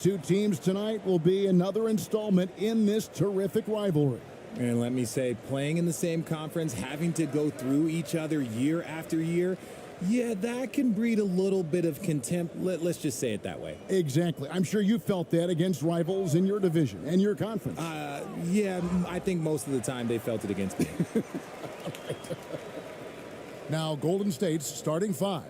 Two teams tonight will be another installment in this terrific rivalry. And let me say, playing in the same conference, having to go through each other year after year, yeah, that can breed a little bit of contempt. Let's just say it that way. Exactly. I'm sure you felt that against rivals in your division and your conference. Yeah, I think most of the time they felt it against me. Now, Golden State's starting five.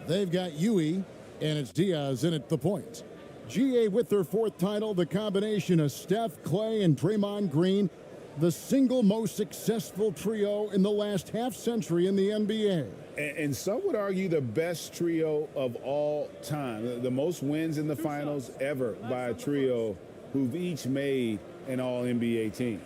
They've got Yui, and it's Diaz in at the point. GA with their fourth title, the combination of Steph, Clay, and Draymond Green, the single most successful trio in the last half century in the NBA. And some would argue the best trio of all time. The most wins in the finals ever by a trio who've each made an all-NBA team.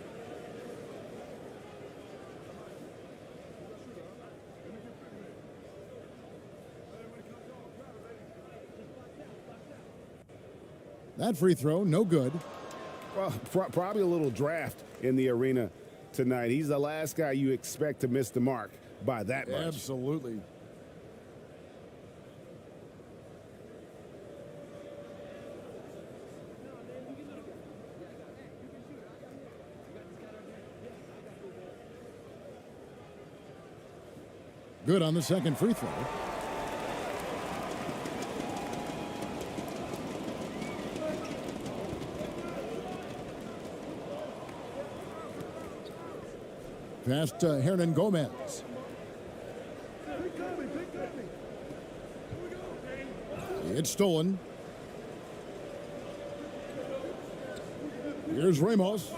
That free throw, no good. Well, probably a little draft in the arena tonight. He's the last guy you expect to miss the mark by that much. Absolutely. Good on the second free throw. Past Hernan Gomez. It's stolen. Here's Ramos.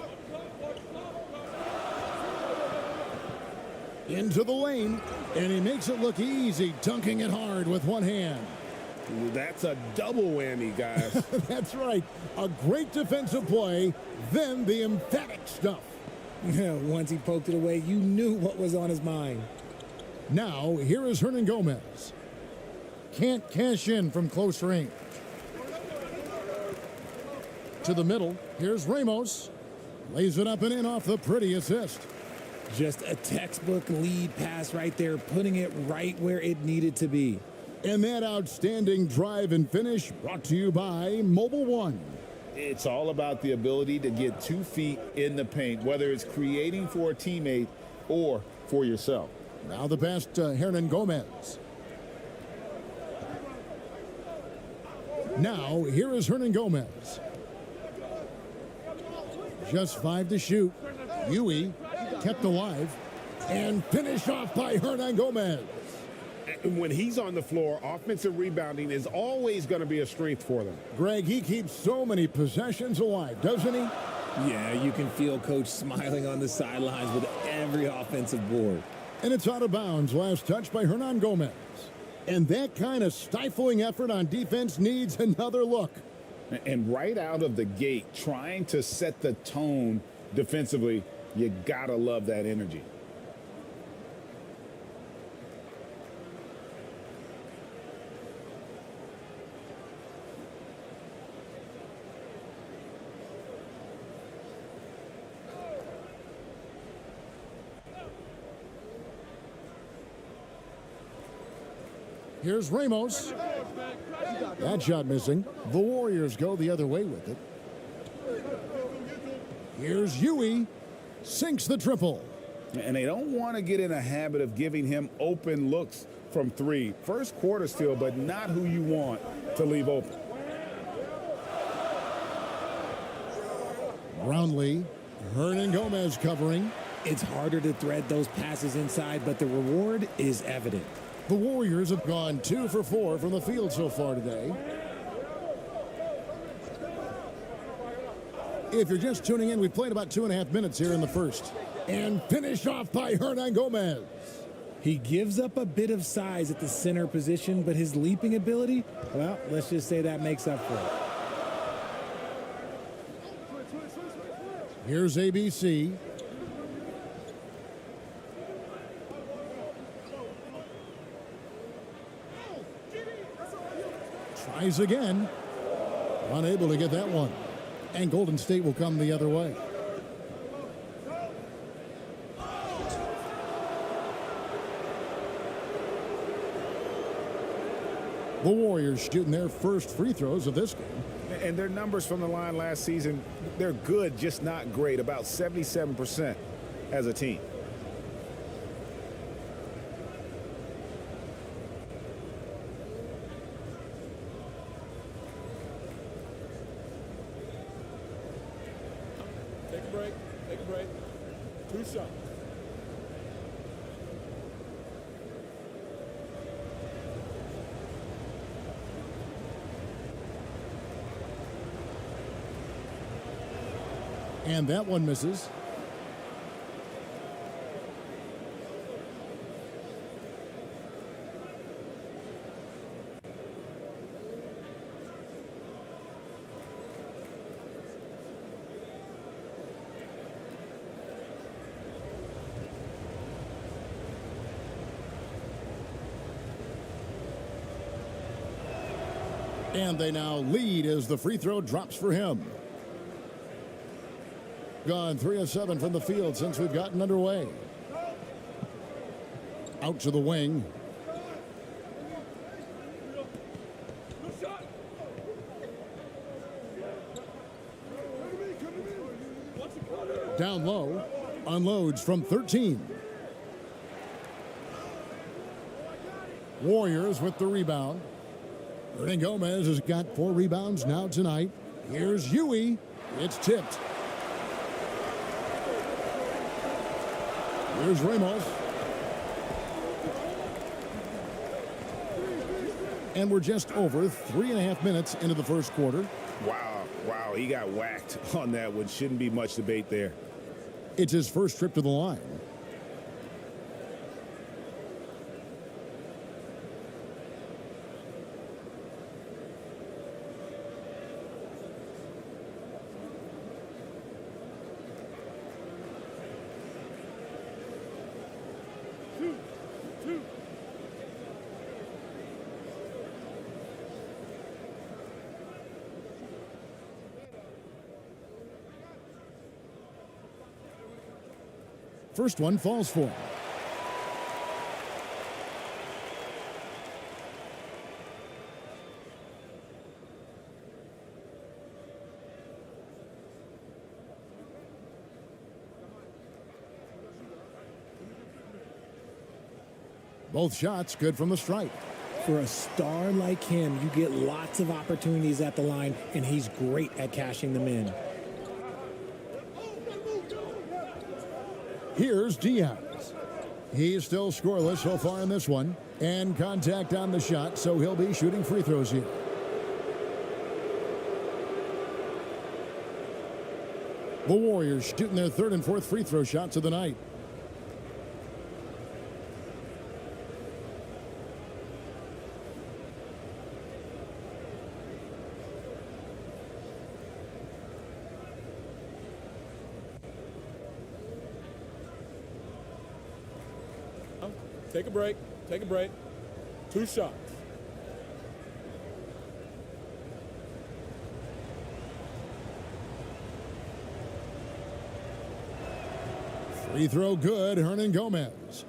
Into the lane, and he makes it look easy, dunking it hard with one hand. That's a double whammy, guys. That's right. A great defensive play, then the emphatic stuff. Once he poked it away, you knew what was on his mind. Now, here is Hernan Gomez. Can't cash in from close range. To the middle, here's Ramos. Lays it up and in off the pretty assist. Just a textbook lead pass right there, putting it right where it needed to be. And that outstanding drive and finish brought to you by Mobile One. It's all about the ability to get 2 feet in the paint, whether it's creating for a teammate or for yourself. Now the pass to Hernan Gomez. Now, here is Hernan Gomez. Just 5 to shoot. Yui kept alive and finished off by Hernan Gomez. When he's on the floor, offensive rebounding is always going to be a strength for them. Greg, he keeps so many possessions alive, doesn't he? Yeah, you can feel Coach smiling on the sidelines with every offensive board. And it's out of bounds. Last touch by Hernan Gomez. And that kind of stifling effort on defense needs another look. And right out of the gate, trying to set the tone defensively, you got to love that energy. Here's Ramos. That shot missing. The Warriors go the other way with it. Here's Yui. Sinks the triple. And they don't want to get in a habit of giving him open looks from 3. First quarter still, but not who you want to leave open. Brownlee. Hernan Gomez covering. It's harder to thread those passes inside, but the reward is evident. The Warriors have gone 2 for 4 from the field so far today. If you're just tuning in, we've played about 2.5 minutes here in the first. And finished off by Hernan Gomez. He gives up a bit of size at the center position, but his leaping ability, well, let's just say that makes up for it. Here's ABC. Tries again. Unable to get that one. And Golden State will come the other way. The Warriors shooting their first free throws of this game. And their numbers from the line last season, they're good, just not great, about 77% as a team. Take a break. Take a break. 2 shots. And that one misses. And they now lead as the free throw drops for him. Gone 3 of 7 from the field since we've gotten underway. Out to the wing. Down low. Unloads from 13. Warriors with the rebound. Hernan Gomez has got 4 rebounds now tonight. Here's Huey. It's tipped. Here's Ramos. And we're just over 3.5 minutes into the first quarter. Wow, he got whacked on that one. Shouldn't be much debate there. It's his first trip to the line. First one falls for him. Both shots good from the stripe. For a star like him, you get lots of opportunities at the line, and he's great at cashing them in. Here's Diaz. He's still scoreless so far in this one. And contact on the shot, so he'll be shooting free throws here. The Warriors shooting their 3rd and 4th free throw shots of the night. Take a break. Take a break. 2 shots. Free throw good, Hernan Gomez.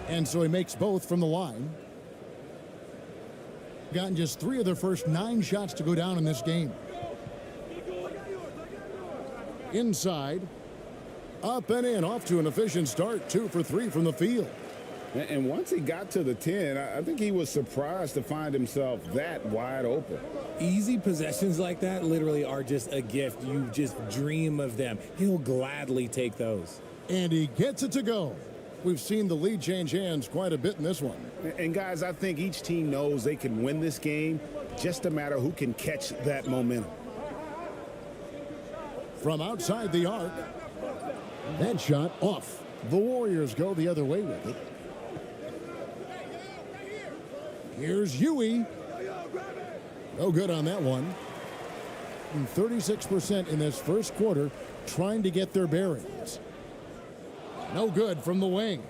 And so he makes both from the line. Gotten just 3 of their first 9 shots to go down in this game. Inside. Up and in. Off to an efficient start. 2 for 3 from the field. And once he got to the 10, I think he was surprised to find himself that wide open. Easy possessions like that literally are just a gift. You just dream of them. He'll gladly take those. And he gets it to go. We've seen the lead change hands quite a bit in this one. And guys, I think each team knows they can win this game. Just a matter who can catch that momentum. From outside the arc. That shot off. The Warriors go the other way with it. Here's Huey. No good on that one. And 36% in this first quarter trying to get their bearings. No good from the wing.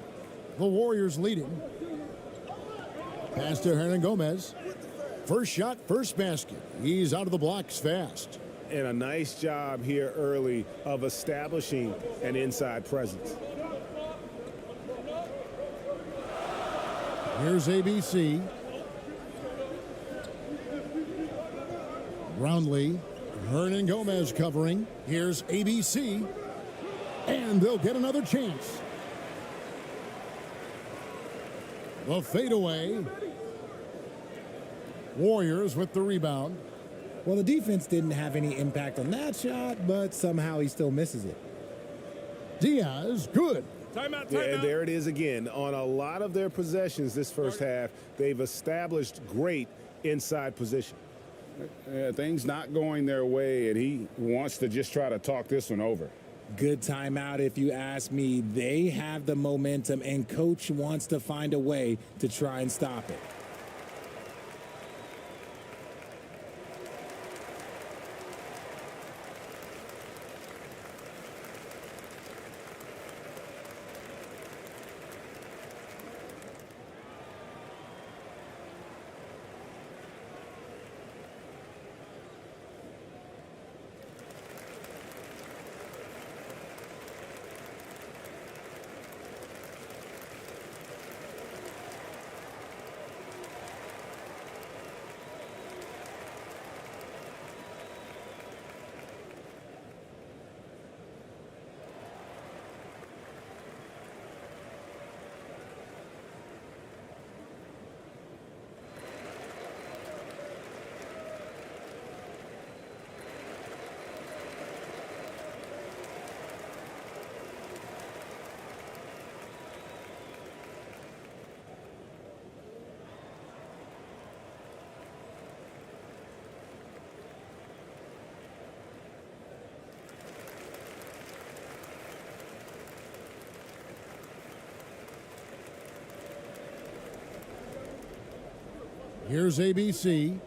The Warriors leading. Pass to Hernan Gomez. First shot, first basket. He's out of the blocks fast. And a nice job here early of establishing an inside presence. Here's ABC. Brownlee. Hernan Gomez covering. Here's ABC. And they'll get another chance. The fadeaway. Warriors with the rebound. Well, the defense didn't have any impact on that shot, but somehow he still misses it. Diaz, good. Timeout, Yeah, timeout. and there it is again. On a lot of their possessions this first half, they've established great inside position. Things not going their way, and he wants to just try to talk this one over. Good timeout, if you ask me. They have the momentum, and coach wants to find a way to try and stop it. Here's ABC.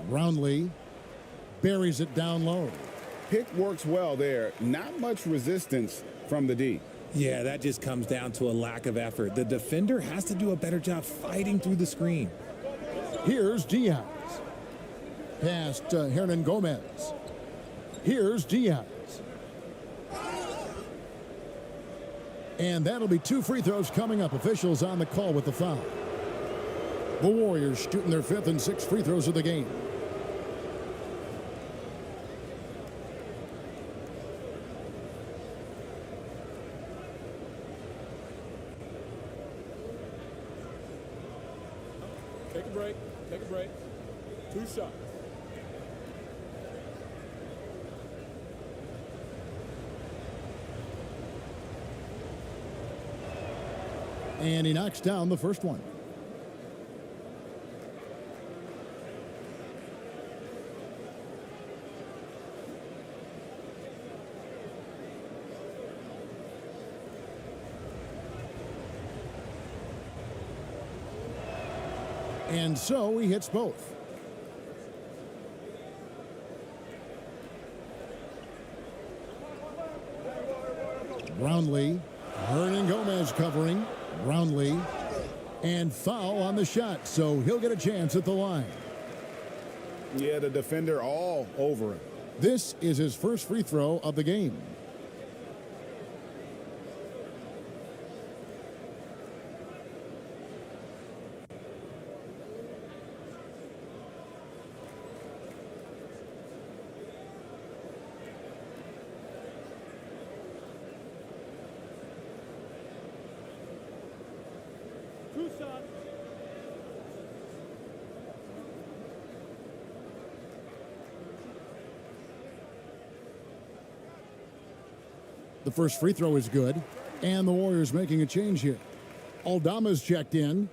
Brownlee buries it down low. Pick works well there. Not much resistance from the D. Yeah, that just comes down to a lack of effort. The defender has to do a better job fighting through the screen. Here's Diaz. Pass to Hernan Gomez. Here's Diaz. And that'll be 2 free throws coming up. Officials on the call with the foul. The Warriors shooting their 5th and 6th free throws of the game. Take a break. Take a break. 2 shots. And he knocks down the first one. And so he hits both. Brownlee. Hernan Gomez covering. Brownlee. And foul on the shot, so he'll get a chance at the line. Yeah, the defender all over him. This is his first free throw of the game. The first free throw is good, and the Warriors making a change here. Aldama's checked in.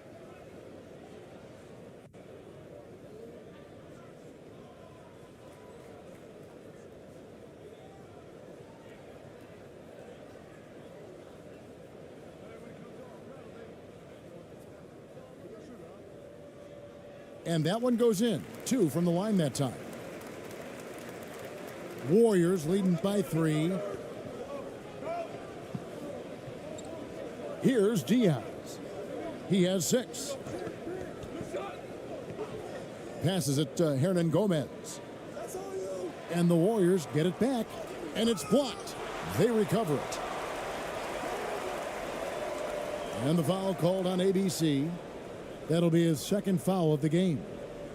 And that one goes in. 2 from the line that time. Warriors leading by 3. Here's Diaz. He has 6. Passes it to Hernan Gomez. And the Warriors get it back. And it's blocked. They recover it. And the foul called on ABC. That'll be his second foul of the game.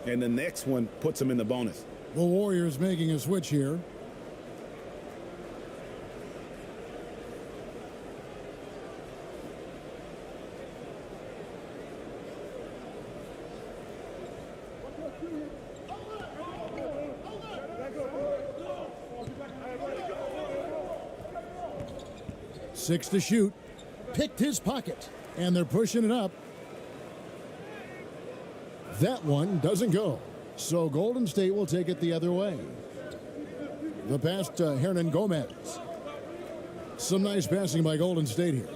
And the next one puts him in the bonus. The Warriors making a switch here. Six to shoot. Picked his pocket. And they're pushing it up. That one doesn't go. So Golden State will take it the other way. The pass to Hernan Gomez. Some nice passing by Golden State here.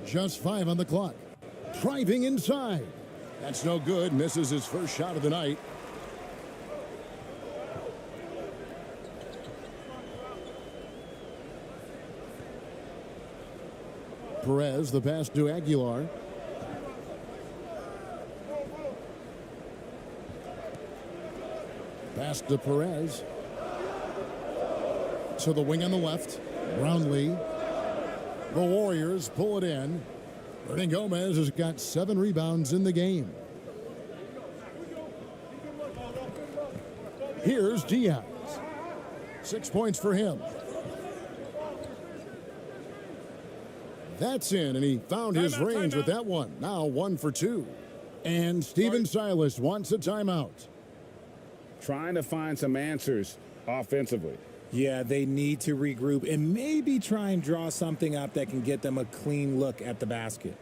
Just 5 on the clock. Driving inside. That's no good. Misses his first shot of the night. Perez, the pass to Aguilar. Pass to Perez. To the wing on the left. Brownlee. The Warriors pull it in. Hernan Gomez has got 7 rebounds in the game. Here's Diaz. 6 points for him. That's in, and he found his range with that one. Now 1 for 2. And Stephen Silas wants a timeout. Trying to find some answers offensively. Yeah, they need to regroup and maybe try and draw something up that can get them a clean look at the basket.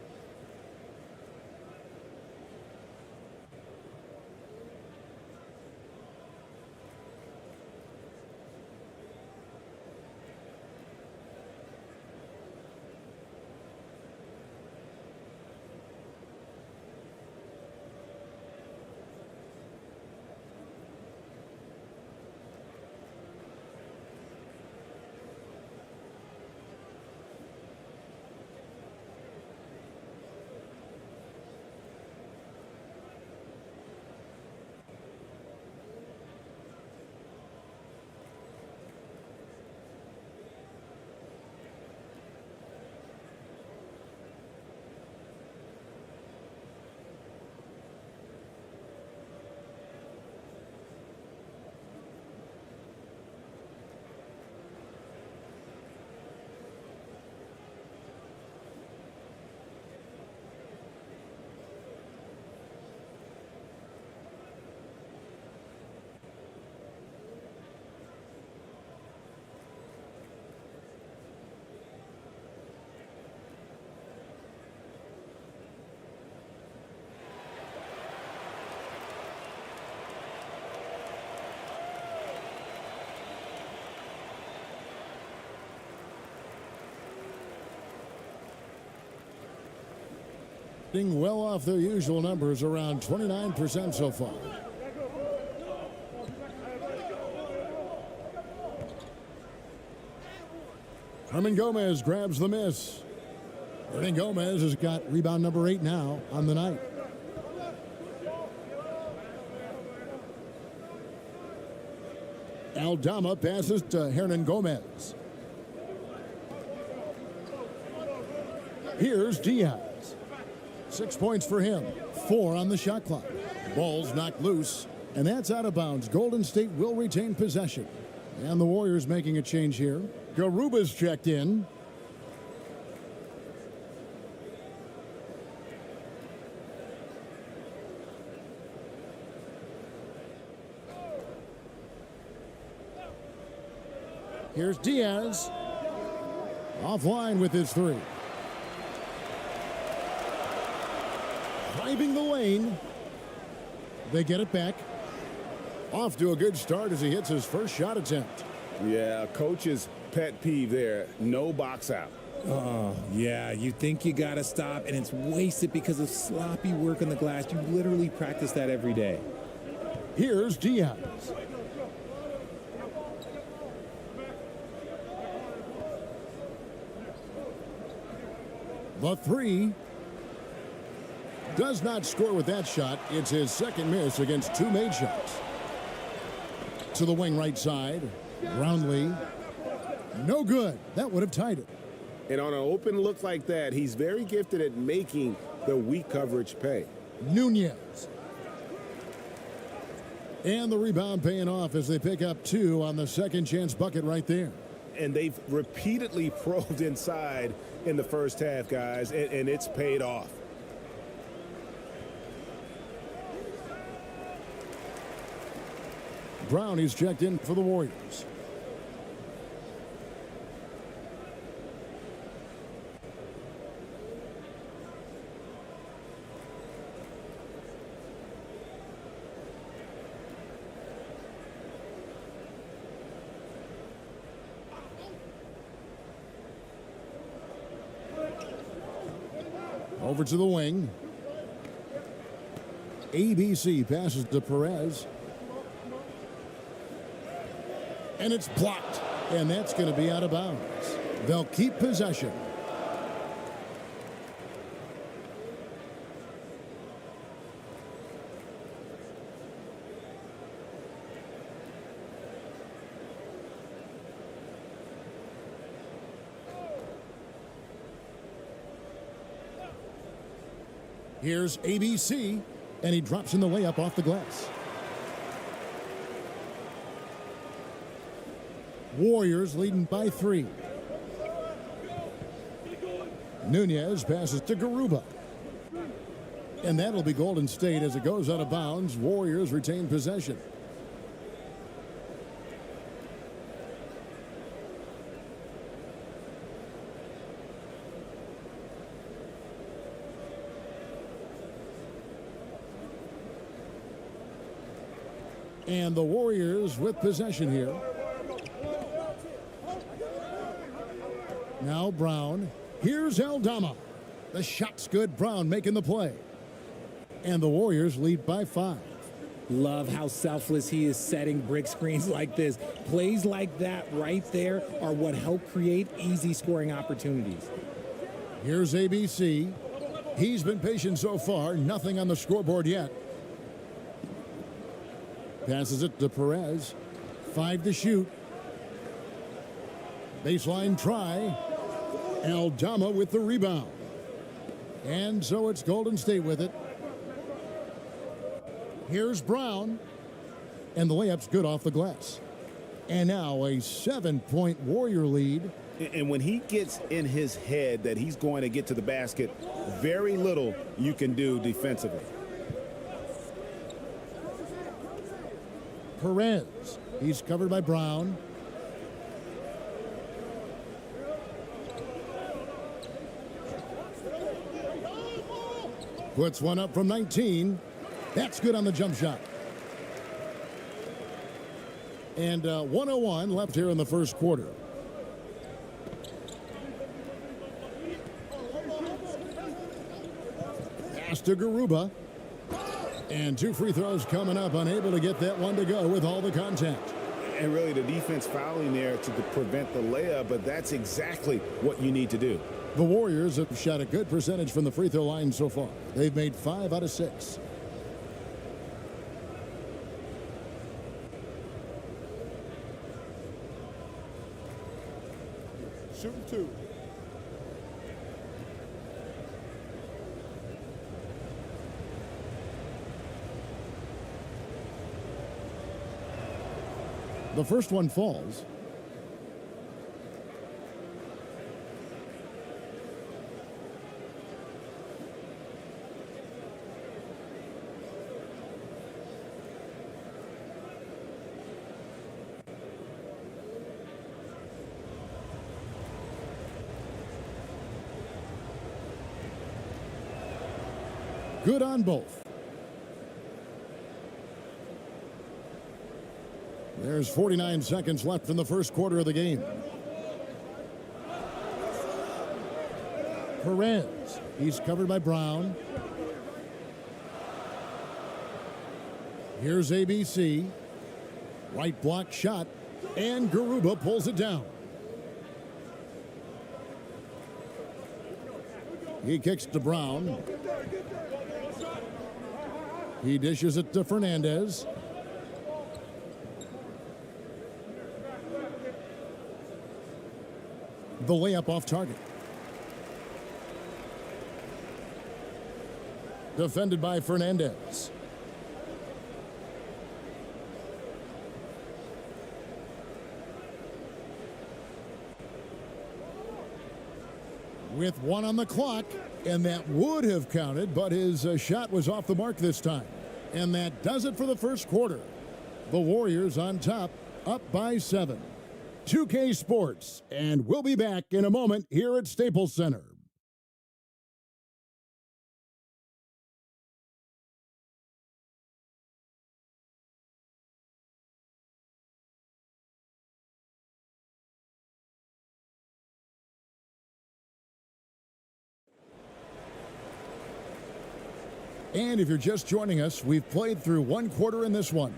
Well off their usual numbers, around 29% so far. Hernan Gomez grabs the miss. Hernan Gomez has got rebound number 8 now on the night. Aldama passes to Hernan Gomez. Here's Diaz. 6 points for him. 4 on the shot clock. Ball's knocked loose, and that's out of bounds. Golden State will retain possession. And the Warriors making a change here. Garuba's checked in. Here's Diaz. Offline with his 3. Driving the lane. They get it back. Off to a good start as he hits his first shot attempt. Yeah, coach's pet peeve there. No box out. Oh, yeah, you think you got to stop, and it's wasted because of sloppy work on the glass. You literally practice that every day. Here's Diaz. The three. Does not score with that shot. It's his second miss against two made shots. To the wing right side. Brownlee. No good. That would have tied it. And on an open look like that, he's very gifted at making the weak coverage pay. Nunez. And the rebound paying off as they pick up two on the second chance bucket right there. And they've repeatedly probed inside in the first half, guys, and it's paid off. Brown, he's checked in for the Warriors. Over to the wing. ABC passes to Perez. And it's blocked. And that's going to be out of bounds. They'll keep possession. Here's ABC, and he drops in the layup off the glass. Warriors leading by 3. Nunez passes to Garuba. And that'll be Golden State as it goes out of bounds. Warriors retain possession. And the Warriors with possession here. Now Brown. Here's Aldama. The shot's good. Brown making the play. And the Warriors lead by 5. Love how selfless he is setting brick screens like this. Plays like that right there are what help create easy scoring opportunities. Here's ABC. He's been patient so far. Nothing on the scoreboard yet. Passes it to Perez. 5 to shoot. Baseline try. Aldama with the rebound. And so it's Golden State with it. Here's Brown. And the layup's good off the glass. And now a 7-point Warrior lead. And when he gets in his head that he's going to get to the basket, very little you can do defensively. Perez. He's covered by Brown. Puts one up from 19. That's good on the jump shot. And 1:01 left here in the first quarter. Pass to Garuba. And 2 free throws coming up. Unable to get that one to go with all the contact. And really the defense fouling there to prevent the layup, but that's exactly what you need to do. The Warriors have shot a good percentage from the free throw line so far. They've made 5 out of 6. Shooting 2. The first one falls. Good on both. There's 49 seconds left in the first quarter of the game. Perez. He's covered by Brown. Here's ABC. Right block shot. And Garuba pulls it down. He kicks to Brown. He dishes it to Fernandez. The layup off target. Defended by Fernandez. With 1 on the clock, and that would have counted, but his shot was off the mark this time. And that does it for the first quarter. The Warriors on top, up by 7. 2K Sports, and we'll be back in a moment here at Staples Center. And if you're just joining us, we've played through 1 quarter in this one.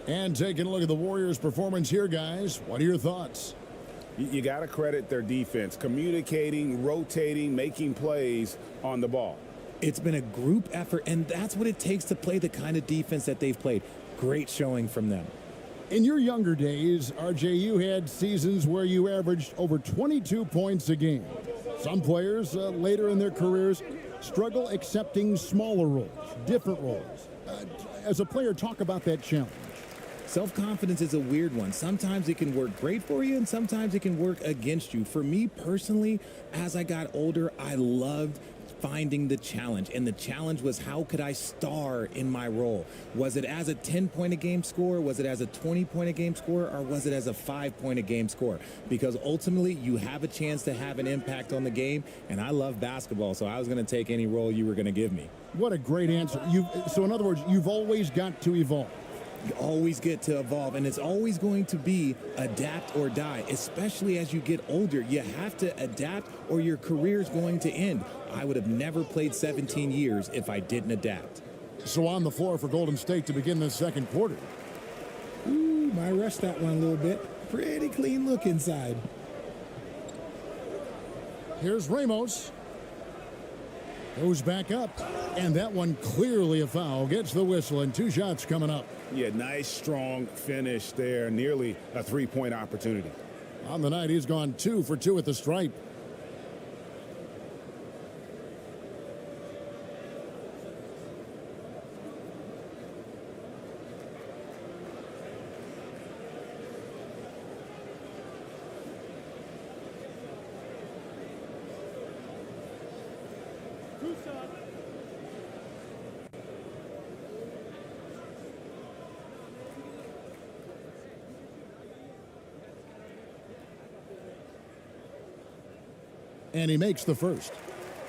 And taking a look at the Warriors' performance here, guys, what are your thoughts? You got to credit their defense, communicating, rotating, making plays on the ball. It's been a group effort, and that's what it takes to play the kind of defense that they've played. Great showing from them. In your younger days, RJ, you had seasons where you averaged over 22 points a game. Some players later in their careers struggle accepting smaller roles, different roles. As a player, talk about that challenge. Self-confidence is a weird one. Sometimes it can work great for you, and sometimes it can work against you. For me personally, as I got older, I loved finding the challenge. And the challenge was, how could I star in my role? Was it as a 10-point-a-game scorer? Was it as a 20-point-a-game scorer? Or was it as a 5-point-a-game scorer? Because ultimately, you have a chance to have an impact on the game. And I love basketball, so I was going to take any role you were going to give me. What a great answer. So in other words, you've always got to evolve. You always get to evolve, and it's always going to be adapt or die, especially as you get older. You have to adapt or your career's going to end. I would have never played 17 years if I didn't adapt. So on the floor for Golden State to begin the second quarter. Ooh, might rush that one a little bit. Pretty clean look inside. Here's Ramos. Goes back up, and that one clearly a foul. Gets the whistle, and 2 shots coming up. Yeah, nice, strong finish there. Nearly a 3-point opportunity. On the night, he's gone 2 for 2 at the stripe. And he makes the first.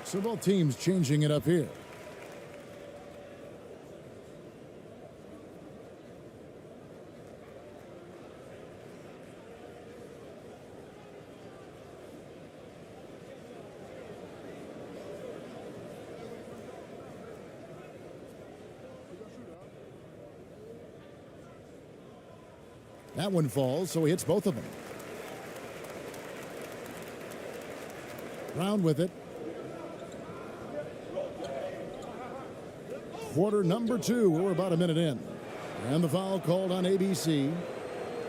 So both teams changing it up here. That one falls, so he hits both of them. Brown with it. Quarter number 2. We're about a minute in. And the foul called on ABC.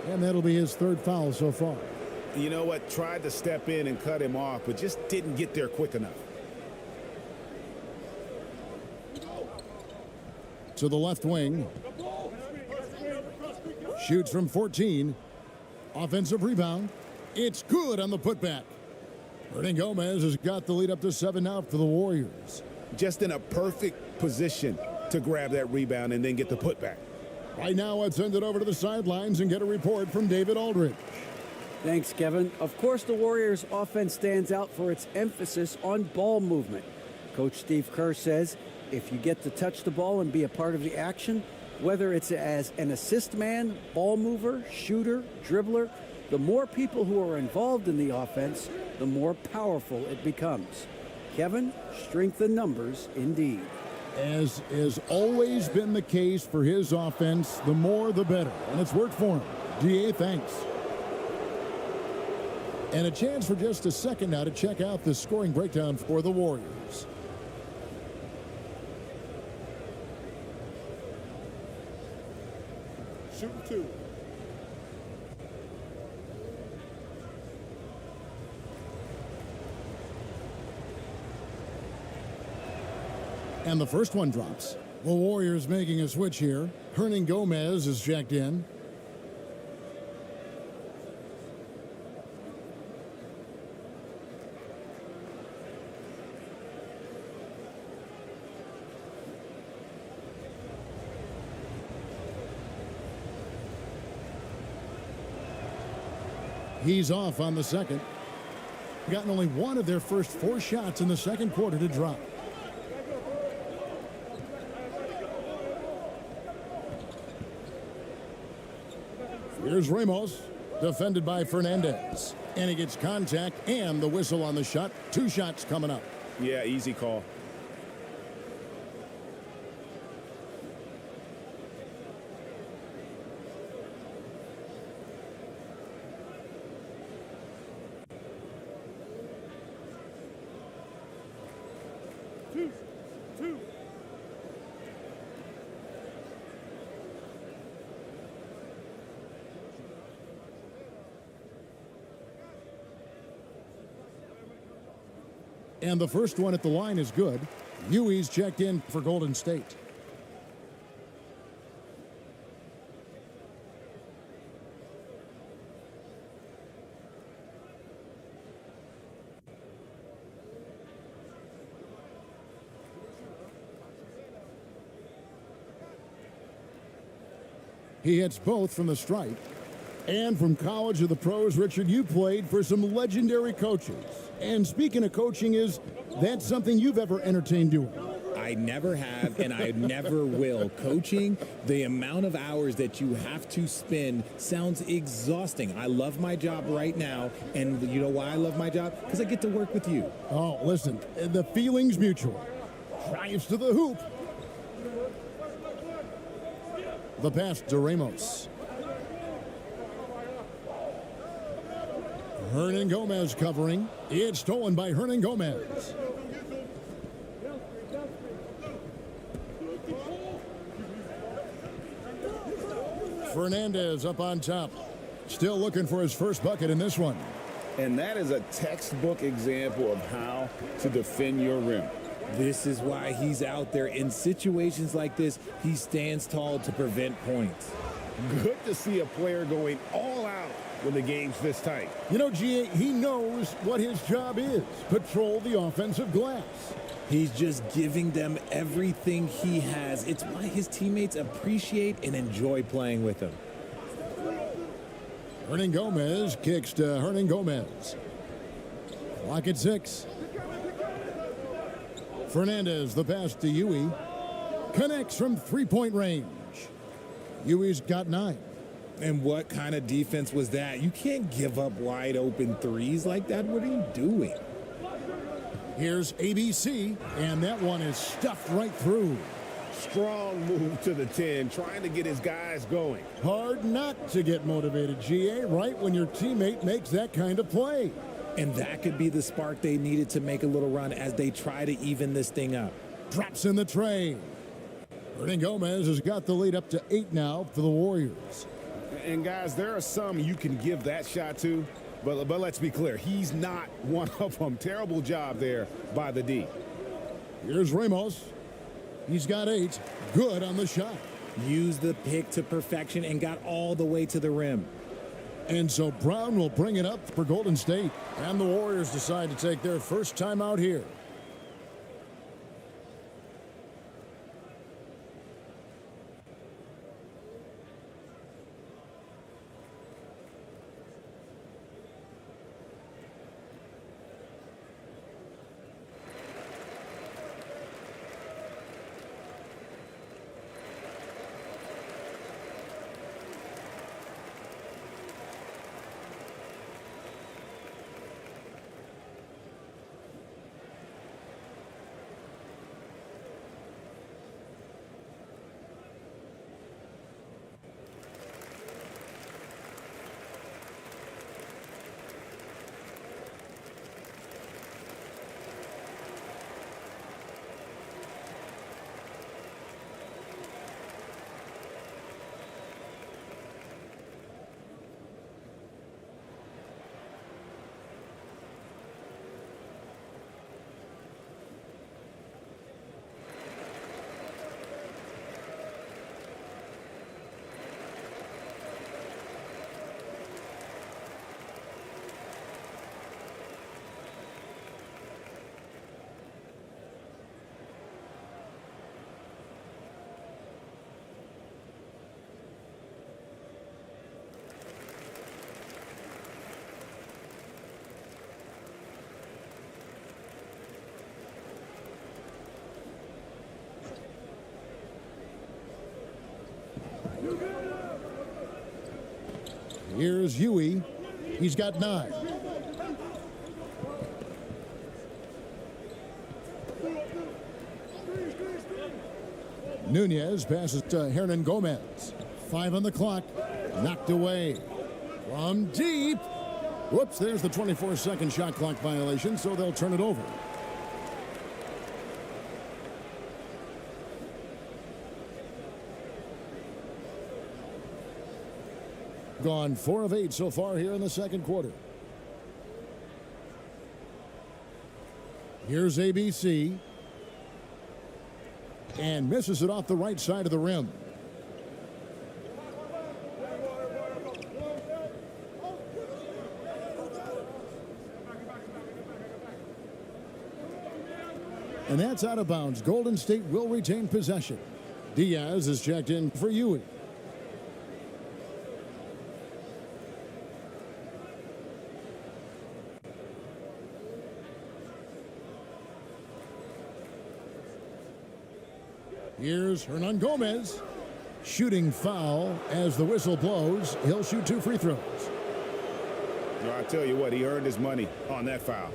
And that'll be his 3rd foul so far. You know what? Tried to step in and cut him off, but just didn't get there quick enough. To the left wing. Shoots from 14. Offensive rebound. It's good on the putback. Hernan Gomez has got the lead up to 7 now for the Warriors. Just in a perfect position to grab that rebound and then get the putback. Right now, let's send it over to the sidelines and get a report from David Aldridge. Thanks, Kevin. Of course, the Warriors' offense stands out for its emphasis on ball movement. Coach Steve Kerr says if you get to touch the ball and be a part of the action, whether it's as an assist man, ball mover, shooter, dribbler, the more people who are involved in the offense, the more powerful it becomes. Kevin, strength in numbers indeed. As has always been the case for his offense, the more the better. And it's worked for him. DA, thanks. And a chance for just a second now to check out the scoring breakdown for the Warriors. Shooting 2. And the first one drops. The Warriors making a switch here. Hernan Gomez is checked in. He's off on the second. Gotten only one of their first 4 shots in the second quarter to drop. Here's Ramos, defended by Fernandez. And he gets contact and the whistle on the shot. 2 shots coming up. Yeah, easy call. Two. And the first one at the line is good. Yui's checked in for Golden State. He hits both from the stripe. And from college to the pros, Richard, you played for some legendary coaches. And speaking of coaching, is that something you've ever entertained doing? I never have, and I never will. Coaching, the amount of hours that you have to spend sounds exhausting. I love my job right now, and you know why I love my job? Because I get to work with you. Oh, listen, the feeling's mutual. Drives to the hoop. The pass to Ramos. Hernan Gomez covering. It's stolen by Hernan Gomez. Fernandez up on top. Still looking for his first bucket in this one. And that is a textbook example of how to defend your rim. This is why he's out there. In situations like this, he stands tall to prevent points. Good to see a player going all out when the game's this tight. You know, GA, he knows what his job is. Patrol the offensive glass. He's just giving them everything he has. It's why his teammates appreciate and enjoy playing with him. Hernan Gomez kicks to Hernan Gomez. Clock at 6. Fernandez, the pass to Yui. Connects from three-point range. Yui's got 9. And what kind of defense was that? You can't give up wide open threes like that. What are you doing? Here's ABC, and that one is stuffed right through. Strong move to the 10, trying to get his guys going. Hard not to get motivated, GA, right when your teammate makes that kind of play. And that could be the spark they needed to make a little run as they try to even this thing up. Drops in the tray. Hernan Gomez has got the lead up to 8 now for the Warriors. And guys, there are some you can give that shot to, but let's be clear, he's not one of them. Terrible job there by the D. Here's Ramos. He's got 8. Good on the shot. Used the pick to perfection and got all the way to the rim. And so Brown will bring it up for Golden State. And the Warriors decide to take their first time out here. Here's Huey. He's got 9. Nunez passes to Hernan Gomez. 5 on the clock. Knocked away. From deep. Whoops, there's the 24-second shot clock violation, so they'll turn it over. Gone 4 of 8 so far here in the second quarter. Here's ABC. And misses it off the right side of the rim. And that's out of bounds. Golden State will retain possession. Diaz is checked in for Huey. Here's Hernan Gomez. Shooting foul as the whistle blows. He'll shoot 2 free throws. I tell you what, he earned his money on that foul.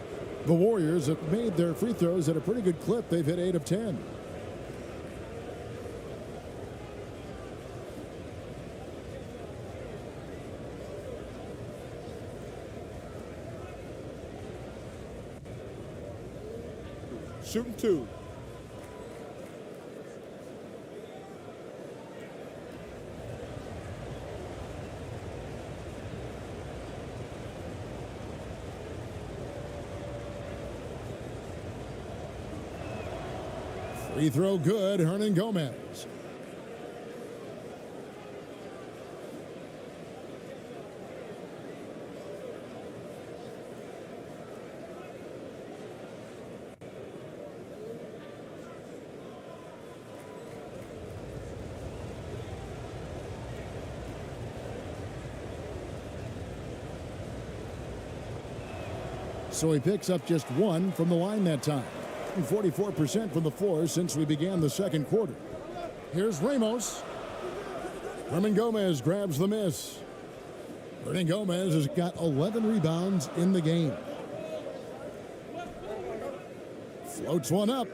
The Warriors have made their free throws at a pretty good clip. They've hit 8 of 10. Shooting 2. Free throw good, Hernan Gomez. So he picks up just 1 from the line that time. 44% from the floor since we began the second quarter. Here's Ramos. Hernan Gomez grabs the miss. Hernan Gomez has got 11 rebounds in the game. Floats one up.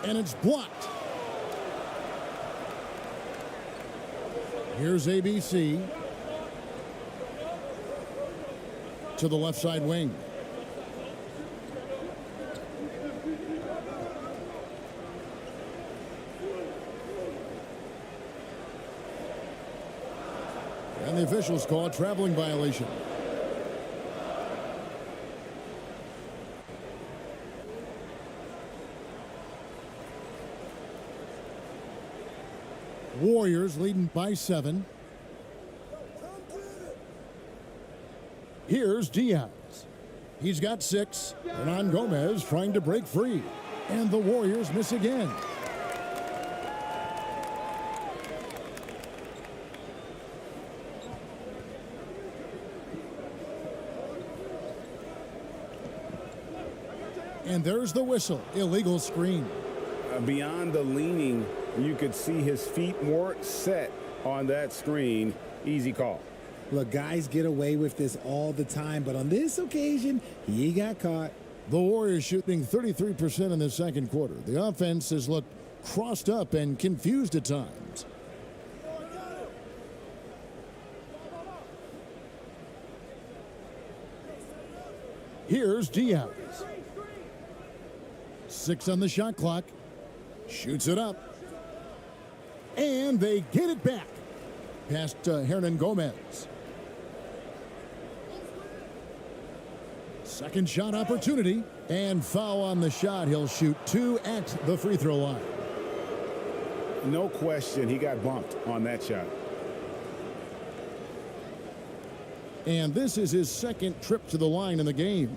And it's blocked. Here's ABC. To the left side wing. And the officials call a traveling violation. Warriors leading by 7. Here's Diaz. He's got 6. Hernan Gomez trying to break free. And the Warriors miss again. And there's the whistle. Illegal screen. Beyond the leaning, you could see his feet weren't set on that screen. Easy call. Look, guys get away with this all the time, but on this occasion, he got caught. The Warriors shooting 33% in the second quarter. The offense has looked crossed up and confused at times. Here's Diaz. 6 on the shot clock. Shoots it up. And they get it back. Past Hernan Gomez. Second shot opportunity. And foul on the shot. He'll shoot 2 at the free throw line. No question, he got bumped on that shot. And this is his second trip to the line in the game.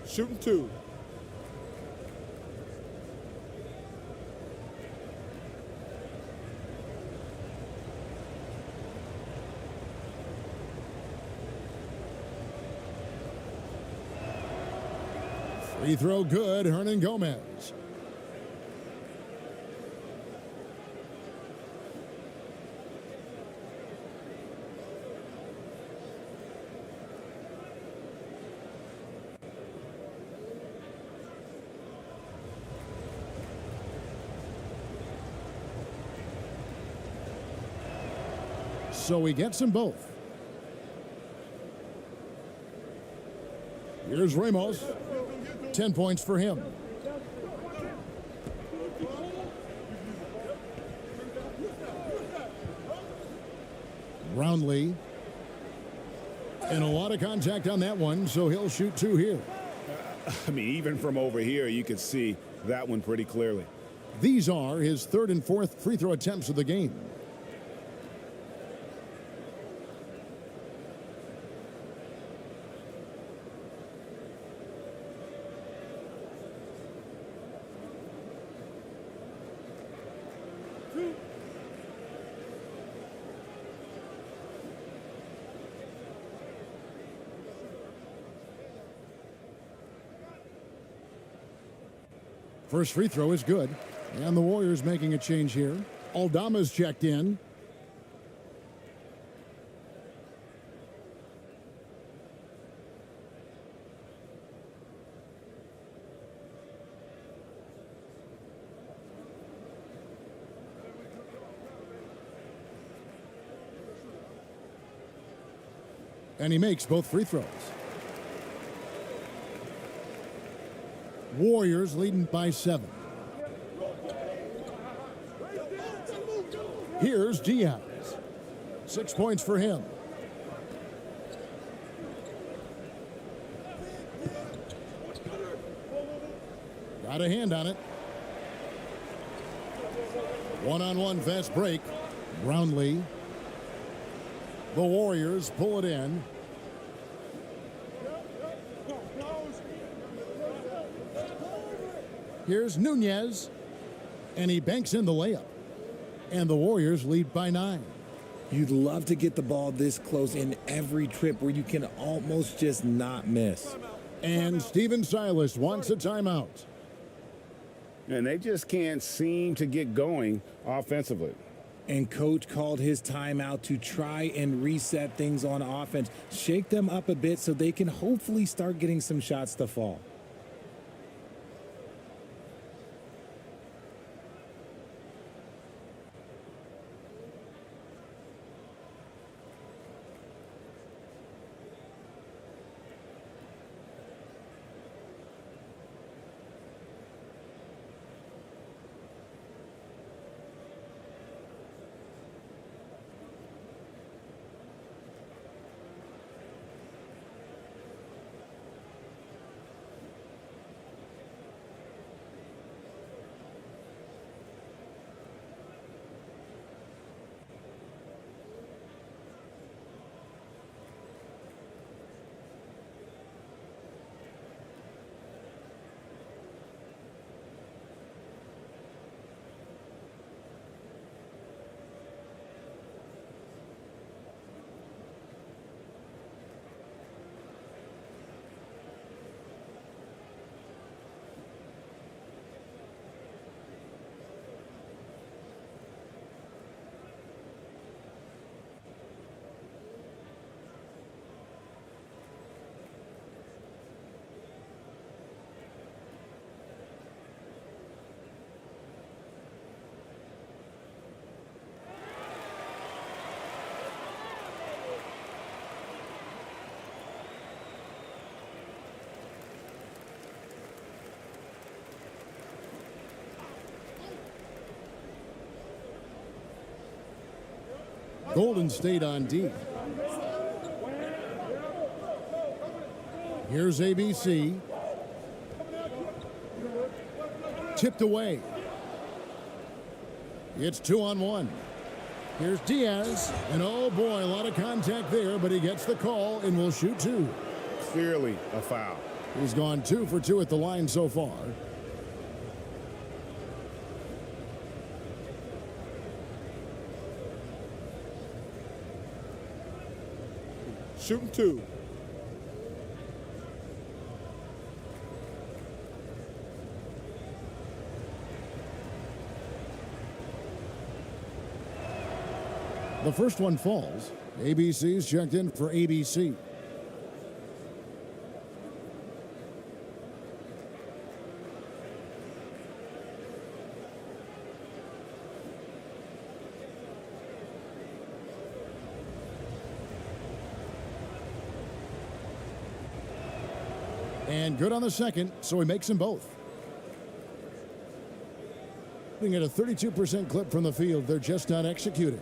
Shooting 2. Free throw good, Hernan Gomez. So he gets them both. Here's Ramos. 10 points for him. Brownlee. And a lot of contact on that one, so he'll shoot 2 here. I mean, even from over here, you can see that one pretty clearly. These are his 3rd and 4th free throw attempts of the game. First free throw is good. And the Warriors making a change here. Aldama's checked in. And he makes both free throws. Warriors leading by 7. Here's Diaz. 6 points for him. Got a hand on it. One-on-one fast break. Brownlee. The Warriors pull it in. Here's Nunez, and he banks in the layup. And the Warriors lead by 9. You'd love to get the ball this close in every trip where you can almost just not miss. And Stephen Silas wants a timeout. And they just can't seem to get going offensively. And coach called his timeout to try and reset things on offense, shake them up a bit so they can hopefully start getting some shots to fall. Golden State on D. Here's ABC. Tipped away. It's 2-on-1. Here's Diaz. And oh boy, a lot of contact there, but he gets the call and will shoot 2. Clearly a foul. He's gone 2 for 2 at the line so far. Shooting 2. The first one falls. ABC's checked in for ABC. And good on the second, so he makes them both. Looking at a 32% clip from the field, they're just not executing.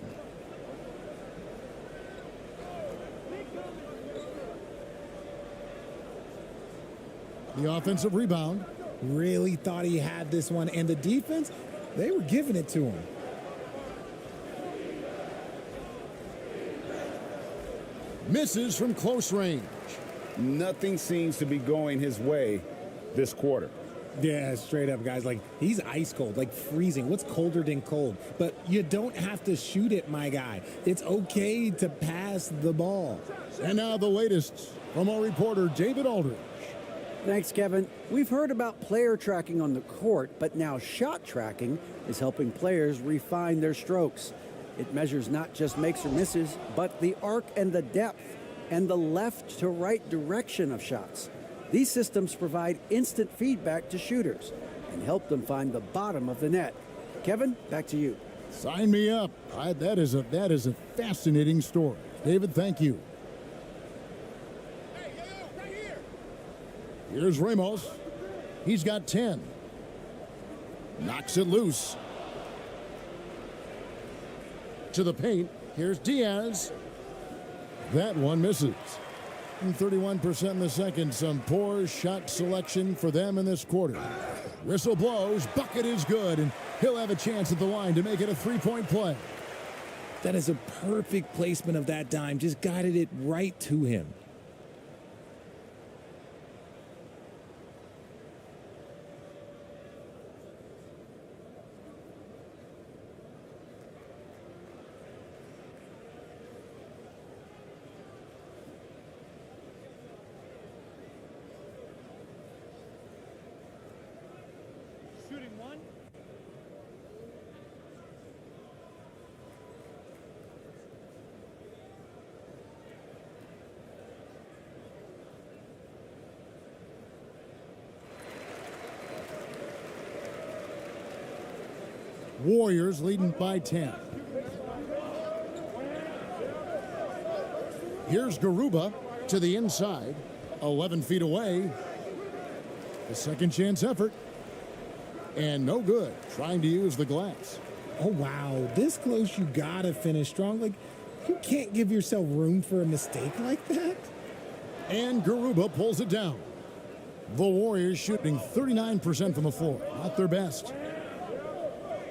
The offensive rebound. Really thought he had this one, and the defense, they were giving it to him. Misses from close range. Nothing seems to be going his way this quarter. Yeah, straight up, guys. Like, he's ice cold, like freezing. What's colder than cold? But you don't have to shoot it, my guy. It's okay to pass the ball. And now the latest from our reporter, David Aldridge. Thanks, Kevin. We've heard about player tracking on the court, but now shot tracking is helping players refine their strokes. It measures not just makes or misses, but the arc and the depth and the left to right direction of shots. These systems provide instant feedback to shooters and help them find the bottom of the net. Kevin, back to you. Sign me up. That is a fascinating story. David, thank you. Here's Ramos. He's got 10. Knocks it loose. To the paint. Here's Diaz. That one misses. And 31% in the second. Some poor shot selection for them in this quarter. Whistle blows. Bucket is good. And he'll have a chance at the line to make it a three-point play. That is a perfect placement of that dime. Just guided it right to him. Warriors leading by 10. Here's Garuba to the inside. 11 feet away. The second chance effort. And no good. Trying to use the glass. Oh, wow. This close, you got to finish strong. Like, you can't give yourself room for a mistake like that. And Garuba pulls it down. The Warriors shooting 39% from the floor. Not their best.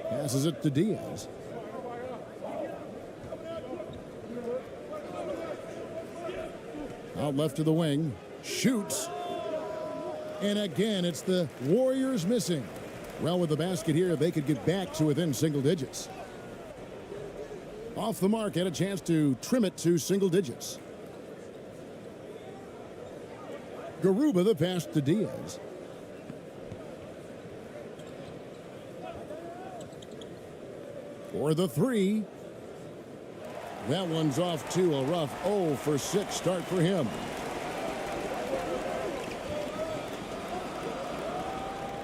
Passes it to Diaz. Out left to the wing. Shoots. And again, it's the Warriors missing. Well, with the basket here, they could get back to within single digits. Off the mark, had a chance to trim it to single digits. Garuba the pass to Diaz. For the three. That one's off to a rough 0 for 6 start for him.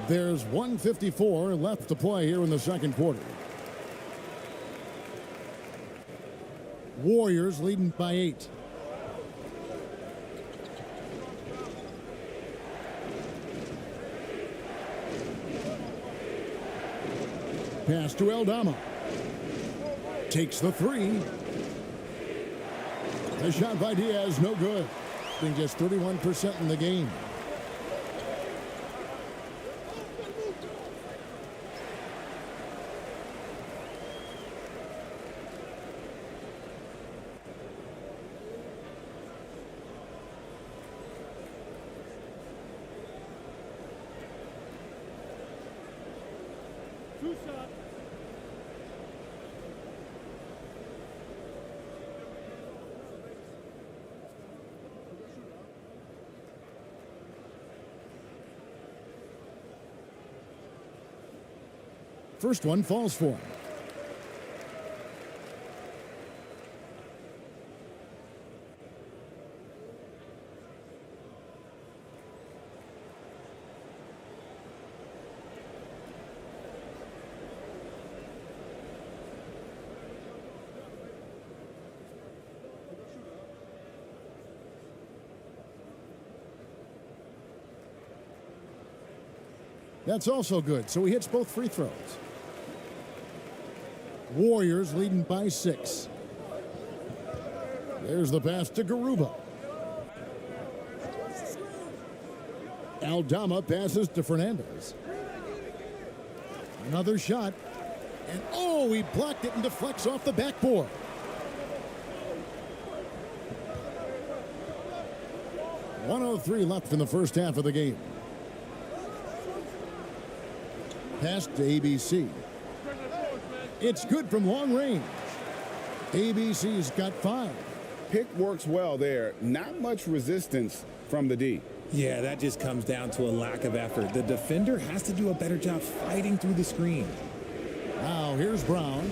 There's 1:54 left to play here in the second quarter. Warriors leading by 8. Pass to Aldama. Takes the three. The shot by Diaz, no good. Being just 31% in the game. First one falls for him. That's also good, so he hits both free throws. Warriors leading by 6. There's the pass to Garuba. Aldama passes to Fernandez. Another shot. And oh, he blocked it and deflects off the backboard. .103 left in the first half of the game. Pass to ABC. It's good from long range. ABC's got 5. Pick works well there. Not much resistance from the D. Yeah, that just comes down to a lack of effort. The defender has to do a better job fighting through the screen. Now here's Brown.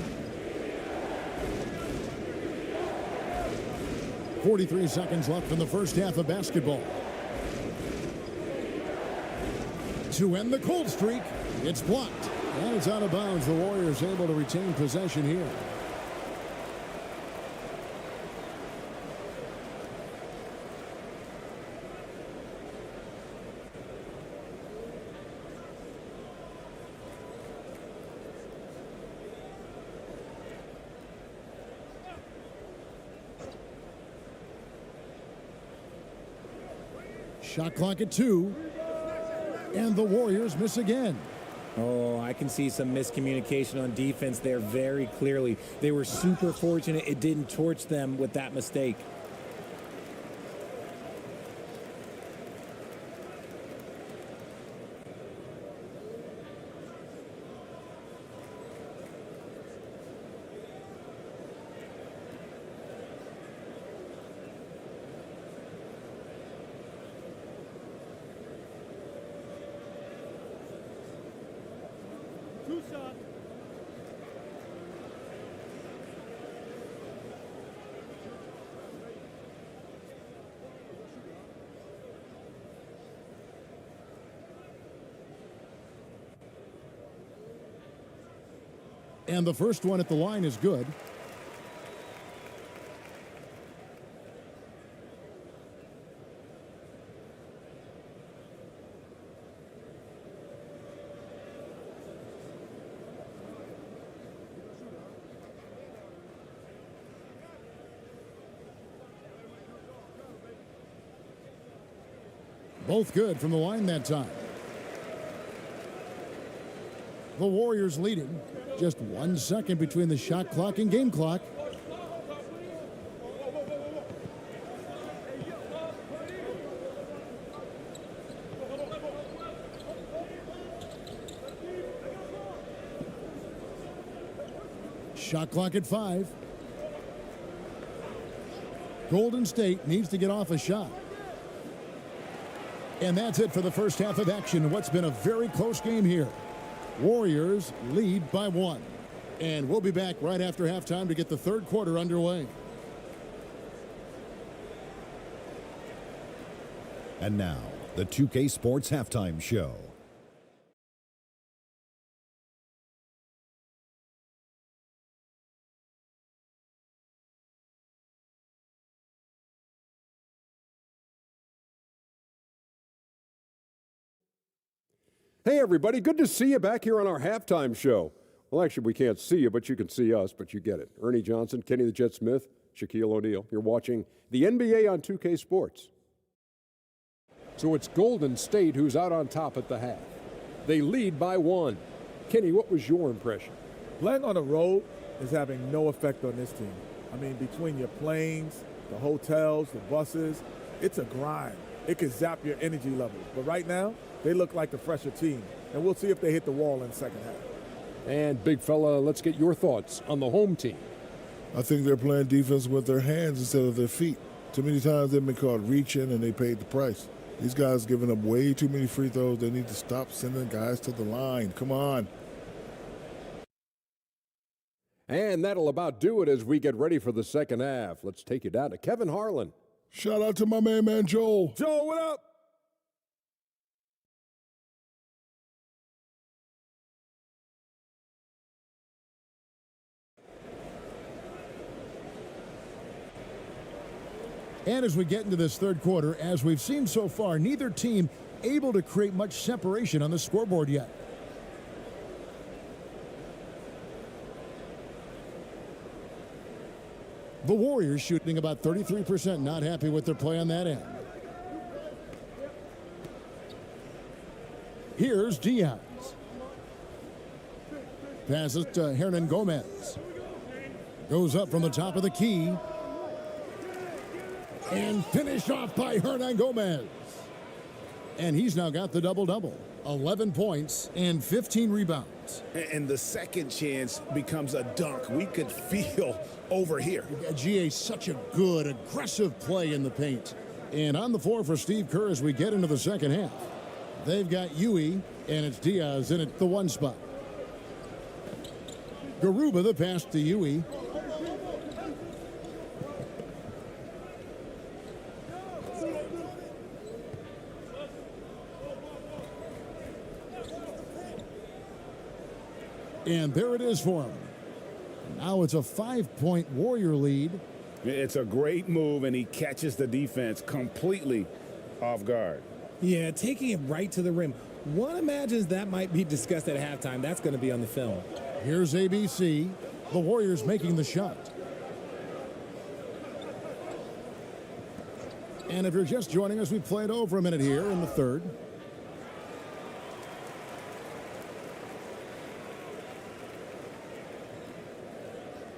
43 seconds left in the first half of basketball. To end the cold streak, it's blocked. And it's out of bounds. The Warriors able to retain possession here. Shot clock at 2. And the Warriors miss again. Oh, I can see some miscommunication on defense there very clearly. They were super fortunate it didn't torch them with that mistake. And the first one at the line is good. Both good from the line that time. The Warriors leading. Just 1 second between the shot clock and game clock. Shot clock at 5. Golden State needs to get off a shot. And that's it for the first half of action. What's been a very close game here. Warriors lead by 1. And we'll be back right after halftime to get the third quarter underway. And now, the 2K Sports Halftime Show. Hey, everybody. Good to see you back here on our halftime show. Well, actually, we can't see you, but you can see us, but you get it. Ernie Johnson, Kenny the Jet Smith, Shaquille O'Neal. You're watching the NBA on 2K Sports. So it's Golden State who's out on top at the half. They lead by 1. Kenny, what was your impression? Playing on the road is having no effect on this team. I mean, between your planes, the hotels, the buses, it's a grind. It can zap your energy levels. But right now, they look like the fresher team. And we'll see if they hit the wall in the second half. And, big fella, let's get your thoughts on the home team. I think they're playing defense with their hands instead of their feet. Too many times they've been caught reaching, and they paid the price. These guys giving up way too many free throws. They need to stop sending guys to the line. Come on. And that'll about do it as we get ready for the second half. Let's take you down to Kevin Harlan. Shout out to my main man, Joel. Joe, what up? And as we get into this third quarter, as we've seen so far, neither team able to create much separation on the scoreboard yet. The Warriors shooting about 33%, not happy with their play on that end. Here's Diaz. Passes to Hernan Gomez. Goes up from the top of the key. And finished off by Hernan Gomez. And he's now got the double-double. 11 points and 15 rebounds. And the second chance becomes a dunk. We could feel over here. GA, such a good, aggressive play in the paint. And on the floor for Steve Kerr as we get into the second half. They've got Yui, and it's Diaz in at the one spot. Garuba the pass to Yui. And there it is for him. Now it's a 5-point Warrior lead. It's a great move, and he catches the defense completely off guard. Yeah, taking it right to the rim. One imagines that might be discussed at halftime. That's going to be on the film. Here's ABC. The Warriors making the shot. And if you're just joining us, we played over a minute here in the third.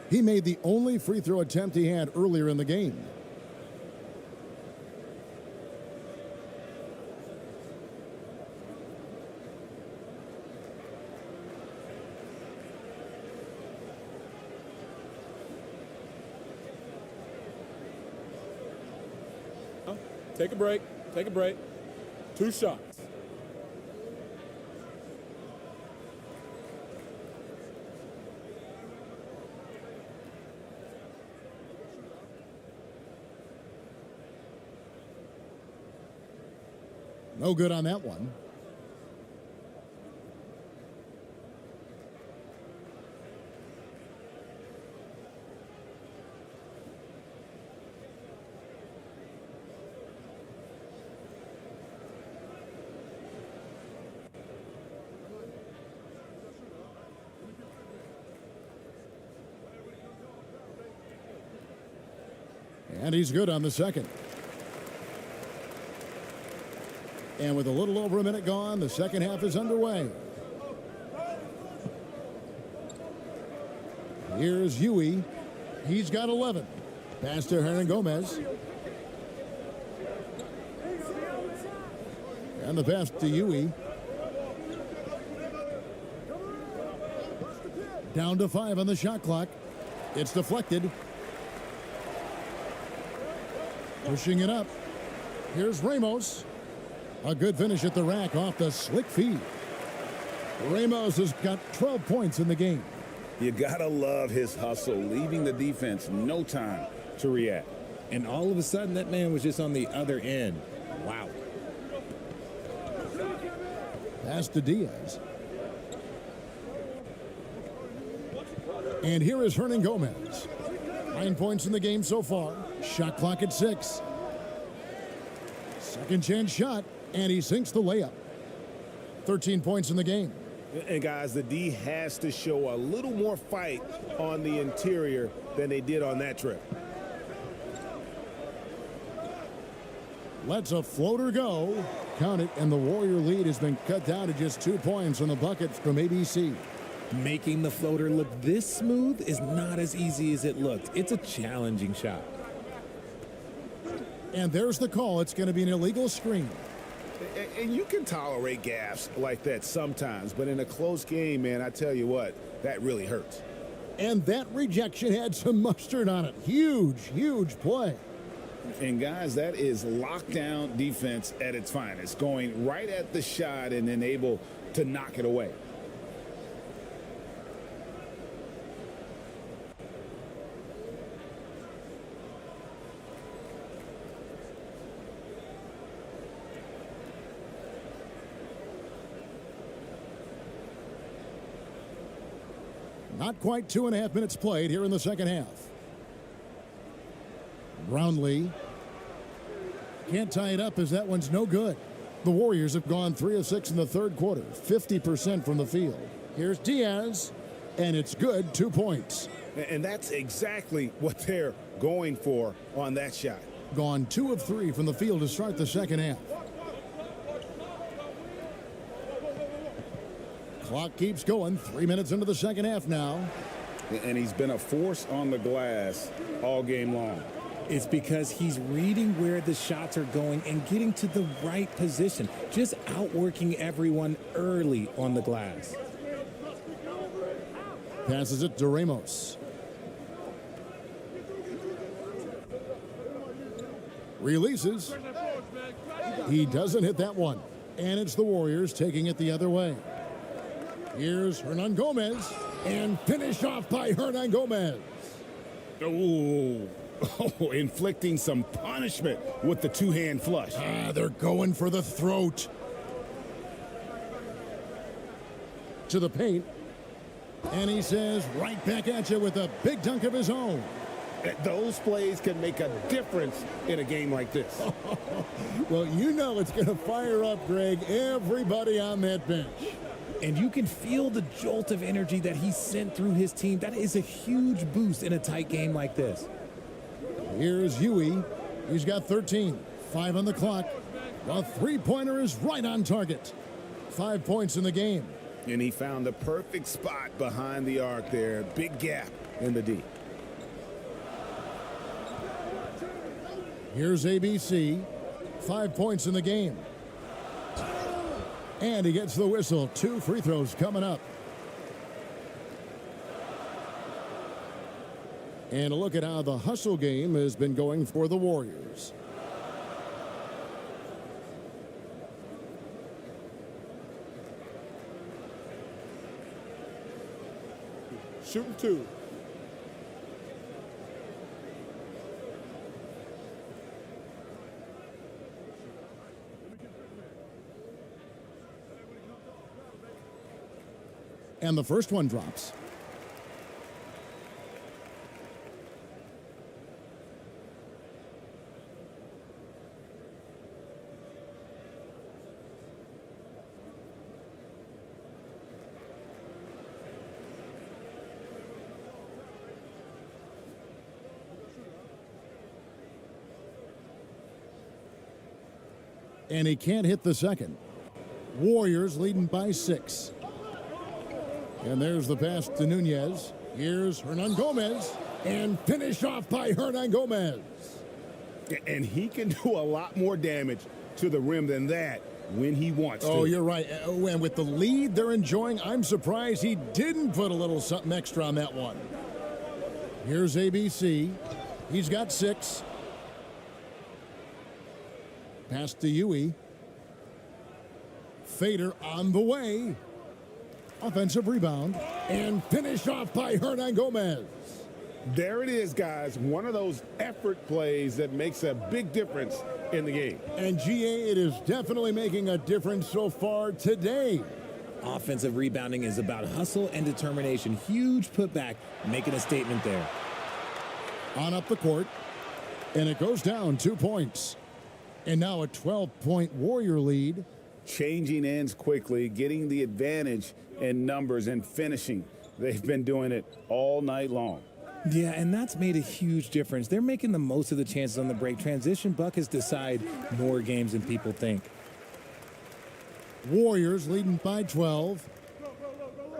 He made the only free throw attempt he had earlier in the game. Take a break. Take a break. 2 shots. No good on that one. And he's good on the second. And with a little over a minute gone, the second half is underway. Here's Yui. He's got 11. Pass to Hernan Gomez. And the pass to Yui. Down to 5 on the shot clock. It's deflected. Pushing it up. Here's Ramos. A good finish at the rack off the slick feed. Ramos has got 12 points in the game. You gotta love his hustle, leaving the defense no time to react. And all of a sudden, that man was just on the other end. Wow. Pass to Diaz. And here is Hernan Gomez. 9 points in the game so far. Shot clock at 6. Second chance shot, and he sinks the layup. 13 points in the game. And guys, the D has to show a little more fight on the interior than they did on that trip. Lets a floater go. Count it, and the Warrior lead has been cut down to just 2 points on the bucket from ABC. Making the floater look this smooth is not as easy as it looked. It's a challenging shot. And there's the call. It's going to be an illegal screen. And you can tolerate gaffes like that sometimes, but in a close game, man, I tell you what, that really hurts. And that rejection had some mustard on it. Huge, huge play. And guys, that is lockdown defense at its finest, going right at the shot and then able to knock it away. Not quite 2.5 minutes played here in the second half. Brownlee can't tie it up as that one's no good. The Warriors have gone 3 of 6 in the third quarter, 50% from the field. Here's Diaz, and it's good, 2 points. And that's exactly what they're going for on that shot. Gone 2 of 3 from the field to start the second half. Clock keeps going, 3 minutes into the second half now. And he's been a force on the glass all game long. It's because he's reading where the shots are going and getting to the right position, just outworking everyone early on the glass. Passes it to Ramos. Releases. He doesn't hit that one. And it's the Warriors taking it the other way. Here's Hernan Gomez. And finished off by Hernan Gomez. Oh, inflicting some punishment with the two-hand flush. They're going for the throat. To the paint. And he says, right back at you with a big dunk of his own. Those plays can make a difference in a game like this. Well, you know it's going to fire up, Greg, everybody on that bench. And you can feel the jolt of energy that he sent through his team. That is a huge boost in a tight game like this. Here's Huey. He's got 13. 5 on the clock. The three-pointer is right on target. 5 points in the game. And he found the perfect spot behind the arc there. Big gap in the D. Here's ABC. 5 points in the game. And he gets the whistle. 2 free throws coming up. And a look at how the hustle game has been going for the Warriors. Shooting 2. And the first one drops. And he can't hit the second. Warriors leading by 6. And there's the pass to Nunez. Here's Hernan Gomez. And finished off by Hernan Gomez. And he can do a lot more damage to the rim than that when he wants to. Oh, you're right. And with the lead they're enjoying, I'm surprised he didn't put a little something extra on that one. Here's ABC. He's got 6. Pass to Huey. Fader on the way. Offensive rebound. And finished off by Hernan Gomez. There it is, guys. One of those effort plays that makes a big difference in the game. And GA, it is definitely making a difference so far today. Offensive rebounding is about hustle and determination. Huge putback, making a statement there. On up the court. And it goes down 2 points. And now a 12-point Warrior lead. Changing ends quickly, getting the advantage in numbers and finishing. They've been doing it all night long. Yeah, and that's made a huge difference. They're making the most of the chances on the break. Transition buckets decide more games than people think. Warriors leading by 12.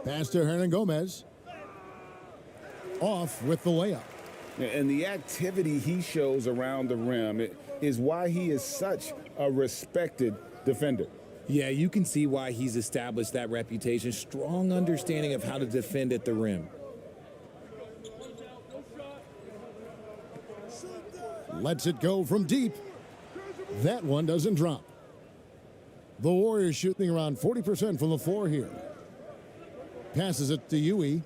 Pass to Hernan Gomez. Off with the layup. And the activity he shows around the rim is why he is such a respected defender. Yeah, you can see why he's established that reputation. Strong understanding of how to defend at the rim. Lets it go from deep. That one doesn't drop. The Warriors shooting around 40% from the floor here. Passes it to Huey.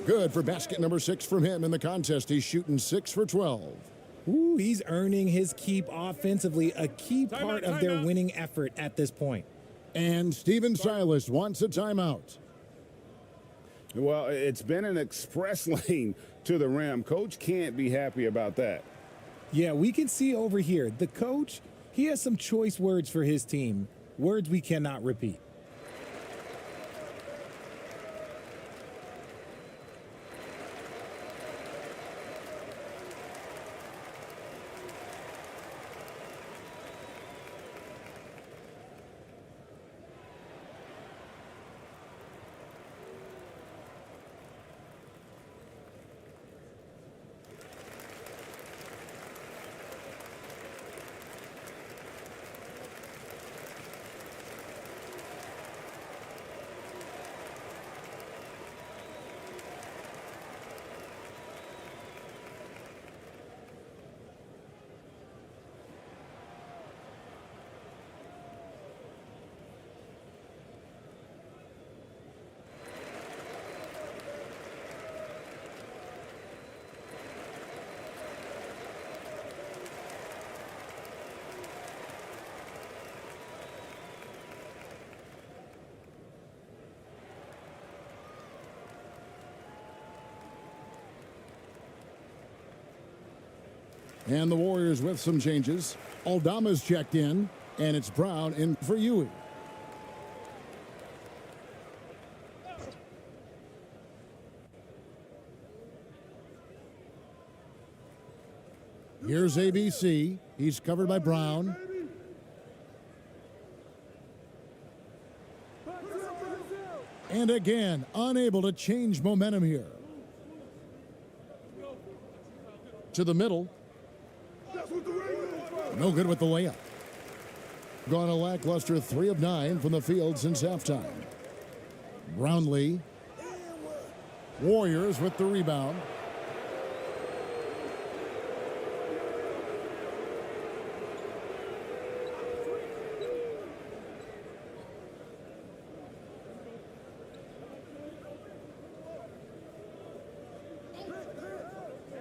Good for basket number 6 from him in the contest. He's shooting 6 for 12. Ooh, he's earning his keep offensively, a key part of their winning effort at this point. And Steven Silas wants a timeout. Well, it's been an express lane to the rim. Coach can't be happy about that. Yeah, we can see over here. The coach, he has some choice words for his team. Words we cannot repeat. And the Warriors with some changes. Aldama's checked in, and it's Brown in for Ewing. Here's ABC. He's covered by Brown. And again, unable to change momentum here. To the middle. No good with the layup. Gone a lackluster 3 of 9 from the field since halftime. Brownlee. Warriors with the rebound.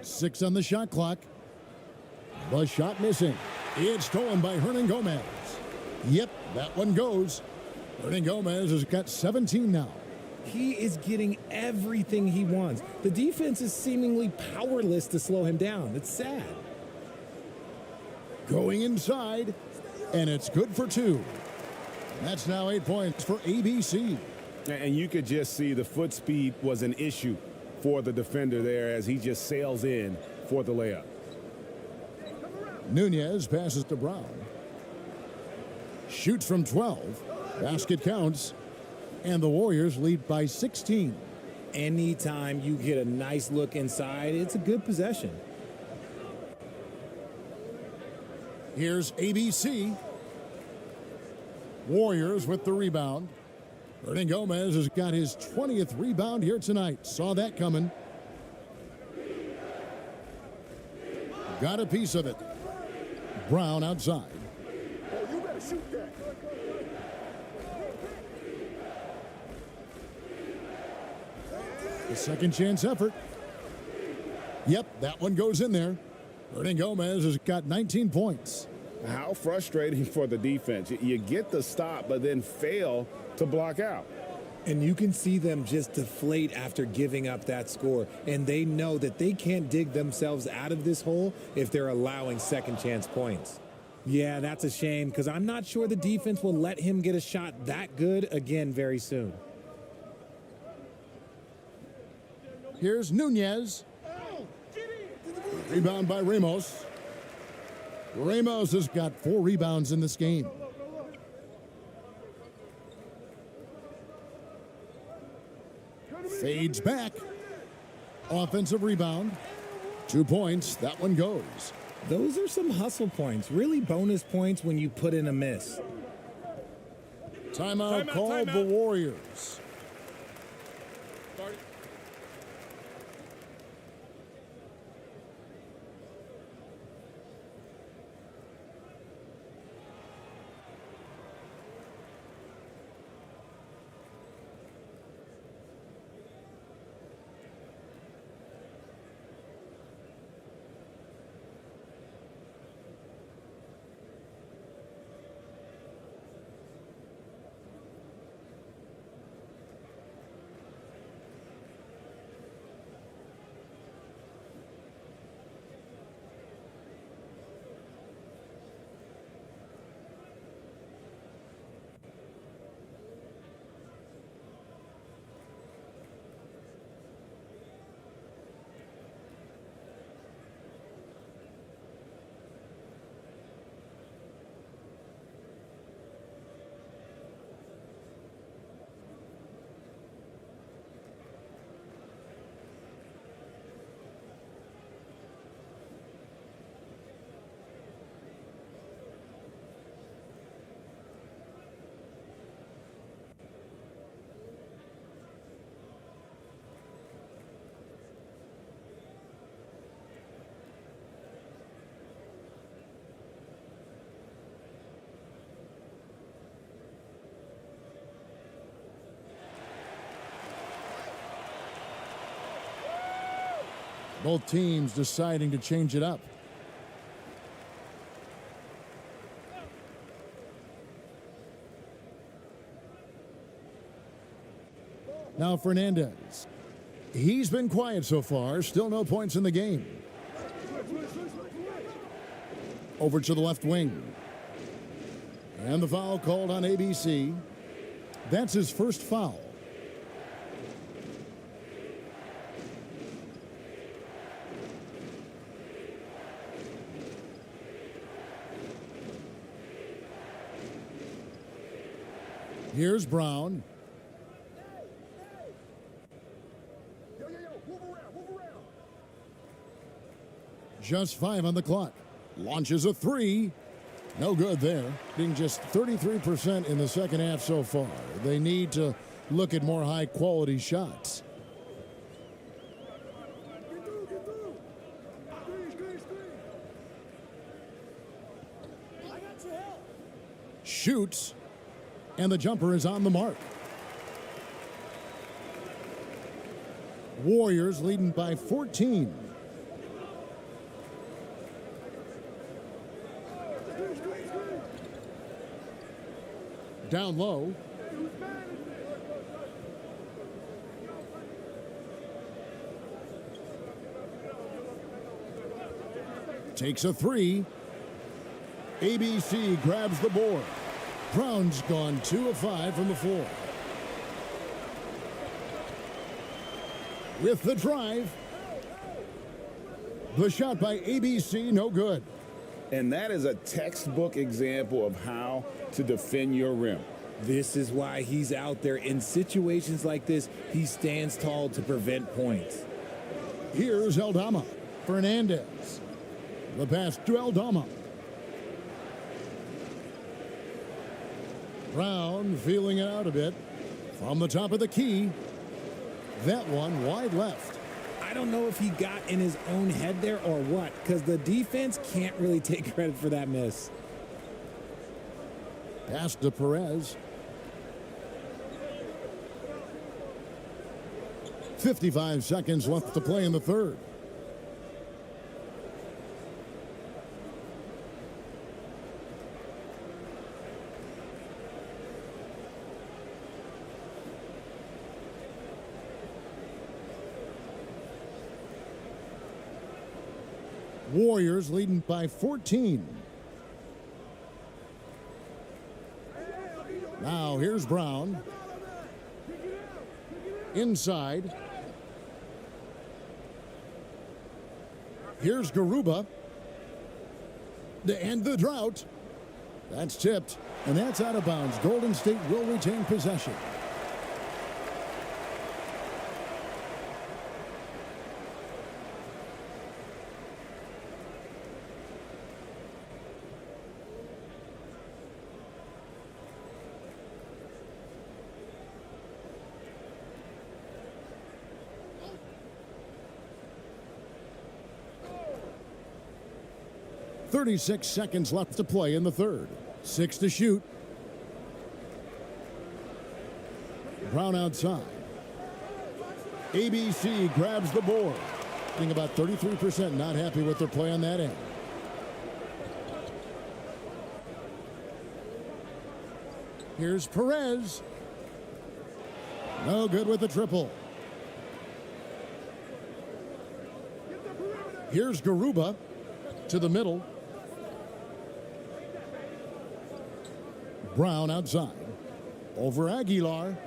Six on the shot clock. The shot missing. It's stolen by Hernan Gomez. Yep, that one goes. Hernan Gomez has got 17 now. He is getting everything he wants. The defense is seemingly powerless to slow him down. It's sad. Going inside, and it's good for 2. That's now 8 points for ABC. And you could just see the foot speed was an issue for the defender there as he just sails in for the layup. Nunez passes to Brown. Shoots from 12. Basket counts. And the Warriors lead by 16. Anytime you get a nice look inside, it's a good possession. Here's ABC. Warriors with the rebound. Hernan Gomez has got his 20th rebound here tonight. Saw that coming. Got a piece of it. Brown outside. Oh, you better shoot that. The second chance effort. Yep, that one goes in there. Hernan Gomez has got 19 points. How frustrating for the defense. You get the stop, but then fail to block out. And you can see them just deflate after giving up that score. And they know that they can't dig themselves out of this hole if they're allowing second chance points. Yeah, that's a shame because I'm not sure the defense will let him get a shot that good again very soon. Here's Nunez. Rebound by Ramos. Ramos has got 4 rebounds in this game. Fades back. Offensive rebound. 2 points. That one goes. Those are some hustle points. Really bonus points when you put in a miss. Timeout called the Warriors. Both teams deciding to change it up. Now Fernandez. He's been quiet so far. Still no points in the game. Over to the left wing. And the foul called on ABC. That's his first foul. Here's Brown. Just 5 on the clock. Launches a 3. No good there. Being just 33% in the second half so far. They need to look at more high-quality shots. Shoots. And the jumper is on the mark. Warriors leading by 14. Down low. Takes a 3. ABC grabs the board. Brown's gone 2 of 5 from the floor. With the drive. The shot by ABC, no good. And that is a textbook example of how to defend your rim. This is why he's out there. In situations like this, he stands tall to prevent points. Here's Aldama. Fernandez. The pass to Aldama. Brown feeling it out a bit. From the top of the key. That one wide left. I don't know if he got in his own head there or what, because the defense can't really take credit for that miss. Pass to Perez. 55 seconds left to play in the third. Warriors leading by 14. Now here's Brown. Inside. Here's Garuba. To end the drought. That's tipped, and that's out of bounds. Golden State will retain possession. .36 seconds left to play in the third. 6 to shoot. Brown outside. ABC grabs the board. Being about 33%, not happy with their play on that end. Here's Perez. No good with the triple. Here's Garuba to the middle. Brown outside. Over Aguilar.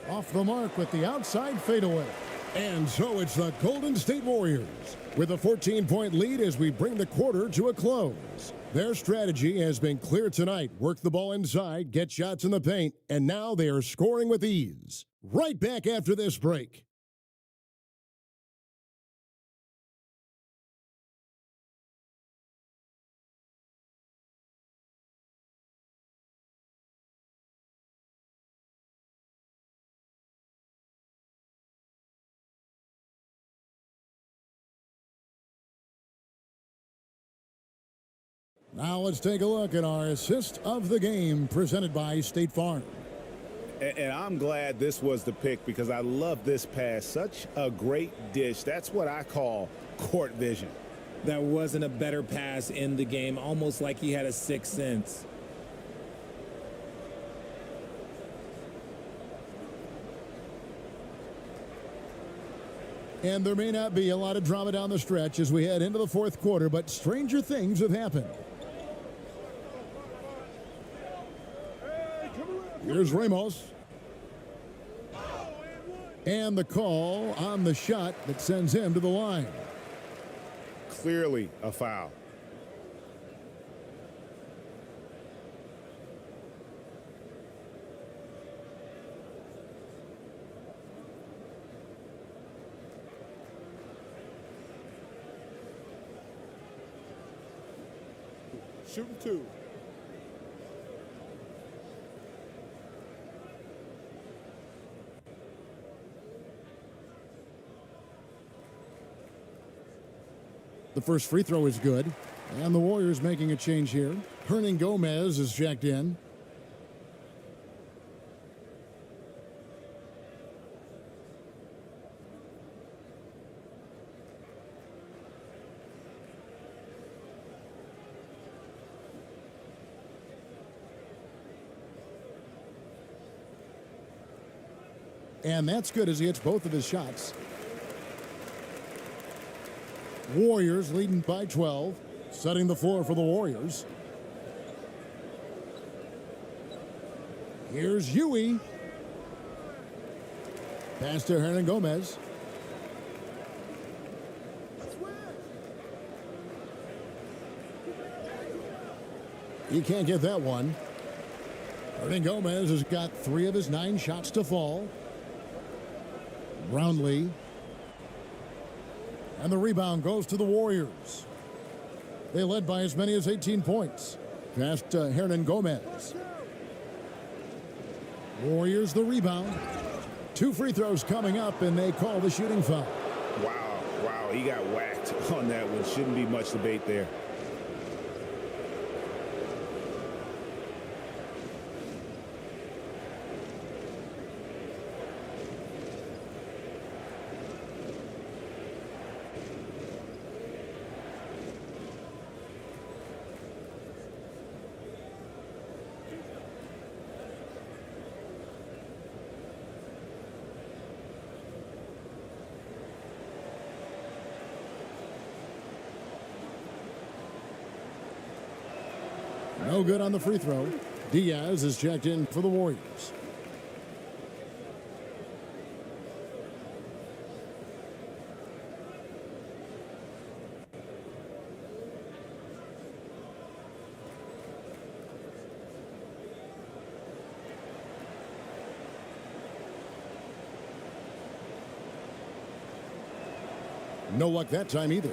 Off the mark with the outside fadeaway. And so it's the Golden State Warriors with a 14-point lead as we bring the quarter to a close. Their strategy has been clear tonight. Work the ball inside, get shots in the paint, and now they are scoring with ease. Right back after this break. Now let's take a look at our assist of the game presented by State Farm. And I'm glad this was the pick because I love this pass. Such a great dish. That's what I call court vision. That wasn't a better pass in the game, almost like he had a sixth sense. And there may not be a lot of drama down the stretch as we head into the fourth quarter, but stranger things have happened. Here's Ramos. And the call on the shot that sends him to the line. Clearly a foul. Shooting two. The first free throw is good. And the Warriors making a change here. Hernan Gomez is checked in. And that's good as he hits both of his shots. Warriors leading by 12, setting the floor for the Warriors. Here's Huey. Pass to Hernan Gomez. He can't get that one. Hernan Gomez has got 3 of his 9 shots to fall. Brownlee. And the rebound goes to the Warriors. They led by as many as 18 points. Pass to Hernan Gomez. Warriors the rebound. 2 free throws coming up, and they call the shooting foul. Wow, he got whacked on that one. Shouldn't be much debate there. No good on the free throw. Diaz is checked in for the Warriors. No luck that time either.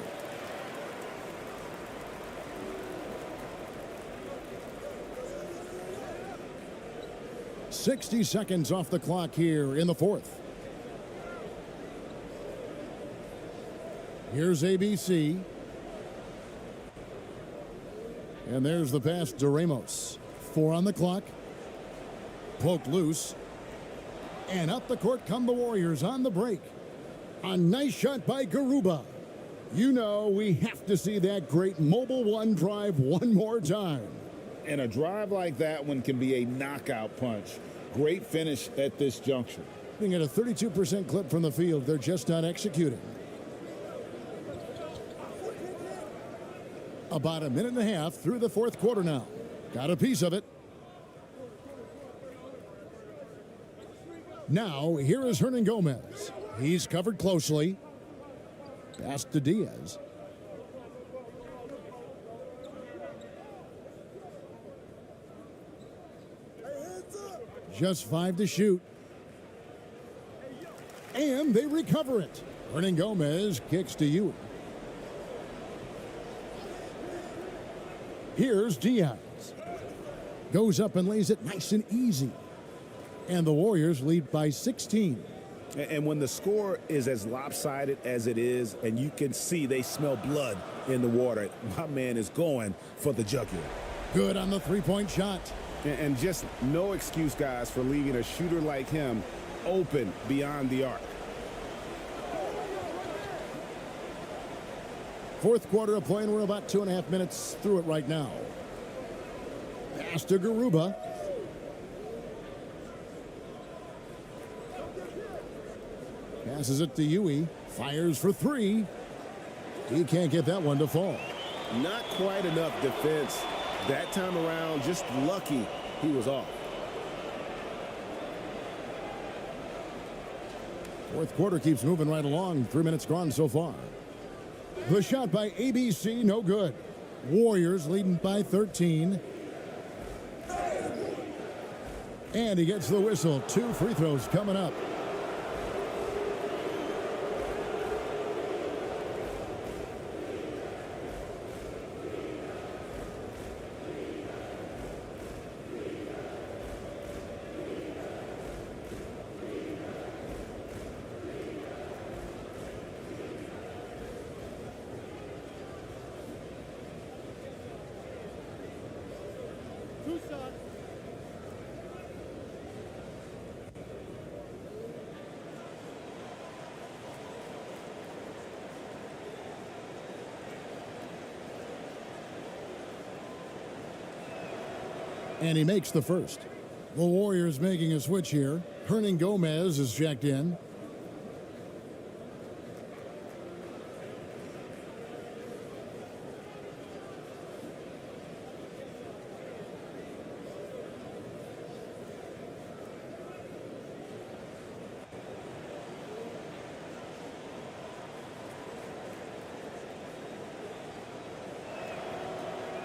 60 seconds off the clock here in the fourth. Here's ABC. And there's the pass to Ramos. 4 on the clock. Poked loose. And up the court come the Warriors on the break. A nice shot by Garuba. You know we have to see that great mobile one drive one more time. And a drive like that one can be a knockout punch. Great finish at this juncture. Being at a 32% clip from the field, they're just not executing. About a minute and a half through the fourth quarter now. Got a piece of it. Now, here is Hernan Gomez. He's covered closely. Pass to Diaz. Just 5 to shoot. And they recover it. Hernan Gomez kicks to you. Here's Diaz. Goes up and lays it nice and easy. And the Warriors lead by 16. And when the score is as lopsided as it is, and you can see they smell blood in the water, my man is going for the jugular. Good on the three-point shot. And just no excuse, guys, for leaving a shooter like him open beyond the arc. Fourth quarter of play, and we're about 2.5 minutes through it right now. Pass to Garuba. Passes it to Huey. Fires for three. He can't get that one to fall. Not quite enough defense that time around. Just lucky he was off. Fourth quarter keeps moving right along. 3 minutes gone so far. The shot by ABC, no good. Warriors leading by 13. And he gets the whistle. 2 free throws coming up. And he makes the first. The Warriors making a switch here. Hernan Gomez is checked in.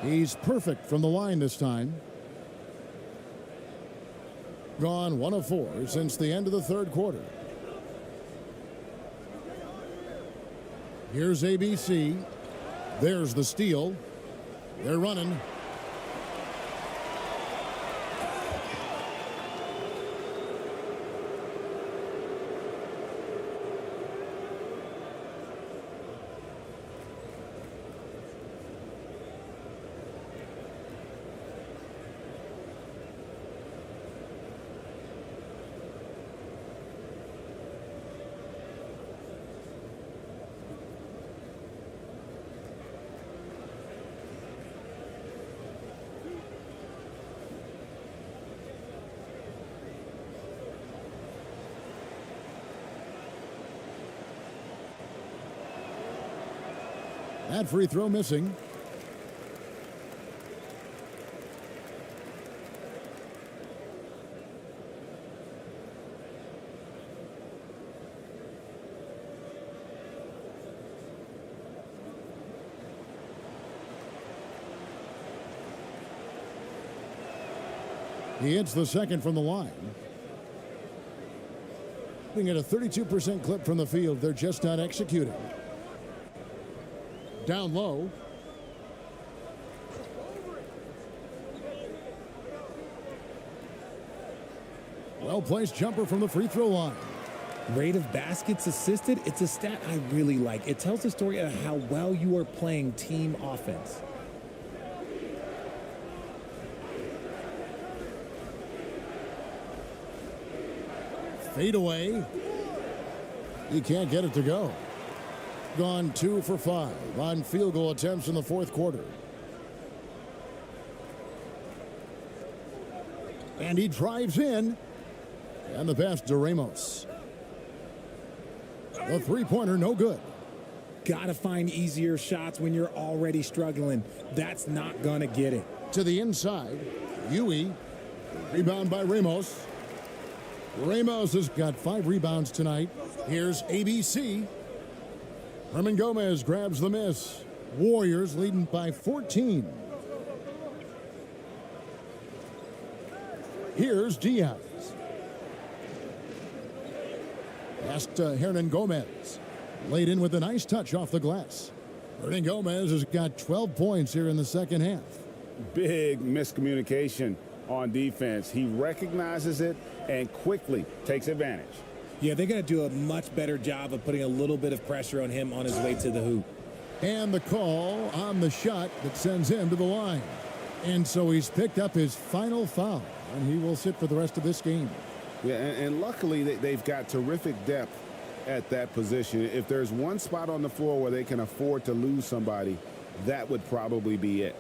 He's perfect from the line this time. Gone 1 of 4 since the end of the third quarter. Here's ABC. There's the steal. They're running. That free throw missing. He hits the second from the line. Looking at a 32% clip from the field. They're just not executing. Down low. Well-placed jumper from the free throw line. Rate of baskets assisted, it's a stat I really like. It tells the story of how well you are playing team offense. Fade away. He can't get it to go. Gone 2 for 5 on field goal attempts in the fourth quarter. And he drives in. And the pass to Ramos. The three-pointer, no good. Gotta find easier shots when you're already struggling. That's not gonna get it. To the inside. Huey. Rebound by Ramos. Ramos has got 5 rebounds tonight. Here's ABC. Hernan Gomez grabs the miss. Warriors leading by 14. Here's Diaz. Pass to Hernan Gomez. Laid in with a nice touch off the glass. Hernan Gomez has got 12 points here in the second half. Big miscommunication on defense. He recognizes it and quickly takes advantage. Yeah, they're going to do a much better job of putting a little bit of pressure on him on his way to the hoop. And the call on the shot that sends him to the line. And so he's picked up his final foul, and he will sit for the rest of this game. Yeah, and luckily they've got terrific depth at that position. If there's one spot on the floor where they can afford to lose somebody, that would probably be it.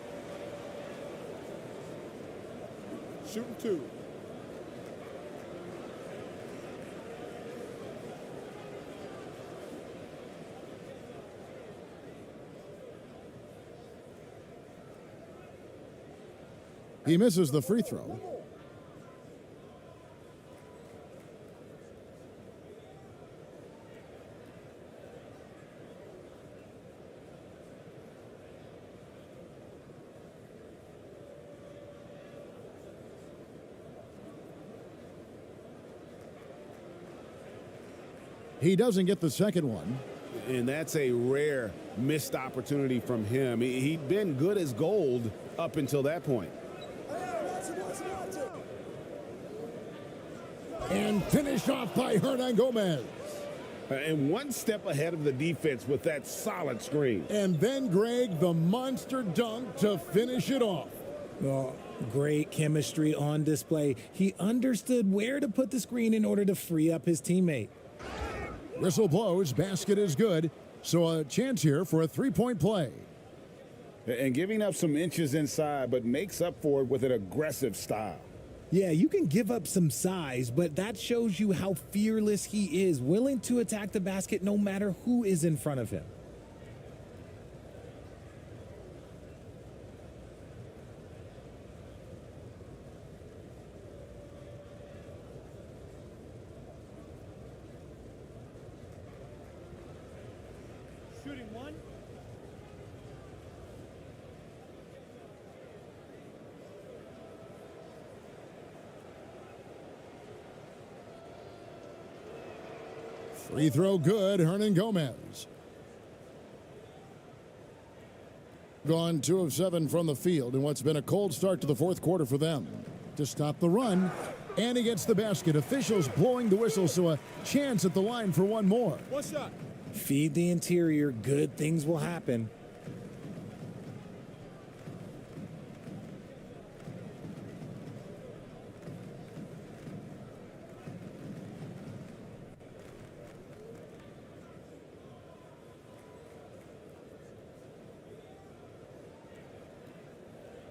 Shooting 2. He misses the free throw. He doesn't get the second one. And that's a rare missed opportunity from him. He'd been good as gold up until that point. And finished off by Hernan Gomez. And one step ahead of the defense with that solid screen. And then, Greg, the monster dunk to finish it off. Oh, great chemistry on display. He understood where to put the screen in order to free up his teammate. Whistle blows, basket is good. So a chance here for a three-point play. And giving up some inches inside, but makes up for it with an aggressive style. Yeah, you can give up some size, but that shows you how fearless he is, willing to attack the basket no matter who is in front of him. Shooting 1. Free throw good, Hernan Gomez. Gone 2 of 7 from the field in what's been a cold start to the fourth quarter for them. To stop the run, and he gets the basket. Officials blowing the whistle, so a chance at the line for one more. One shot. Feed the interior, good things will happen.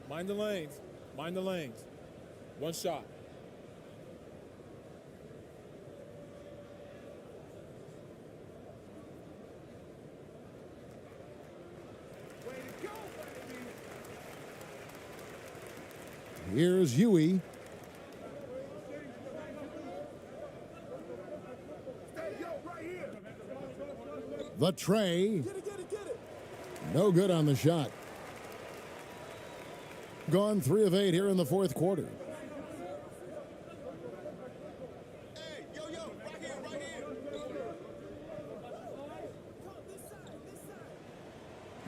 Mind the lanes. Mind the lanes. One shot. Here's Huey. The tray. No good on the shot. Gone 3 of 8 here in the fourth quarter.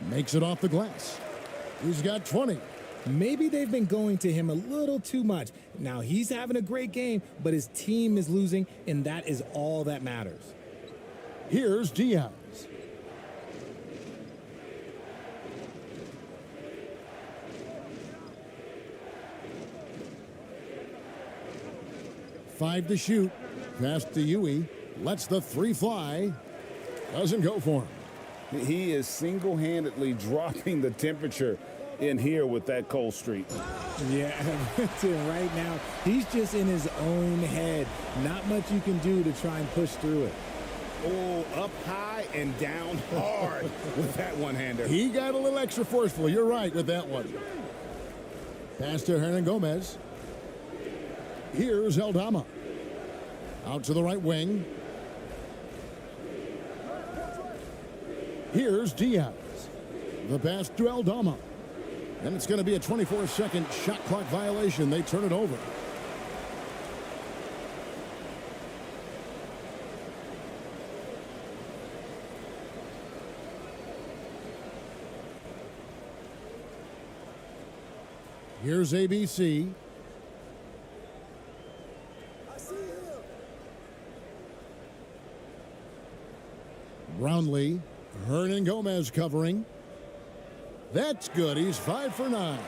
Makes it off the glass. He's got 20. Maybe they've been going to him a little too much. Now he's having a great game, but his team is losing, and that is all that matters. Here's Diaz. Five to shoot. Pass to Huey. Lets the 3 fly. Doesn't go for him. He is single-handedly dropping the temperature in here with that cold streak. Yeah, right now, he's just in his own head. Not much you can do to try and push through it. Oh, up high and down hard with that one-hander. He got a little extra forceful. You're right with that one. Pass to Hernan Gomez. Here's Eldama. Out to the right wing. Here's Diaz. The pass to Eldama. And it's going to be a 24-second shot clock violation. They turn it over. Here's ABC. Brownlee. Hernan Gomez covering. That's good. He's 5 for 9.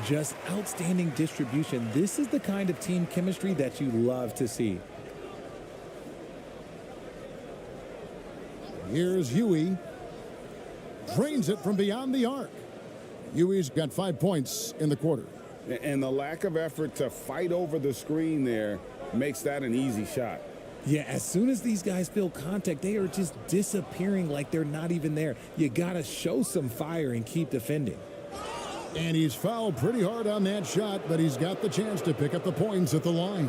Just outstanding distribution. This is the kind of team chemistry that you love to see. Here's Huey. Drains it from beyond the arc. Huey's got 5 points in the quarter. And the lack of effort to fight over the screen there makes that an easy shot. Yeah, as soon as these guys feel contact, they are just disappearing like they're not even there. You got to show some fire and keep defending. And he's fouled pretty hard on that shot, but he's got the chance to pick up the points at the line.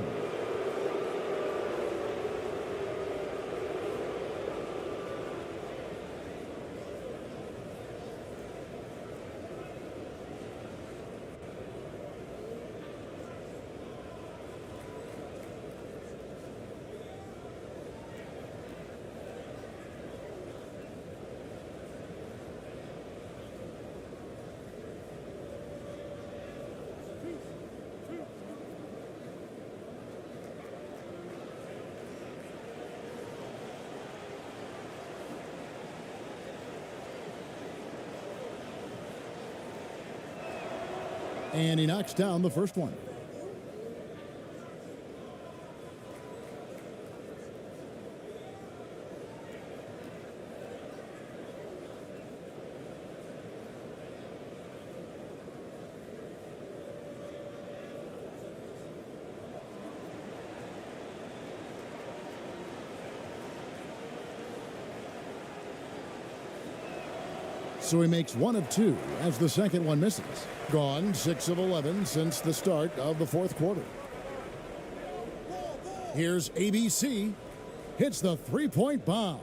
And he knocks down the first one. So he makes 1 of 2 as the second one misses. Gone 6 of 11 since the start of the fourth quarter. Here's ABC. Hits the three-point bomb.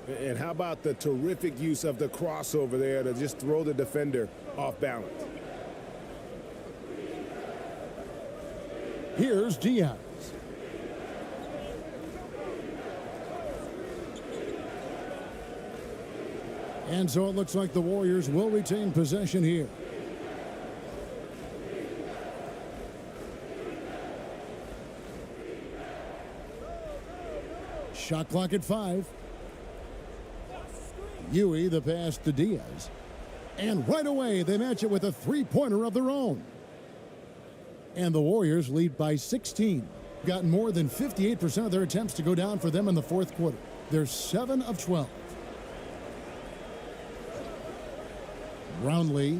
And how about the terrific use of the crossover there to just throw the defender off balance. Here's Diaz. And so it looks like the Warriors will retain possession here. Shot clock at 5. Huey, the pass to Diaz. And right away, they match it with a three-pointer of their own. And the Warriors lead by 16. Gotten more than 58% of their attempts to go down for them in the fourth quarter. They're 7 of 12. Brownlee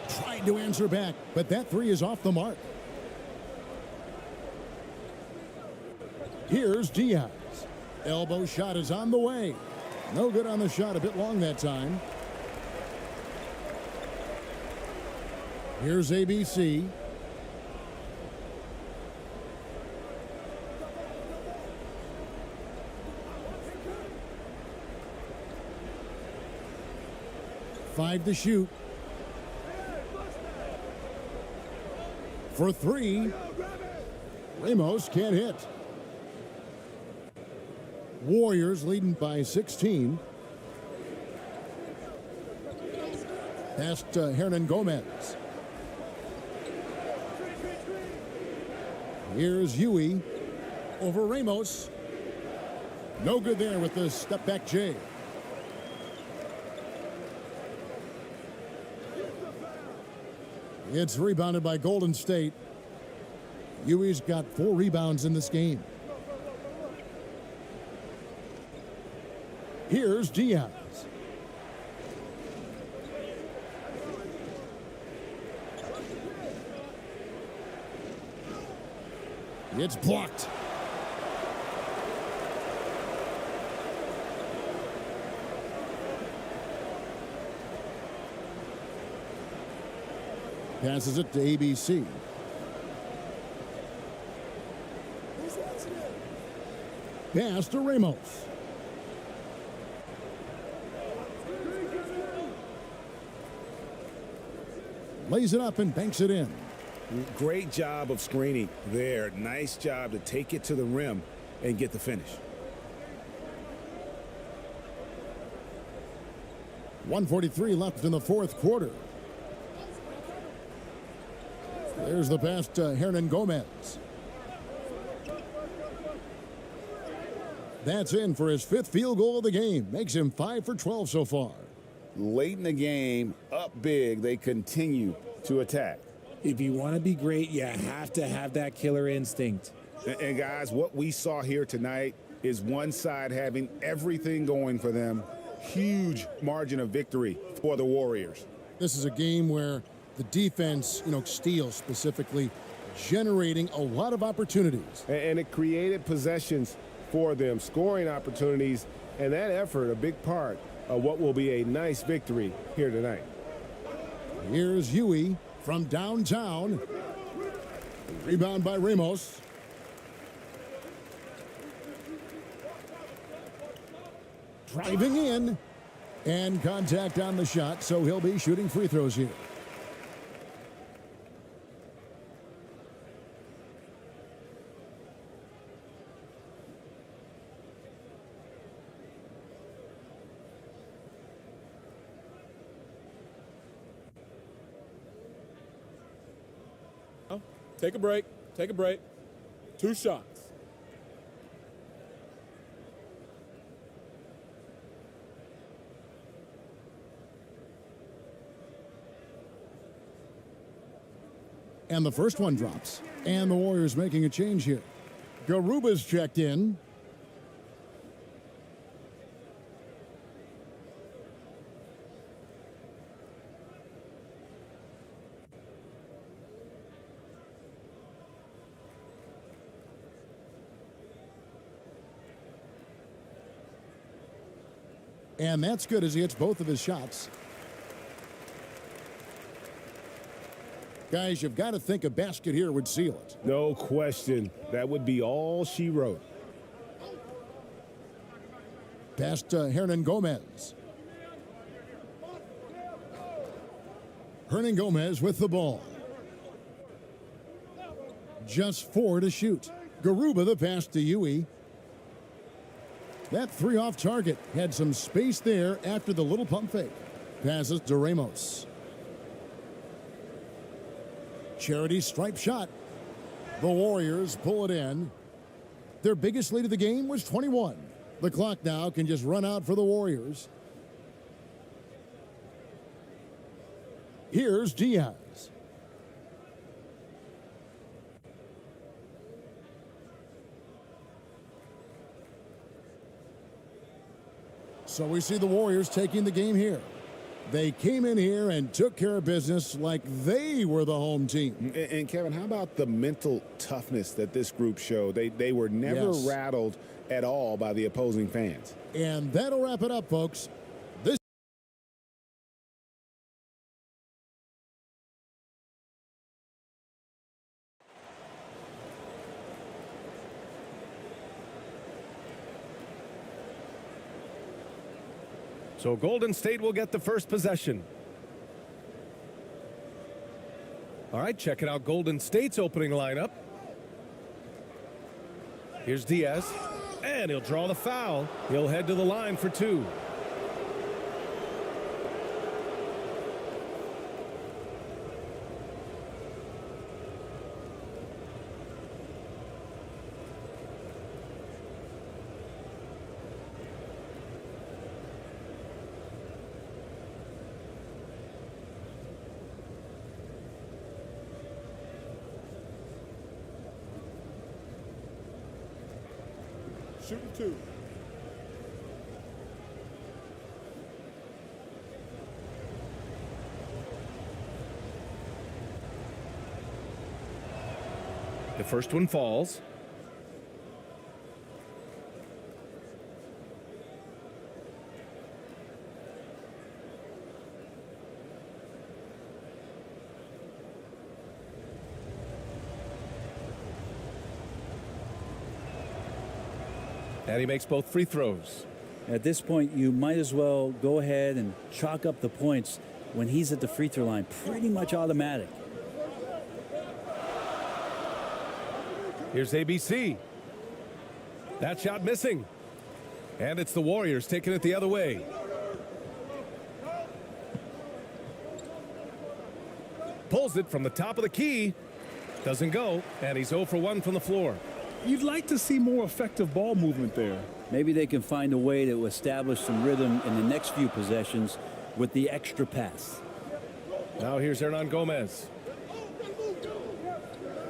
tried to answer back, but that three is off the mark. Here's Diaz. Elbow shot is on the way. No good on the shot, a bit long that time. Here's ABC. Five to shoot. For 3. Ramos can't hit. Warriors leading by 16. Pass to Hernan Gomez. Here's Huey over Ramos. No good there with the step back J. It's rebounded by Golden State. Huey's got 4 rebounds in this game. Here's Diaz. It's blocked. Passes it to ABC. Pass to Ramos. Lays it up and banks it in. Great job of screening there. Nice job to take it to the rim and get the finish. 1:43 left in the fourth quarter. There's the pass to Hernan Gomez. That's in for his 5th field goal of the game. Makes him 5 for 12 so far. Late in the game, up big, they continue to attack. If you want to be great, you have to have that killer instinct. And guys, what we saw here tonight is one side having everything going for them. Huge margin of victory for the Warriors. This is a game where the defense, steals specifically, generating a lot of opportunities. And it created possessions for them, scoring opportunities, and that effort, a big part of what will be a nice victory here tonight. Here's Huey from downtown. Rebound by Ramos. Driving in, and contact on the shot, so he'll be shooting free throws here. Take a break. Take a break. 2 shots. And the first one drops. And the Warriors making a change here. Garuba's checked in. And that's good as he hits both of his shots. Guys, you've got to think a basket here would seal it. No question. That would be all she wrote. Past Hernan Gomez. Hernan Gomez with the ball. Just 4 to shoot. Garuba the pass to Huey. That 3 off target. Had some space there after the little pump fake. Passes to Ramos. Charity stripe shot. The Warriors pull it in. Their biggest lead of the game was 21. The clock now can just run out for the Warriors. Here's Diaz. So we see the Warriors taking the game here. They came in here and took care of business like they were the home team. And Kevin, how about the mental toughness that this group showed? They were never rattled at all by the opposing fans. And that'll wrap it up, folks. This So Golden State will get the first possession. All right, checking out Golden State's opening lineup. Here's Diaz, and he'll draw the foul. He'll head to the line for 2. Shooting 2. The first one falls. And he makes both free throws. At this point, you might as well go ahead and chalk up the points when he's at the free throw line. Pretty much automatic. Here's ABC. That shot missing. And it's the Warriors taking it the other way. Pulls it from the top of the key. Doesn't go. And he's 0 for 1 from the floor. You'd like to see more effective ball movement there. Maybe they can find a way to establish some rhythm in the next few possessions with the extra pass. Now here's Hernan Gomez.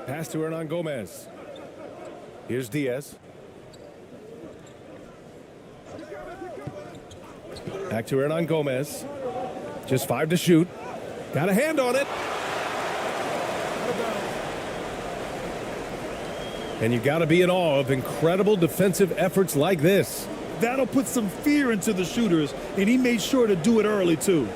Pass to Hernan Gomez. Here's Diaz. Back to Hernan Gomez. Just 5 to shoot. Got a hand on it. And you got to be in awe of incredible defensive efforts like this. That'll put some fear into the shooters, and he made sure to do it early, too.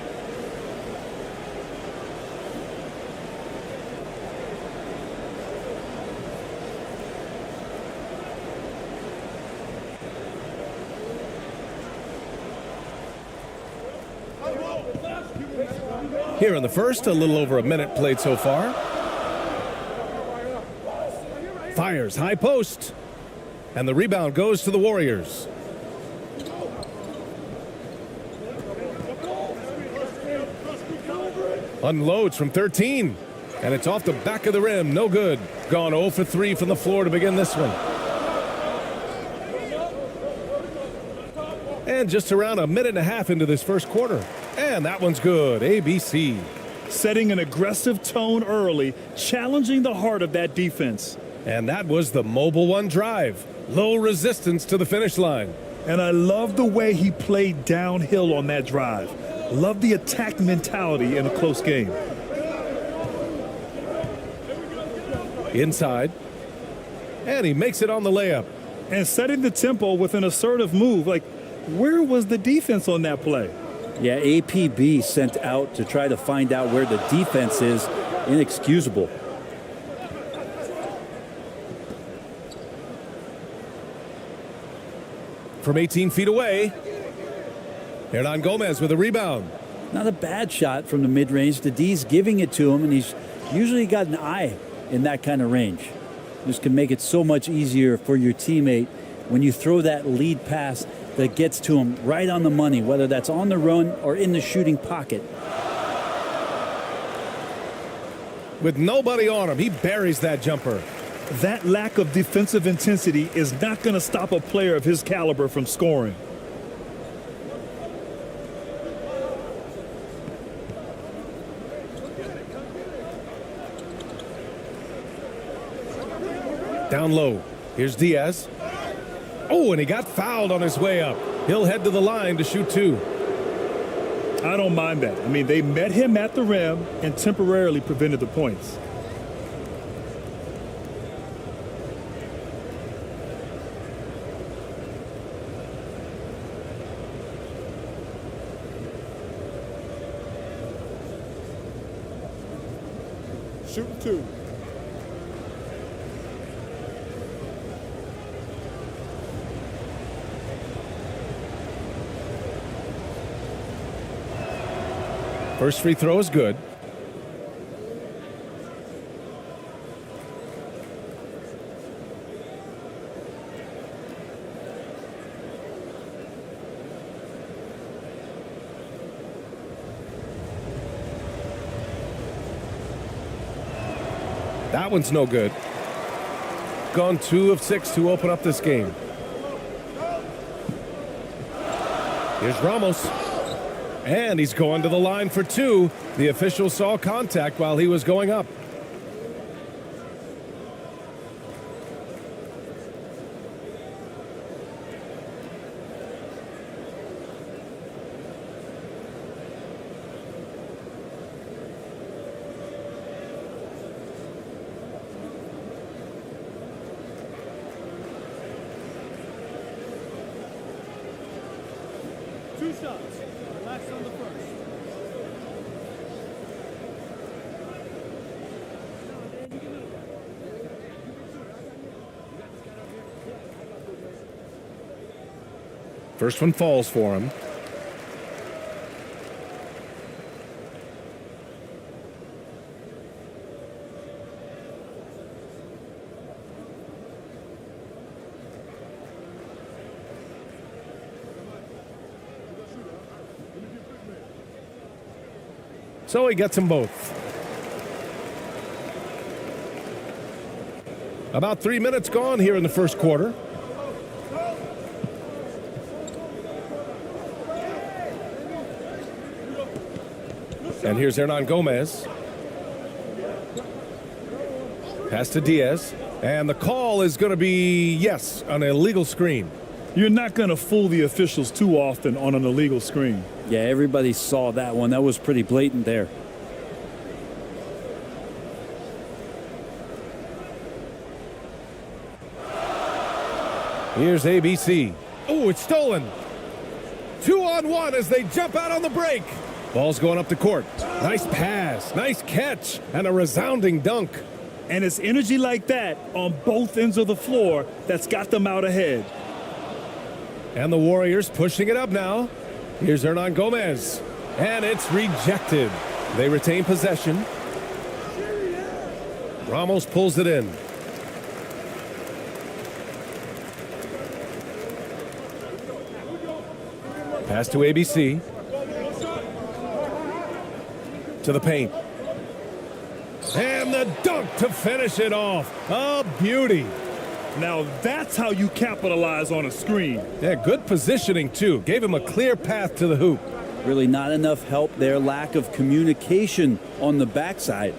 Here in the first, a little over a minute played so far. Fires high post. And the rebound goes to the Warriors. Unloads from 13. And it's off the back of the rim. No good. Gone 0 for 3 from the floor to begin this one. And just around a minute and a half into this first quarter. And that one's good. ABC. Setting an aggressive tone early, challenging the heart of that defense. And that was the Mobile One drive. Low resistance to the finish line. And I love the way he played downhill on that drive. Love the attack mentality in a close game. Inside. And he makes it on the layup. And setting the tempo with an assertive move. Like, where was the defense on that play? Yeah, APB sent out to try to find out where the defense is. Inexcusable. From 18 feet away, Hernan Gomez with a rebound. Not a bad shot from the mid-range. The D's giving it to him, and he's usually got an eye in that kind of range. This can make it so much easier for your teammate when you throw that lead pass that gets to him right on the money, whether that's on the run or in the shooting pocket. With nobody on him, he buries that jumper. That lack of defensive intensity is not going to stop a player of his caliber from scoring. Down low. Here's Diaz. Oh, and he got fouled on his way up. He'll head to the line to shoot 2. I don't mind that. I mean, they met him at the rim and temporarily prevented the points. Shooting 2. First free throw is good. That one's no good. Gone 2 of 6 to open up this game. Here's Ramos. And he's going to the line for 2. The official saw contact while he was going up. Two shots. Relax on the first. First one falls for him. So he gets them both. About 3 minutes gone here in the first quarter. And here's Hernan Gomez. Pass to Diaz. And the call is going to be, yes, an illegal screen. You're not going to fool the officials too often on an illegal screen. Yeah, everybody saw that one. That was pretty blatant there. Here's ABC. Oh, it's stolen. 2-on-1 as they jump out on the break. Ball's going up the court. Nice pass, nice catch, and a resounding dunk. And it's energy like that on both ends of the floor that's got them out ahead. And the Warriors pushing it up now. Here's Hernan Gomez. And it's rejected. They retain possession. Ramos pulls it in. Pass to ABC. To the paint. And the dunk to finish it off. A beauty. Now that's how you capitalize on a screen. Yeah, good positioning too. Gave him a clear path to the hoop. Really not enough help there. Lack of communication on the backside.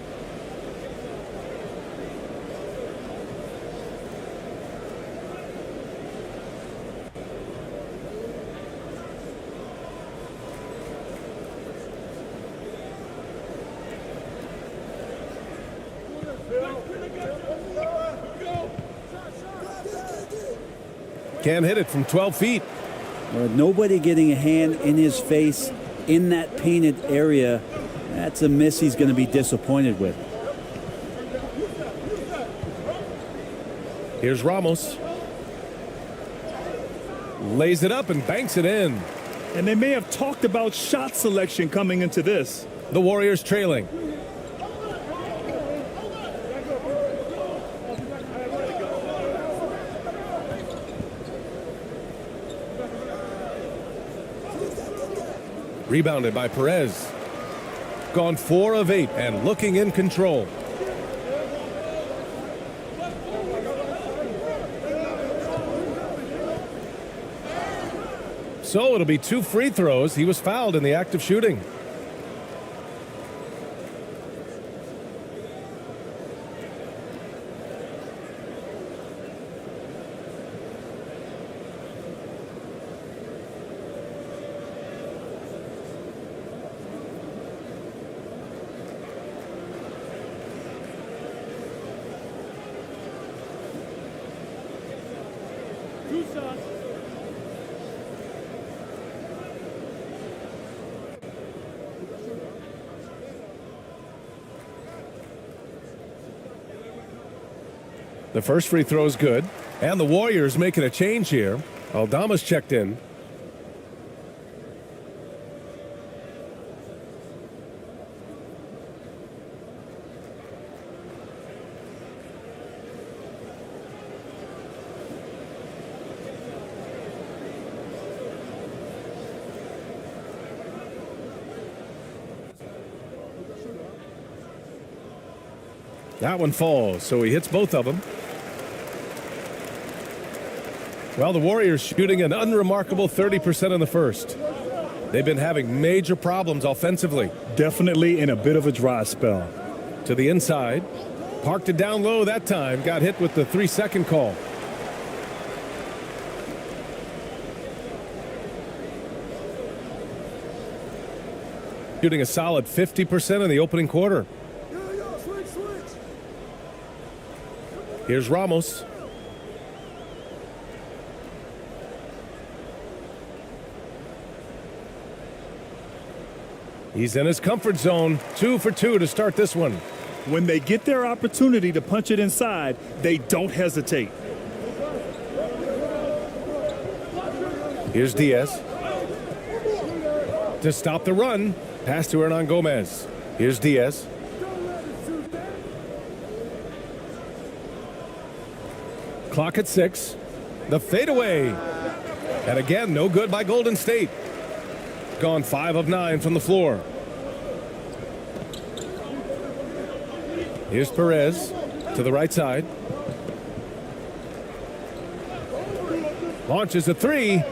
Can't hit it from 12 feet. Nobody getting a hand in his face in that painted area. That's a miss he's going to be disappointed with. Here's Ramos. Lays it up and banks it in. And they may have talked about shot selection coming into this. The Warriors trailing. Rebounded by Perez. Gone 4 of 8 and looking in control. So it'll be 2 free throws. He was fouled in the act of shooting. The first free throw is good. And the Warriors making a change here. Aldama's checked in. That one falls, so he hits both of them. Well, the Warriors shooting an unremarkable 30% in the first. They've been having major problems offensively. Definitely in a bit of a dry spell. To the inside. Parked it down low that time. Got hit with the 3-second call. Shooting a solid 50% in the opening quarter. Here's Ramos. He's in his comfort zone. 2 for 2 to start this one. When they get their opportunity to punch it inside, they don't hesitate. Here's Diaz. To stop the run. Pass to Hernan Gomez. Here's Diaz. Clock at 6. The fadeaway. And again, no good by Golden State. Gone 5 of 9 from the floor. Here's Perez to the right side. Launches a 3.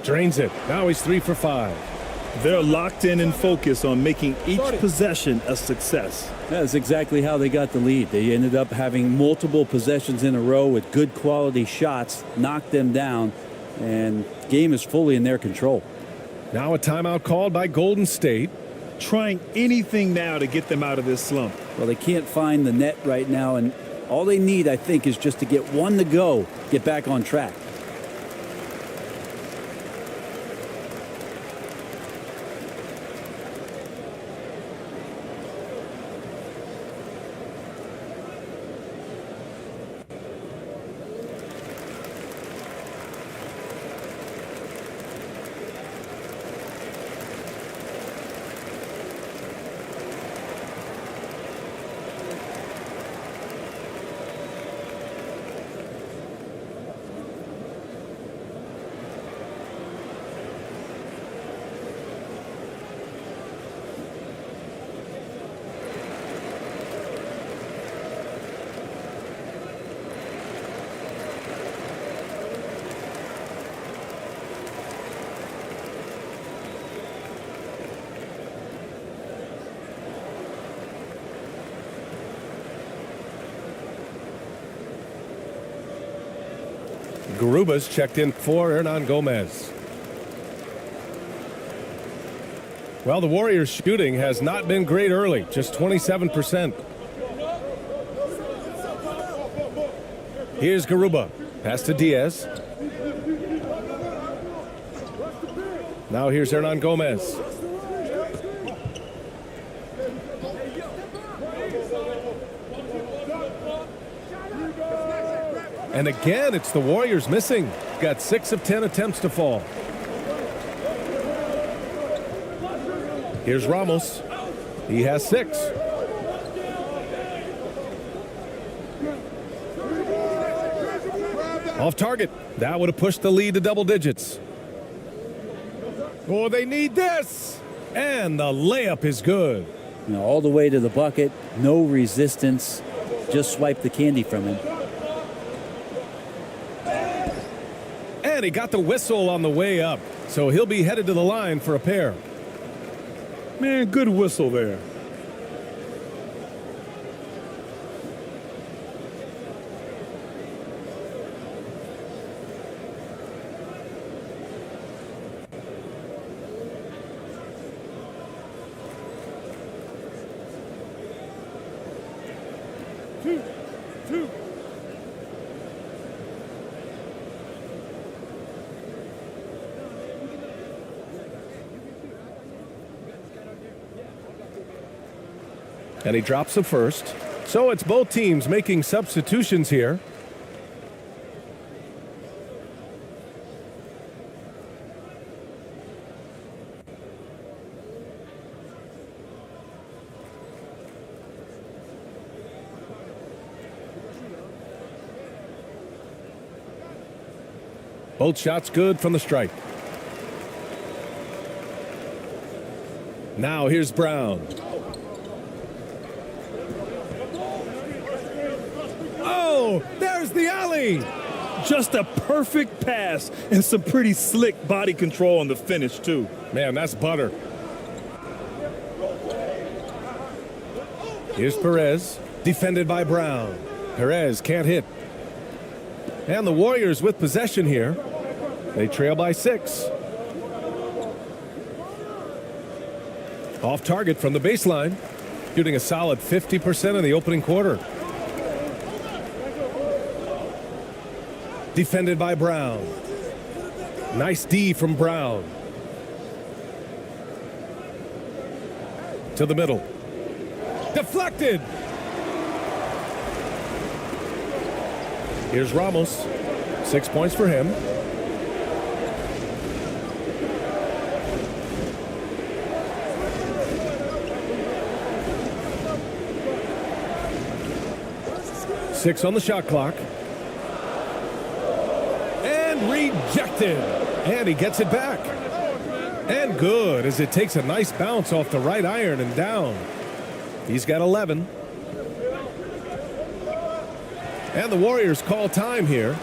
Drains it. Now he's 3 for 5. They're locked in and focused on making each possession a success. That's exactly how they got the lead. They ended up having multiple possessions in a row with good quality shots, knocked them down, and game is fully in their control. Now a timeout called by Golden State. Trying anything now to get them out of this slump. Well, they can't find the net right now, and all they need, I think, is just to get one to go, get back on track. Garuba's checked in for Hernan Gomez. Well, the Warriors' shooting has not been great early, just 27%. Here's Garuba. Pass to Diaz. Now here's Hernan Gomez. And again, it's the Warriors missing. Got 6 of 10 attempts to fall. Here's Ramos. He has 6. Off target. That would have pushed the lead to double digits. Oh, they need this. And the layup is good. You know, all the way to the bucket, no resistance. Just swipe the candy from him. And he got the whistle on the way up, so he'll be headed to the line for a pair. Man, good whistle there. Two. And he drops the first. So it's both teams making substitutions here. Both shots good from the stripe. Now here's Brown. Oh, there's the alley. Just a perfect pass and some pretty slick body control on the finish, too. Man, that's butter. Here's Perez, defended by Brown. Perez can't hit. And the Warriors with possession here. They trail by 6. Off target from the baseline. Shooting a solid 50% in the opening quarter. Defended by Brown. Nice D from Brown. To the middle. Deflected. Here's Ramos. 6 points for him. Six on the shot clock. And rejected. And he gets it back. And good, as it takes a nice bounce off the right iron and down. He's got 11. And the Warriors call time here.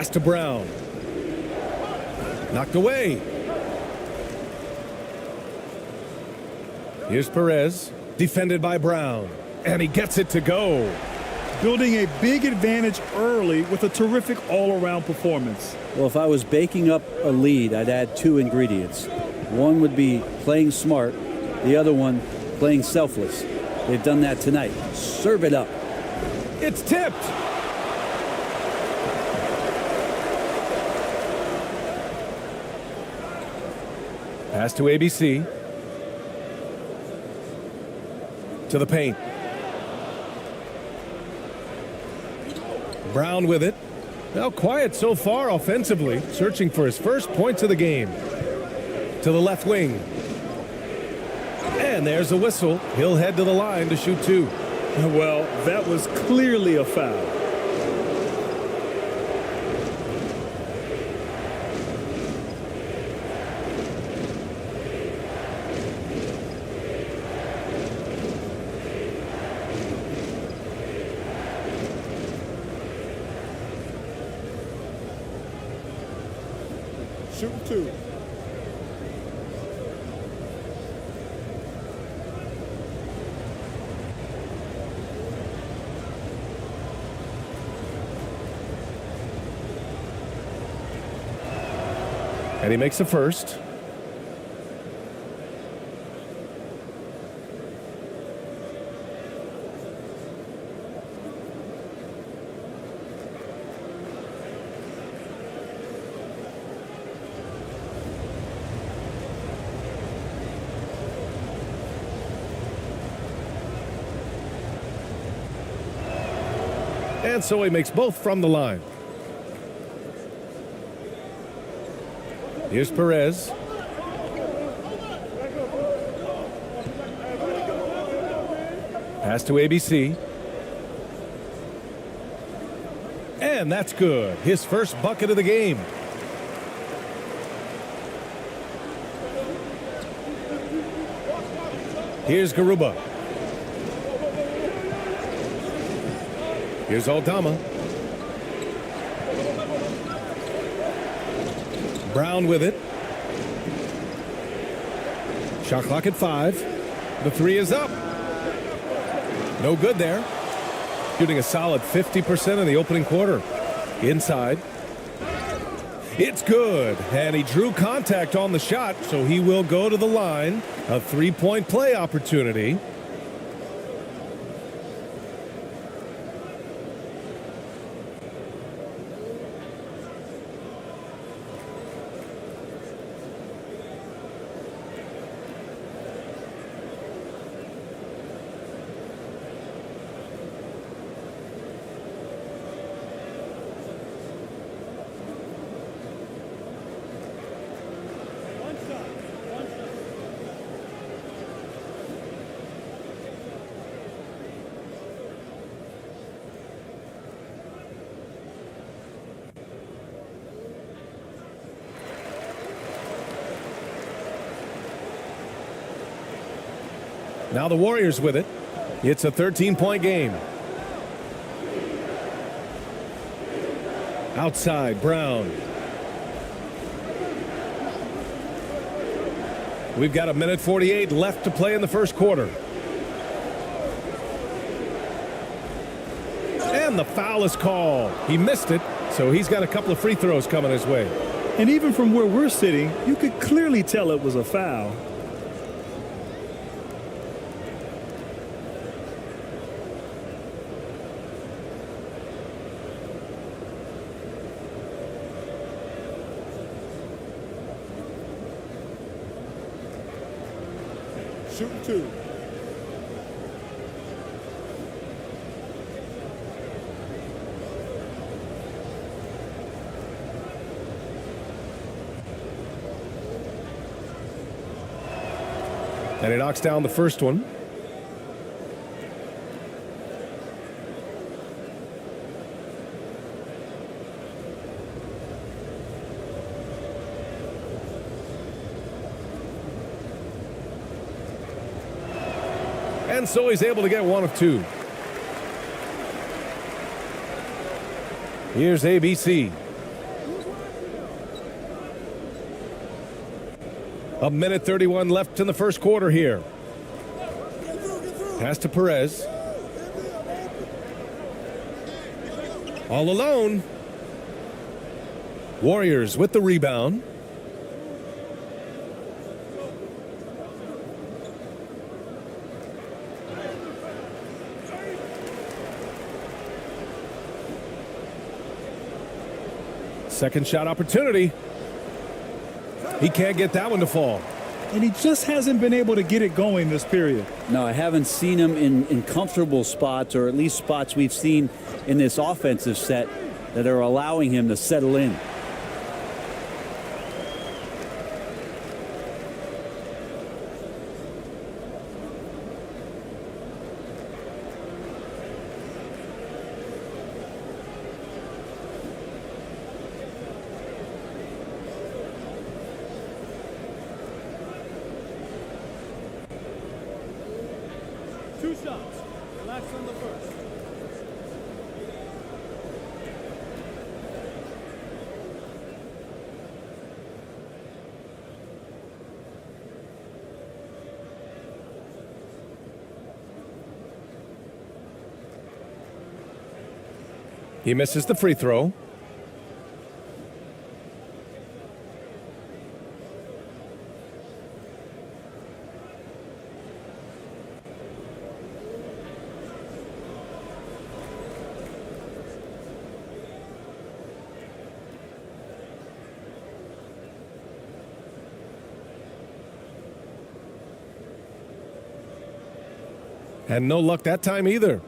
Pass to Brown. Knocked away. Here's Perez, defended by Brown, and he gets it to go. Building a big advantage early with a terrific all-around performance. Well, if I was baking up a lead, I'd add 2 ingredients. One would be playing smart, the other one playing selfless. They've done that tonight. Serve it up. It's tipped. Pass to ABC. To the paint. Brown with it. Now quiet so far offensively, searching for his first points of the game. To the left wing. And there's a whistle. He'll head to the line to shoot 2. Well, that was clearly a foul. Shooting 2. And he makes the first. And so he makes both from the line. Here's Perez. Pass to ABC. And that's good. His first bucket of the game. Here's Garuba. Here's Aldama. Brown with it. Shot clock at 5. The 3 is up. No good there. Shooting a solid 50% in the opening quarter. Inside. It's good. And he drew contact on the shot, so he will go to the line. A 3-point play opportunity. Now the Warriors with it. It's a 13-point game. Outside, Brown. We've got 1:48 left to play in the first quarter. And the foul is called. He missed it, so he's got a couple of free throws coming his way. And even from where we're sitting, you could clearly tell it was a foul. Shooting 2. And he knocks down the first one. And so he's able to get 1 of 2. Here's ABC. A minute 31 left in the first quarter here. Pass to Perez. All alone. Warriors with the rebound. Second shot opportunity. He can't get that one to fall. And he just hasn't been able to get it going this period. No, I haven't seen him in comfortable spots, or at least spots we've seen in this offensive set that are allowing him to settle in. Two shots. Relax on the first. He misses the free throw. And no luck that time either.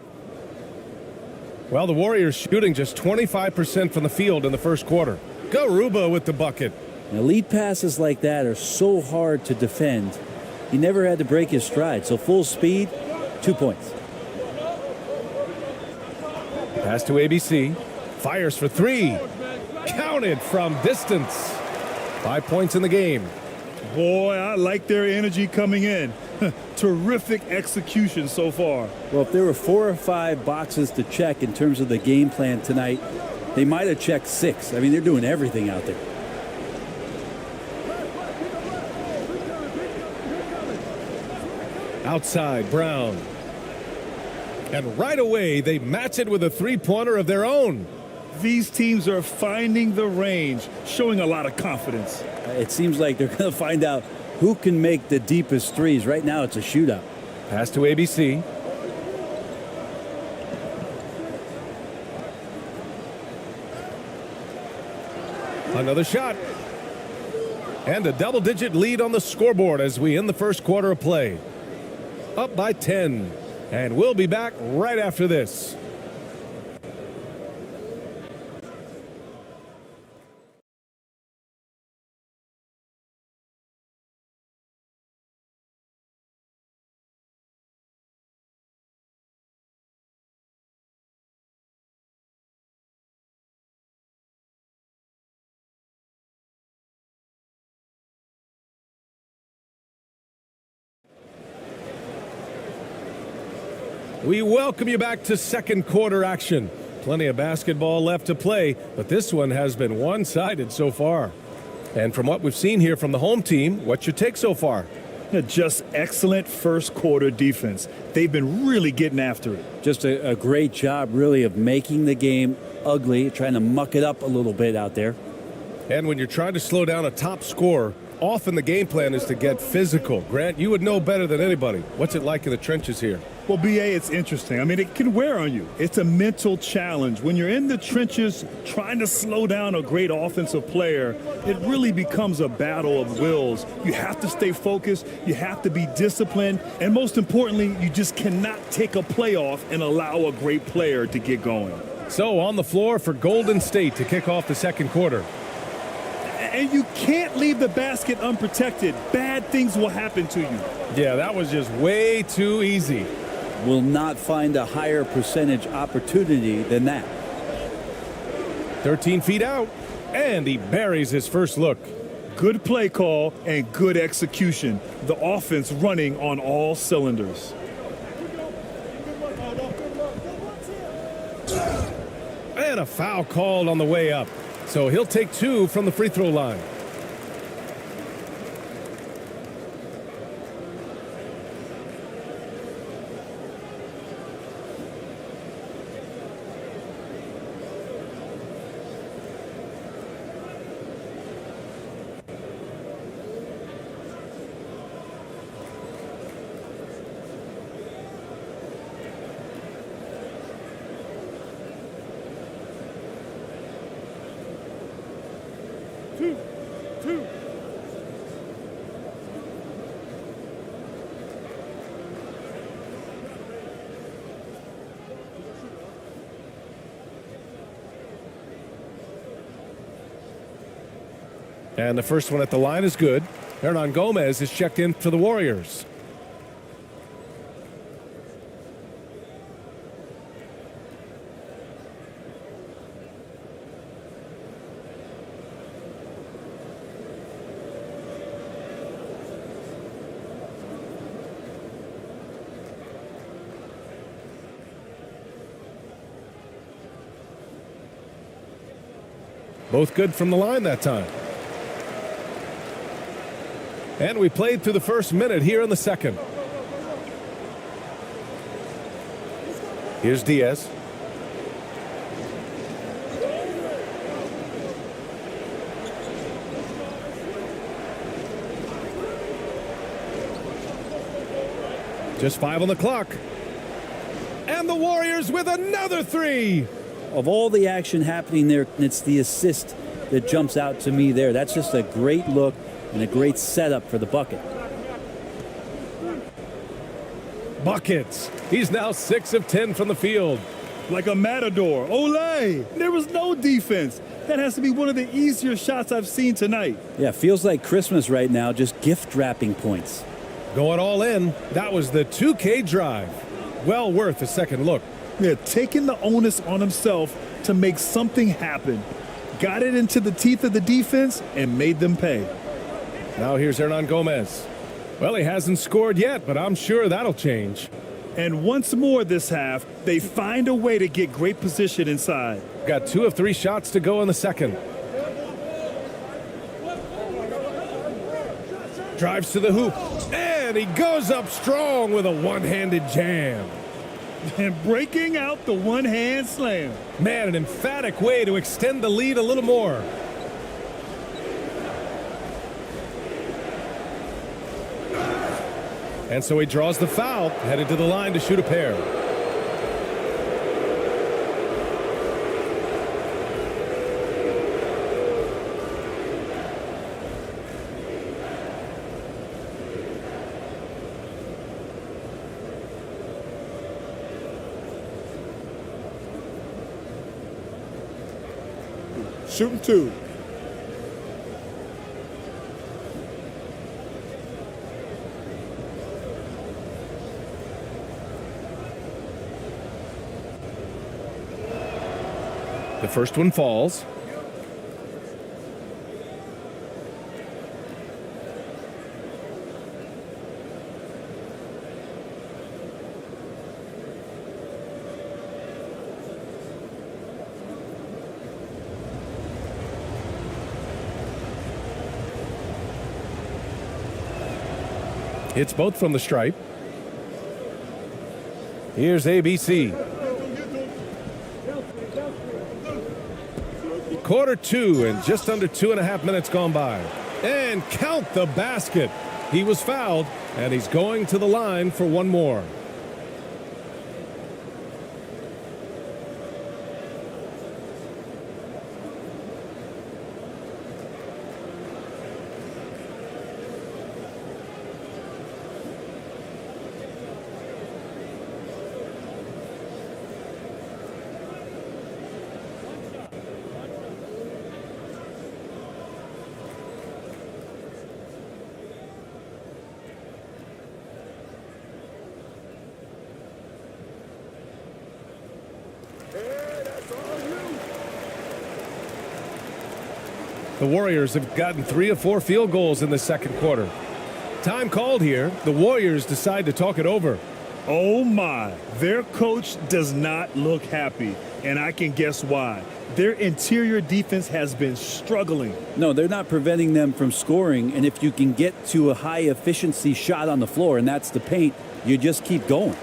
Well, the Warriors shooting just 25% from the field in the first quarter. Garuba with the bucket. Now, lead passes like that are so hard to defend. He never had to break his stride. So full speed, 2 points. Pass to ABC. Fires for three. Counted from distance. 5 points in the game. Boy, I like their energy coming in. Terrific execution so far. Well, if there were 4 or 5 boxes to check in terms of the game plan tonight, they might have checked 6. I mean, they're doing everything out there. Outside, Brown. And right away, they match it with a three-pointer of their own. These teams are finding the range, showing a lot of confidence. It seems like they're going to find out who can make the deepest threes. Right now, it's a shootout. Pass to ABC. Another shot. And a double-digit lead on the scoreboard as we end the first quarter of play. Up by 10. And we'll be back right after this. We welcome you back to second quarter action. Plenty of basketball left to play, but this one has been one-sided so far. And from what we've seen here from the home team, what's your take so far? Just excellent first quarter defense. They've been really getting after it. Just a great job, really, of making the game ugly, trying to muck it up a little bit out there. And when you're trying to slow down a top scorer, often the game plan is to get physical. Grant, you would know better than anybody. What's it like in the trenches here? Well, BA, it's interesting. I mean, it can wear on you. It's a mental challenge. When you're in the trenches trying to slow down a great offensive player, it really becomes a battle of wills. You have to stay focused. You have to be disciplined. And most importantly, you just cannot take a play off and allow a great player to get going. So on the floor for Golden State to kick off the second quarter. And you can't leave the basket unprotected. Bad things will happen to you. Yeah, that was just way too easy. Will not find a higher percentage opportunity than that. 13 feet out, and he buries his first look. Good play call and good execution. The offense running on all cylinders. And a foul called on the way up. So he'll take 2 from the free throw line. And the first one at the line is good. Hernan Gomez is checked in for the Warriors. Both good from the line that time. And we played through the first minute here in the second. Here's Diaz. Just 5 on the clock. And the Warriors with another 3. Of all the action happening there, it's the assist that jumps out to me there. That's just a great look and a great setup for the bucket. Buckets. He's now 6 of 10 from the field. Like a matador. Olay! There was no defense. That has to be one of the easier shots I've seen tonight. Yeah, feels like Christmas right now, just gift wrapping points. Going all in. That was the 2K drive. Well worth a second look. Yeah, taking the onus on himself to make something happen. Got it into the teeth of the defense and made them pay. Now here's Hernan Gomez. Well, he hasn't scored yet, but I'm sure that'll change. And once more this half, they find a way to get great position inside. Got 2 of 3 shots to go in the second. Drives to the hoop, and he goes up strong with a one-handed jam. And breaking out the one-hand slam. Man, an emphatic way to extend the lead a little more. And so he draws the foul, headed to the line to shoot a pair. Shooting 2. The first one falls. Hits both from the stripe. Here's ABC. Quarter 2 and just under 2.5 minutes gone by. And count the basket. He was fouled, and he's going to the line for one more. The Warriors have gotten 3 of 4 field goals in the second quarter. Time called here. The Warriors decide to talk it over. Oh my, their coach does not look happy, and I can guess why. Their interior defense has been struggling. No, they're not preventing them from scoring, and if you can get to a high efficiency shot on the floor, and that's the paint, you just keep going.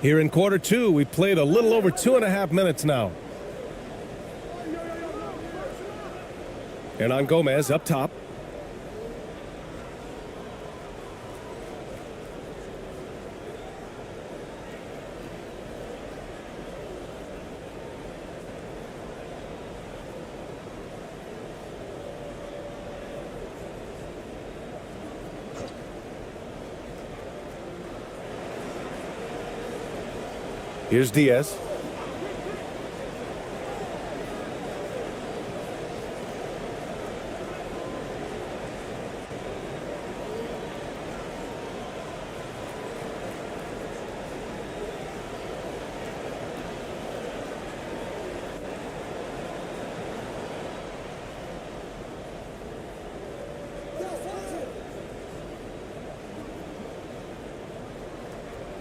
Here in quarter two, we've played a little over 2.5 minutes now. Hernan Gomez up top. Here's Diaz.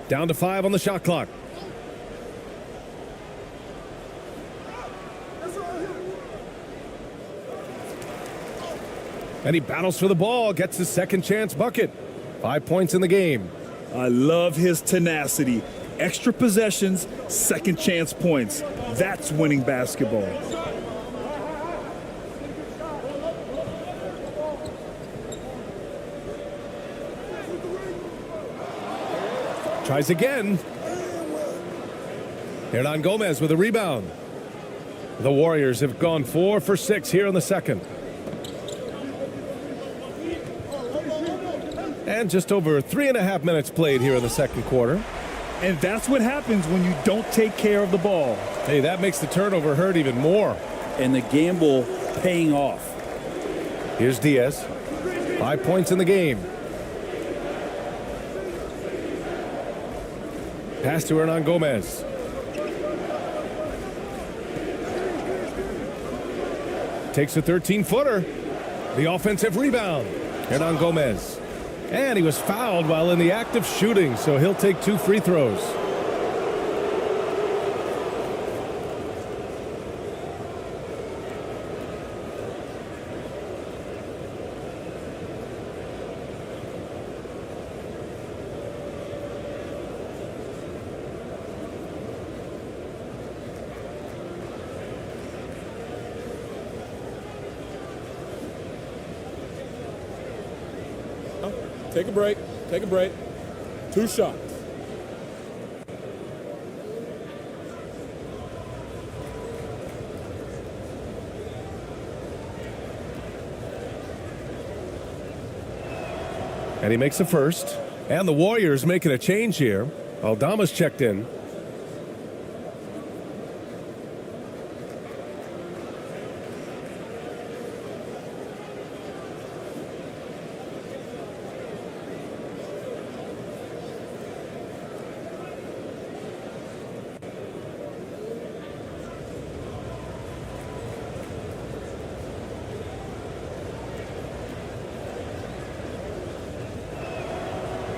Down to 5 on the shot clock. And he battles for the ball, gets his second chance bucket. 5 points in the game. I love his tenacity. Extra possessions, second chance points. That's winning basketball. Tries again. Hernan Gomez with a rebound. The Warriors have gone 4 for 6 here in the second. And just over 3.5 minutes played here in the second quarter. And that's what happens when you don't take care of the ball. Hey, that makes the turnover hurt even more. And the gamble paying off. Here's Diaz. 5 points in the game. Pass to Hernan Gomez. Takes a 13-footer. The offensive rebound. Hernan Gomez. And he was fouled while in the act of shooting, so he'll take 2 free throws. Take a break. Take a break. 2 shots. And he makes a first. And the Warriors making a change here. Aldama's checked in.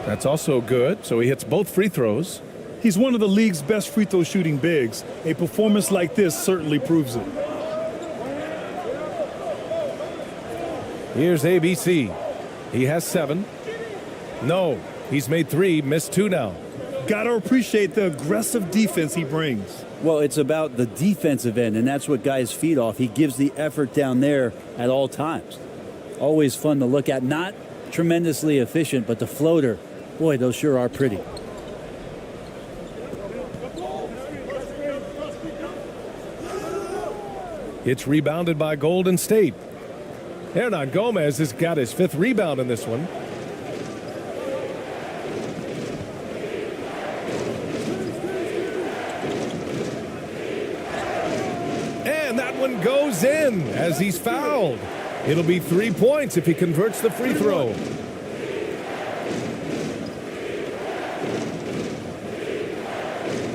That's also good, so he hits both free throws. He's one of the league's best free throw shooting bigs. A performance like this certainly proves it. Here's ABC. He has 7. No, he's made 3, missed 2 now. Gotta appreciate the aggressive defense he brings. Well, it's about the defensive end, and that's what guys feed off. He gives the effort down there at all times. Always fun to look at. Not tremendously efficient, but the floater, boy, those sure are pretty. It's rebounded by Golden State. Hernan Gomez has got his 5th rebound in this one. And that one goes in as he's fouled. It'll be 3 points if he converts the free throw.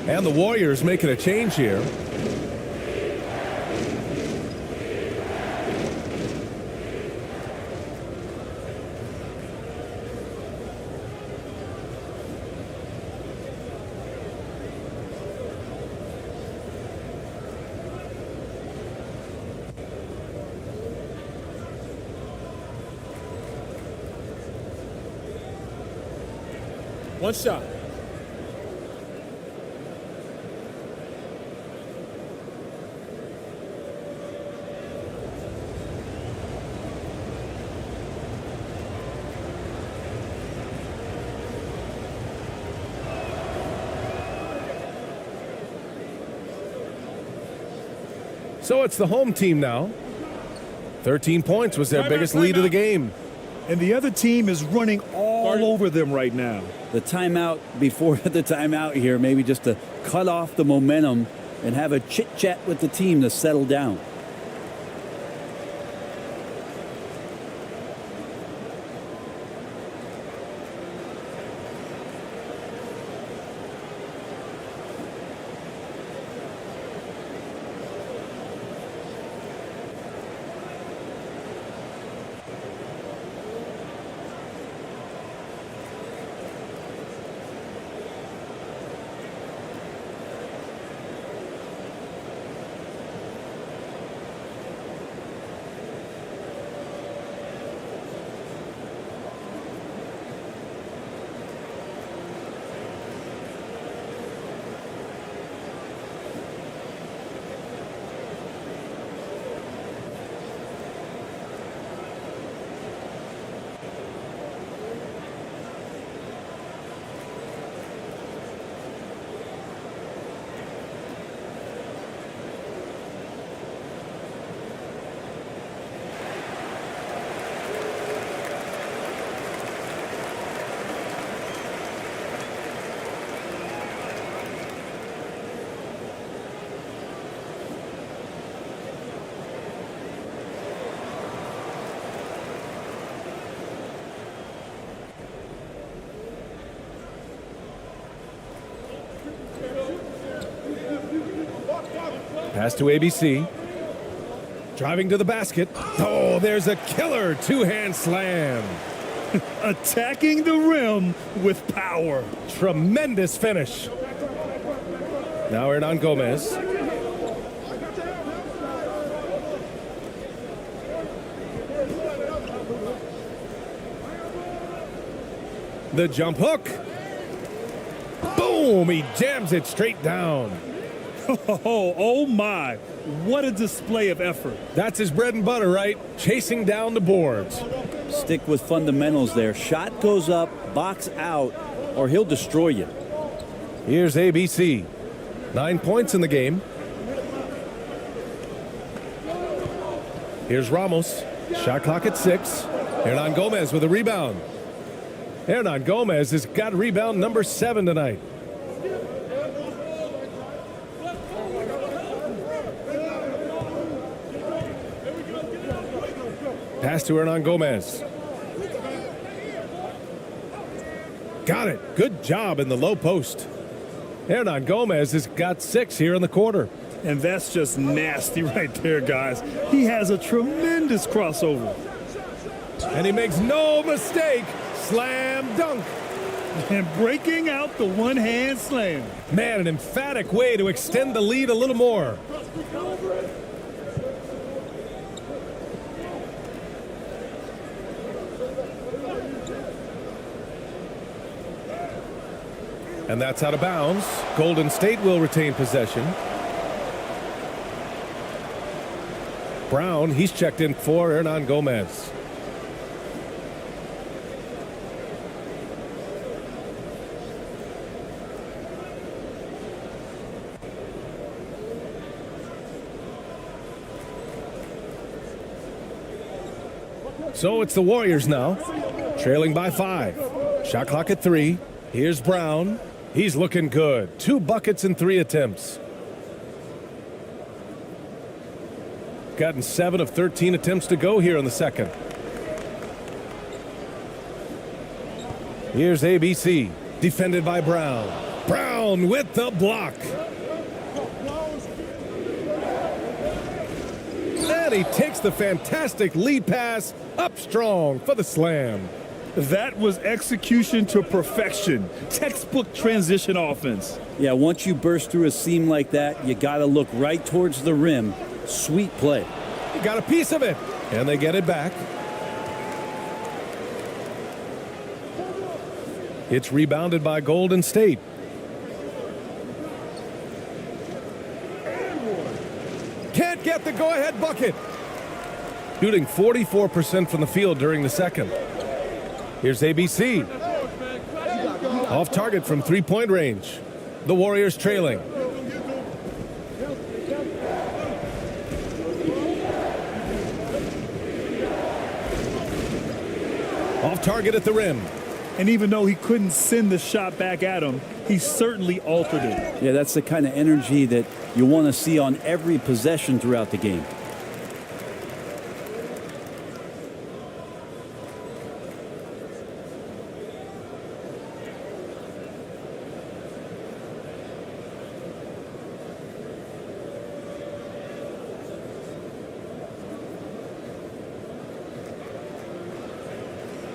And the Warriors making a change here. One shot. So it's the home team now. 13 points was their biggest lead of the game. And the other team is running all over them right now. The timeout before the timeout here, maybe just to cut off the momentum and have a chit-chat with the team to settle down. Pass to ABC. Driving to the basket. Oh, there's a killer two-hand slam. Attacking the rim with power. Tremendous finish. Now Hernan Gomez. The jump hook. Boom! He jams it straight down. Oh my. What a display of effort. That's his bread and butter, right? Chasing down the boards. Stick with fundamentals there. Shot goes up, box out, or he'll destroy you. Here's ABC. 9 points in the game. Here's Ramos. Shot clock at 6. Hernan Gomez with a rebound. Hernan Gomez has got rebound number 7 tonight. Pass to Hernan Gomez. Got it. Good job in the low post. Hernan Gomez has got 6 here in the quarter. And that's just nasty right there, guys. He has a tremendous crossover. And he makes no mistake. Slam dunk. And breaking out the one-hand slam. Man, an emphatic way to extend the lead a little more. And that's out of bounds. Golden State will retain possession. Brown, he's checked in for Hernan Gomez. So it's the Warriors now, trailing by 5. Shot clock at 3. Here's Brown. He's looking good. 2 buckets in 3 attempts. Gotten 7 of 13 attempts to go here in the second. Here's ABC, defended by Brown. Brown with the block. And he takes the fantastic lead pass up strong for the slam. That was execution to perfection. Textbook transition offense. Yeah, once you burst through a seam like that, you got to look right towards the rim. Sweet play. He got a piece of it, and they get it back. It's rebounded by Golden State. Can't get the go-ahead bucket. Shooting 44% from the field during the second. Here's ABC. Off target from three-point range. The Warriors trailing. Off target at the rim. And even though he couldn't send the shot back at him, he certainly altered it. Yeah, that's the kind of energy that you want to see on every possession throughout the game.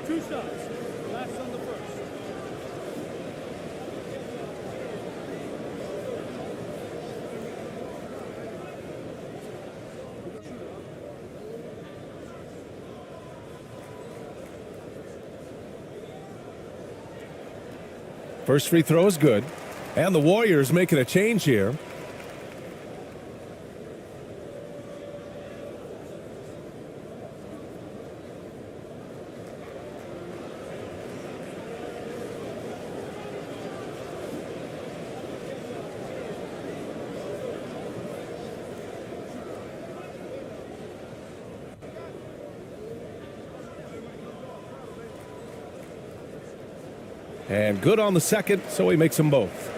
Two shots. Last on the first. First free throw is good. And the Warriors making a change here. And good on the second, so he makes them both.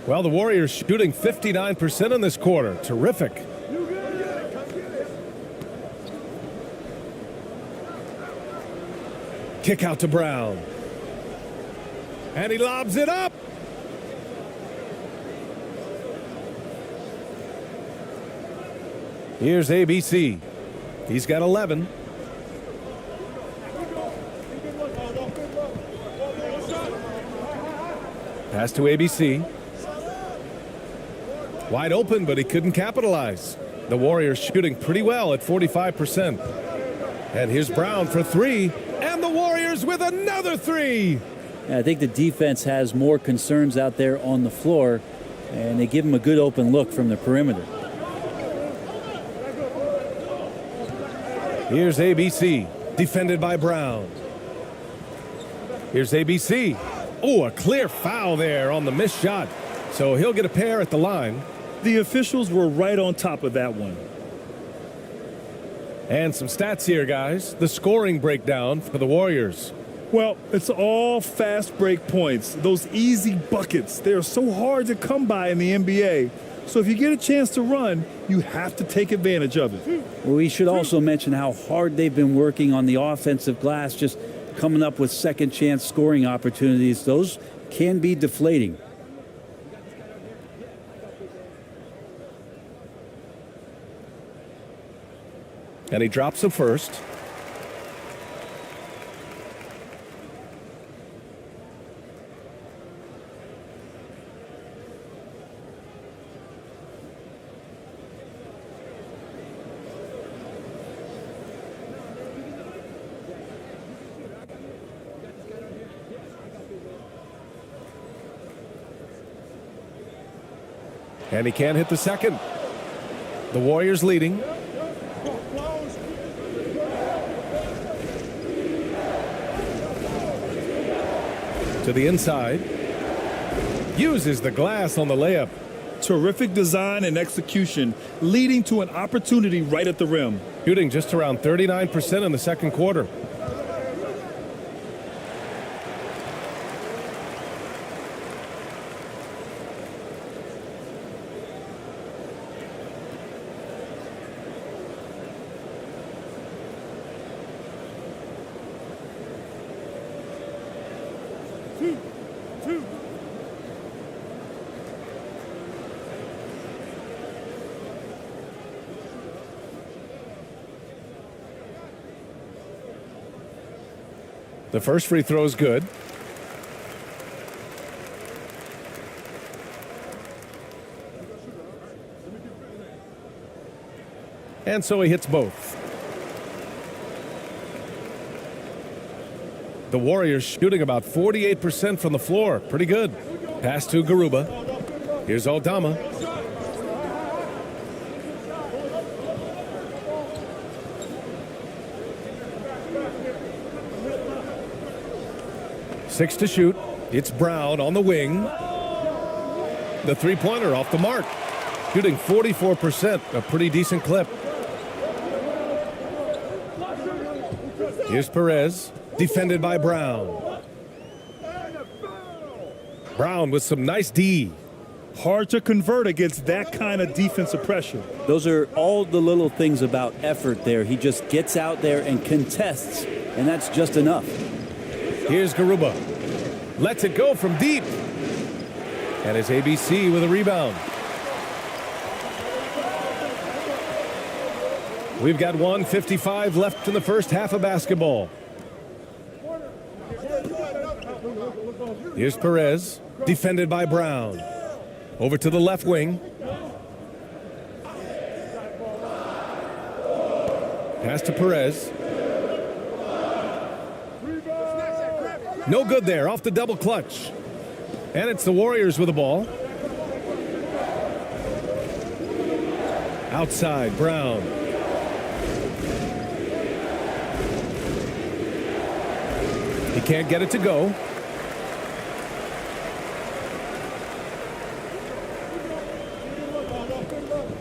Well, the Warriors shooting 59% in this quarter. Terrific. Kick out to Brown. And he lobs it up. Here's ABC. He's got 11. Pass to ABC. Wide open, but he couldn't capitalize. The Warriors shooting pretty well at 45%. And here's Brown for three. And the Warriors with another three. I think the defense has more concerns out there on the floor, and they give him a good open look from the perimeter. Here's ABC, defended by Brown. Here's ABC. Oh, a clear foul there on the missed shot. So he'll get a pair at the line. The officials were right on top of that one. And some stats here, guys. The scoring breakdown for the Warriors. Well, it's all fast break points. Those easy buckets, they're so hard to come by in the NBA. So if you get a chance to run, you have to take advantage of it. Well, we should also mention how hard they've been working on the offensive glass, just coming up with second chance scoring opportunities. Those can be deflating. And he drops the first. And he can't hit the second. The Warriors leading. To the inside. Uses the glass on the layup. Terrific design and execution, leading to an opportunity right at the rim. Shooting just around 39% in the second quarter. The first free throw is good. And so he hits both. The Warriors shooting about 48% from the floor. Pretty good. Pass to Garuba. Here's Aldama. Six to shoot. It's Brown on the wing. The three-pointer off the mark. Shooting 44%, a pretty decent clip. Here's Perez, defended by Brown. Brown with some nice D. Hard to convert against that kind of defensive pressure. Those are all the little things about effort there. He just gets out there and contests, and that's just enough. Here's Garuba. Lets it go from deep. And it's ABC with a rebound. We've got 1:55 left in the first half of basketball. Here's Perez, defended by Brown. Over to the left wing. Pass to Perez. No good there, off the double clutch. And it's the Warriors with the ball. Outside, Brown. He can't get it to go.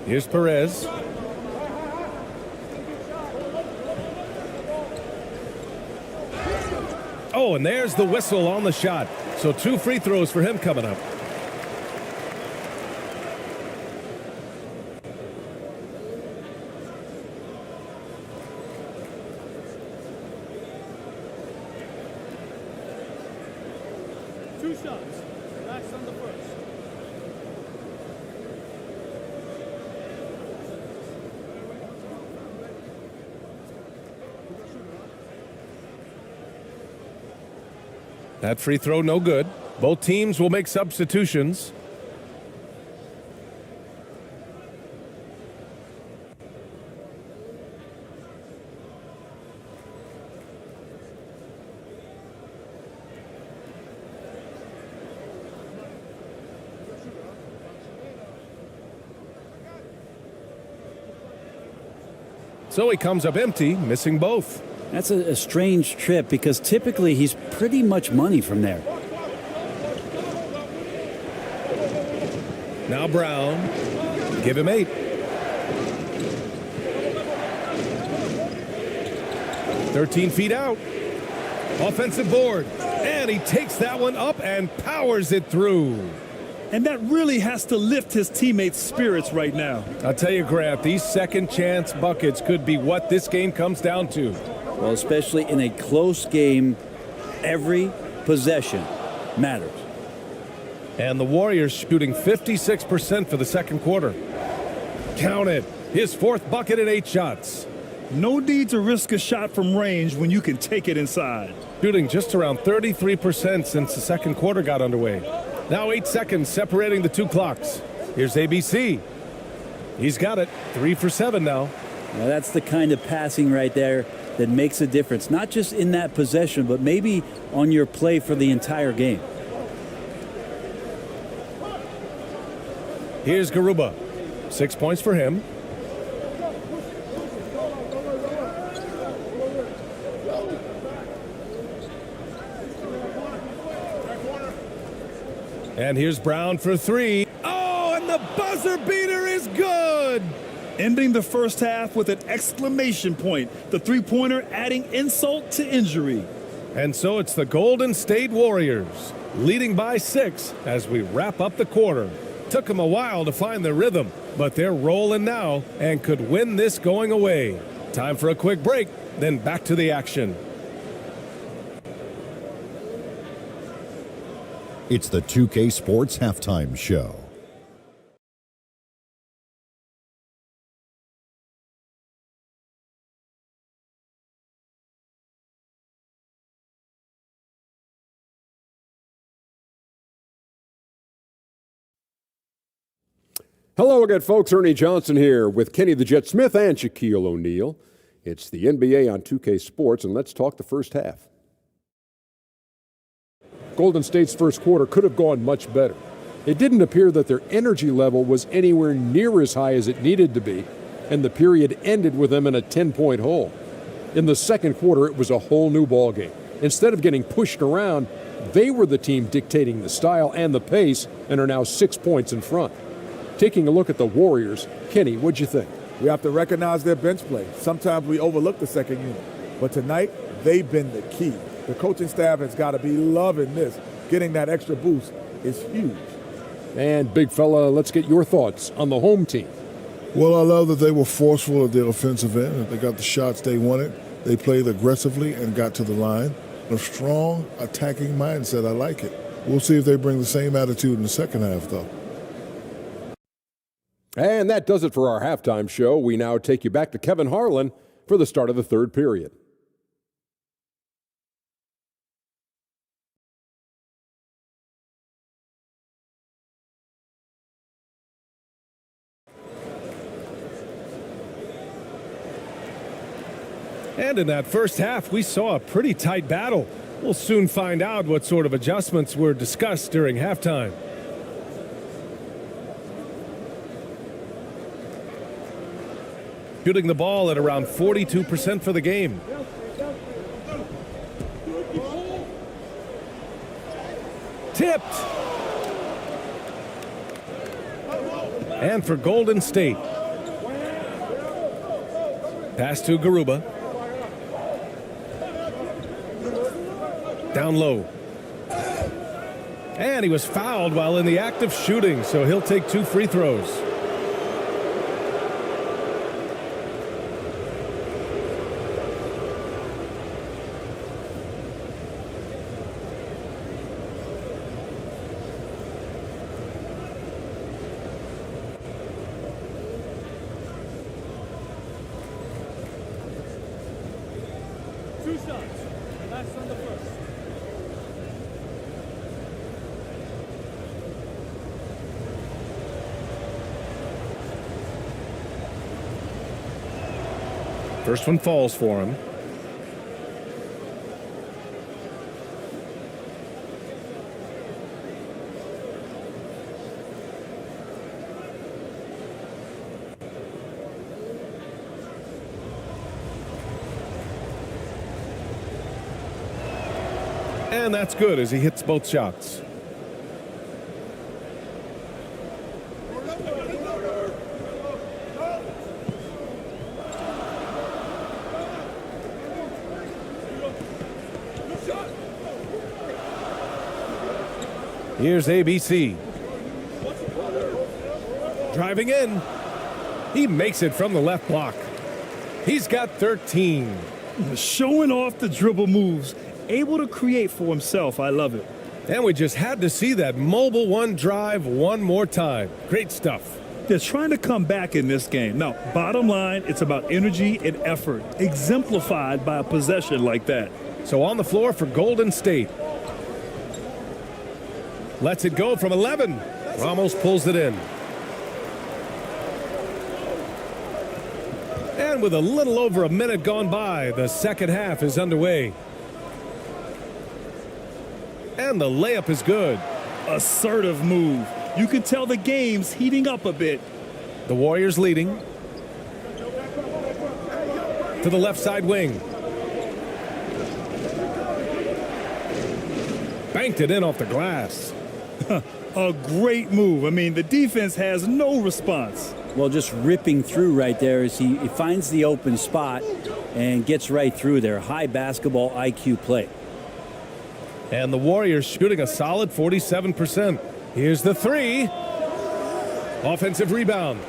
Here's Perez. Oh, and there's the whistle on the shot. So 2 free throws for him coming up. Two shots. That's on the first. That free throw no good. Both teams will make substitutions. So he comes up empty, missing both. That's a strange trip because typically he's pretty much money from there. Now Brown, give him 8. 13 feet out. Offensive board. And he takes that one up and powers it through. And that really has to lift his teammates' spirits right now. I'll tell you, Grant, these second chance buckets could be what this game comes down to. Well, especially in a close game, every possession matters. And the Warriors shooting 56% for the second quarter. Count it. His 4th bucket and 8 shots. No need to risk a shot from range when you can take it inside. Shooting just around 33% since the second quarter got underway. Now 8 seconds separating the 2 clocks. Here's ABC. He's got it. 3 for 7 now. Now that's the kind of passing right there that makes a difference, not just in that possession, but maybe on your play for the entire game. Here's Garuba. 6 points for him. And here's Brown for 3. Oh, and the buzzer beater is good. Ending the first half with an exclamation point. The three-pointer adding insult to injury. And so it's the Golden State Warriors leading by 6 as we wrap up the quarter. Took them a while to find their rhythm, but they're rolling now and could win this going away. Time for a quick break, then back to the action. It's the 2K Sports Halftime Show. Hello again, folks. Ernie Johnson here with Kenny the Jet Smith and Shaquille O'Neal. It's the NBA on 2K Sports, and let's talk the first half. Golden State's first quarter could have gone much better. It didn't appear that their energy level was anywhere near as high as it needed to be, and the period ended with them in a 10-point hole. In the second quarter, it was a whole new ballgame. Instead of getting pushed around, they were the team dictating the style and the pace and are now 6 points in front. Taking a look at the Warriors, Kenny, what'd you think? We have to recognize their bench play. Sometimes we overlook the second unit. But tonight, they've been the key. The coaching staff has got to be loving this. Getting that extra boost is huge. And big fella, let's get your thoughts on the home team. Well, I love that they were forceful at their offensive end. They got the shots they wanted. They played aggressively and got to the line. A strong attacking mindset. I like it. We'll see if they bring the same attitude in the second half, though. And that does it for our halftime show. We now take you back to Kevin Harlan for the start of the third period. And in that first half, we saw a pretty tight battle. We'll soon find out what sort of adjustments were discussed during halftime. Shooting the ball at around 42% for the game. Tipped. And for Golden State. Pass to Garuba. Down low. And he was fouled while in the act of shooting, so he'll take 2 free throws. First one falls for him. And that's good as he hits both shots. Here's ABC. Driving in. He makes it from the left block. He's got 13. Showing off the dribble moves. Able to create for himself. I love it. And we just had to see that mobile one drive one more time. Great stuff. They're trying to come back in this game. Now, bottom line, it's about energy and effort, exemplified by a possession like that. So on the floor for Golden State. Lets it go from 11. Ramos pulls it in. And with a little over a minute gone by, the second half is underway. And the layup is good. Assertive move. You can tell the game's heating up a bit. The Warriors leading. To the left side wing. Banked it in off the glass. A great move. I mean, the defense has no response. Well, just ripping through right there as he finds the open spot and gets right through there. High basketball IQ play. And the Warriors shooting a solid 47%. Here's the three. Offensive rebound.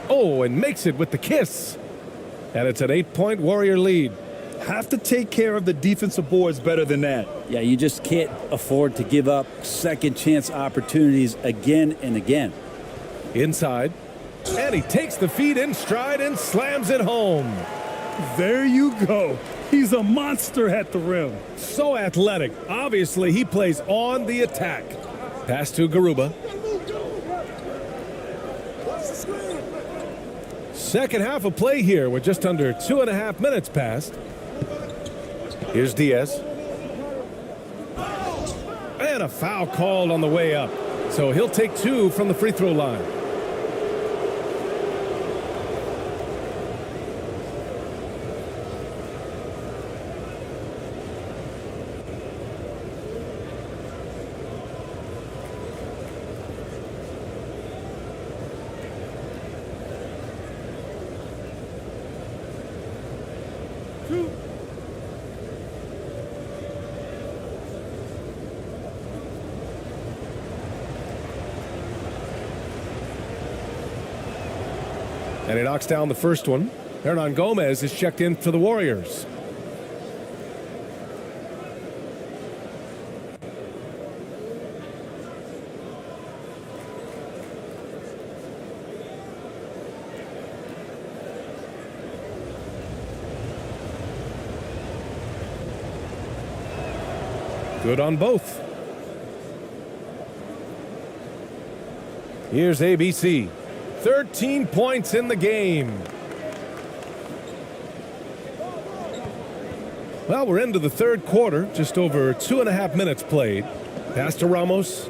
Oh, and makes it with the kiss. And it's an 8-point Warrior lead. Have to take care of the defensive boards better than that. Yeah, you just can't afford to give up second chance opportunities again and again. Inside. And he takes the feed in stride and slams it home. There you go. He's a monster at the rim. So athletic. Obviously, he plays on the attack. Pass to Garuba. Second half of play here with just under 2.5 minutes passed. Here's Diaz. And a foul called on the way up. So he'll take 2 from the free throw line. And he knocks down the first one. Hernan Gomez is checked in for the Warriors. Good on both. Here's ABC. 13 points in the game. Well, we're into the third quarter. Just over 2.5 minutes played. Pass to Ramos.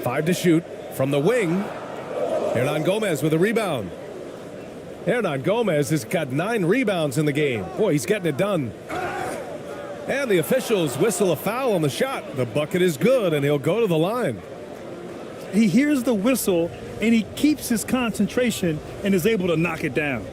5 to shoot. From the wing. Hernan Gomez with a rebound. Hernan Gomez has got 9 rebounds in the game. Boy, he's getting it done. And the officials whistle a foul on the shot. The bucket is good, and he'll go to the line. He hears the whistle, and he keeps his concentration and is able to knock it down.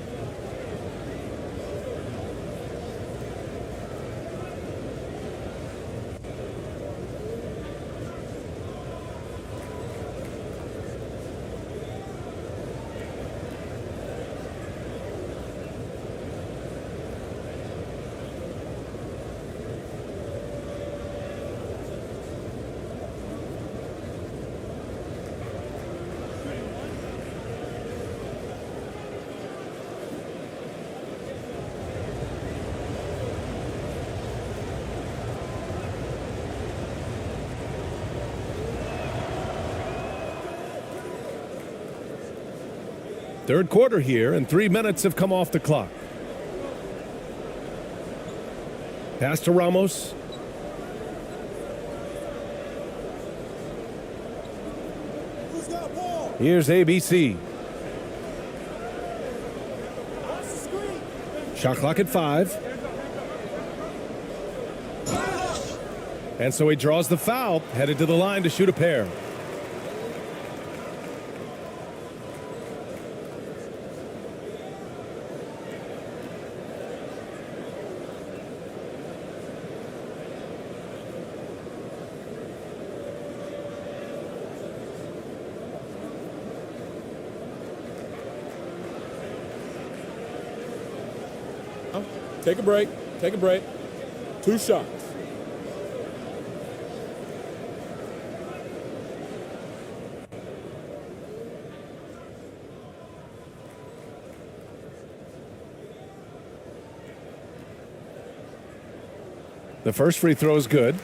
Third quarter here, and 3 minutes have come off the clock. Pass to Ramos. Here's ABC. Shot clock at 5. And so he draws the foul, headed to the line to shoot a pair. Take a break. Take a break. 2 shots. The first free throw is good.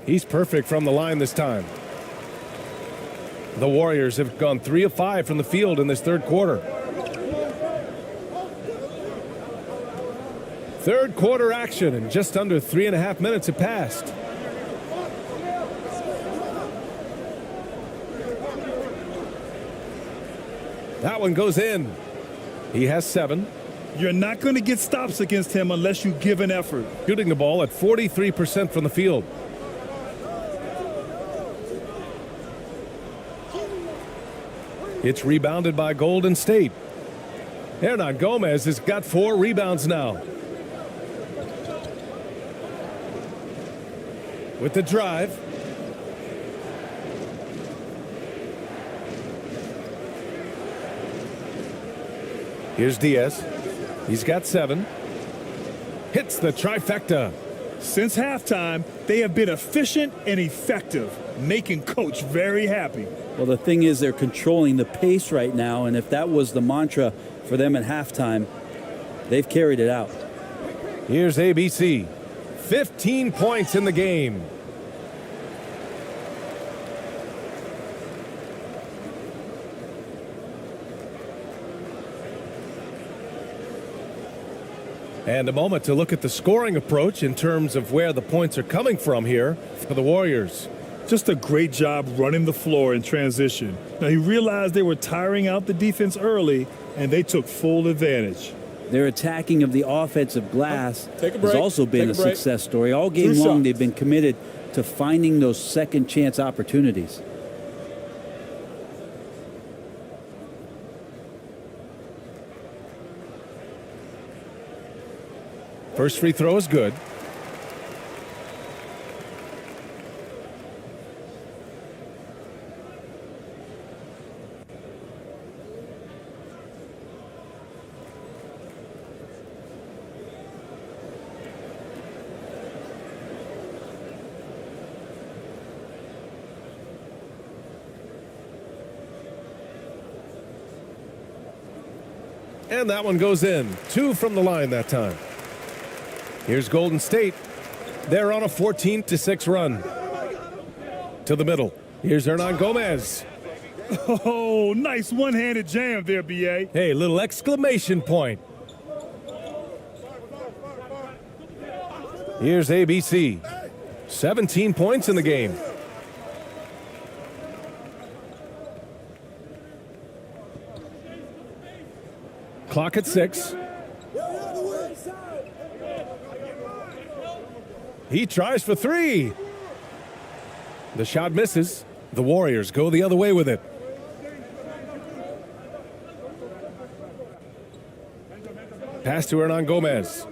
He's perfect from the line this time. The Warriors have gone 3 of 5 from the field in this third quarter. Third quarter action, and just under 3.5 minutes have passed. That one goes in. He has 7. You're not going to get stops against him unless you give an effort. Shooting the ball at 43% from the field. It's rebounded by Golden State. Hernan Gomez has got 4 rebounds now. With the drive. Here's Diaz. He's got 7. Hits the trifecta. Since halftime, they have been efficient and effective, making Coach very happy. Well, the thing is, they're controlling the pace right now, and if that was the mantra for them at halftime, they've carried it out. Here's ABC. 15 points in the game. And a moment to look at the scoring approach in terms of where the points are coming from here for the Warriors. Just a great job running the floor in transition. Now, he realized they were tiring out the defense early, and they took full advantage. Their attacking of the offensive glass Take a has break. also been a Take a break. success story. All game 2 long, shots. they've been committed to finding those second chance opportunities. First free throw is good. And that one goes in. 2 from the line that time. Here's Golden State. They're on a 14-6 run. To the middle. Here's Hernan Gomez. Oh, nice one-handed jam there, B.A. Hey, little exclamation point. Here's ABC. 17 points in the game. Clock at 6. He tries for 3. The shot misses. The Warriors go the other way with it. Pass to Hernan Gomez.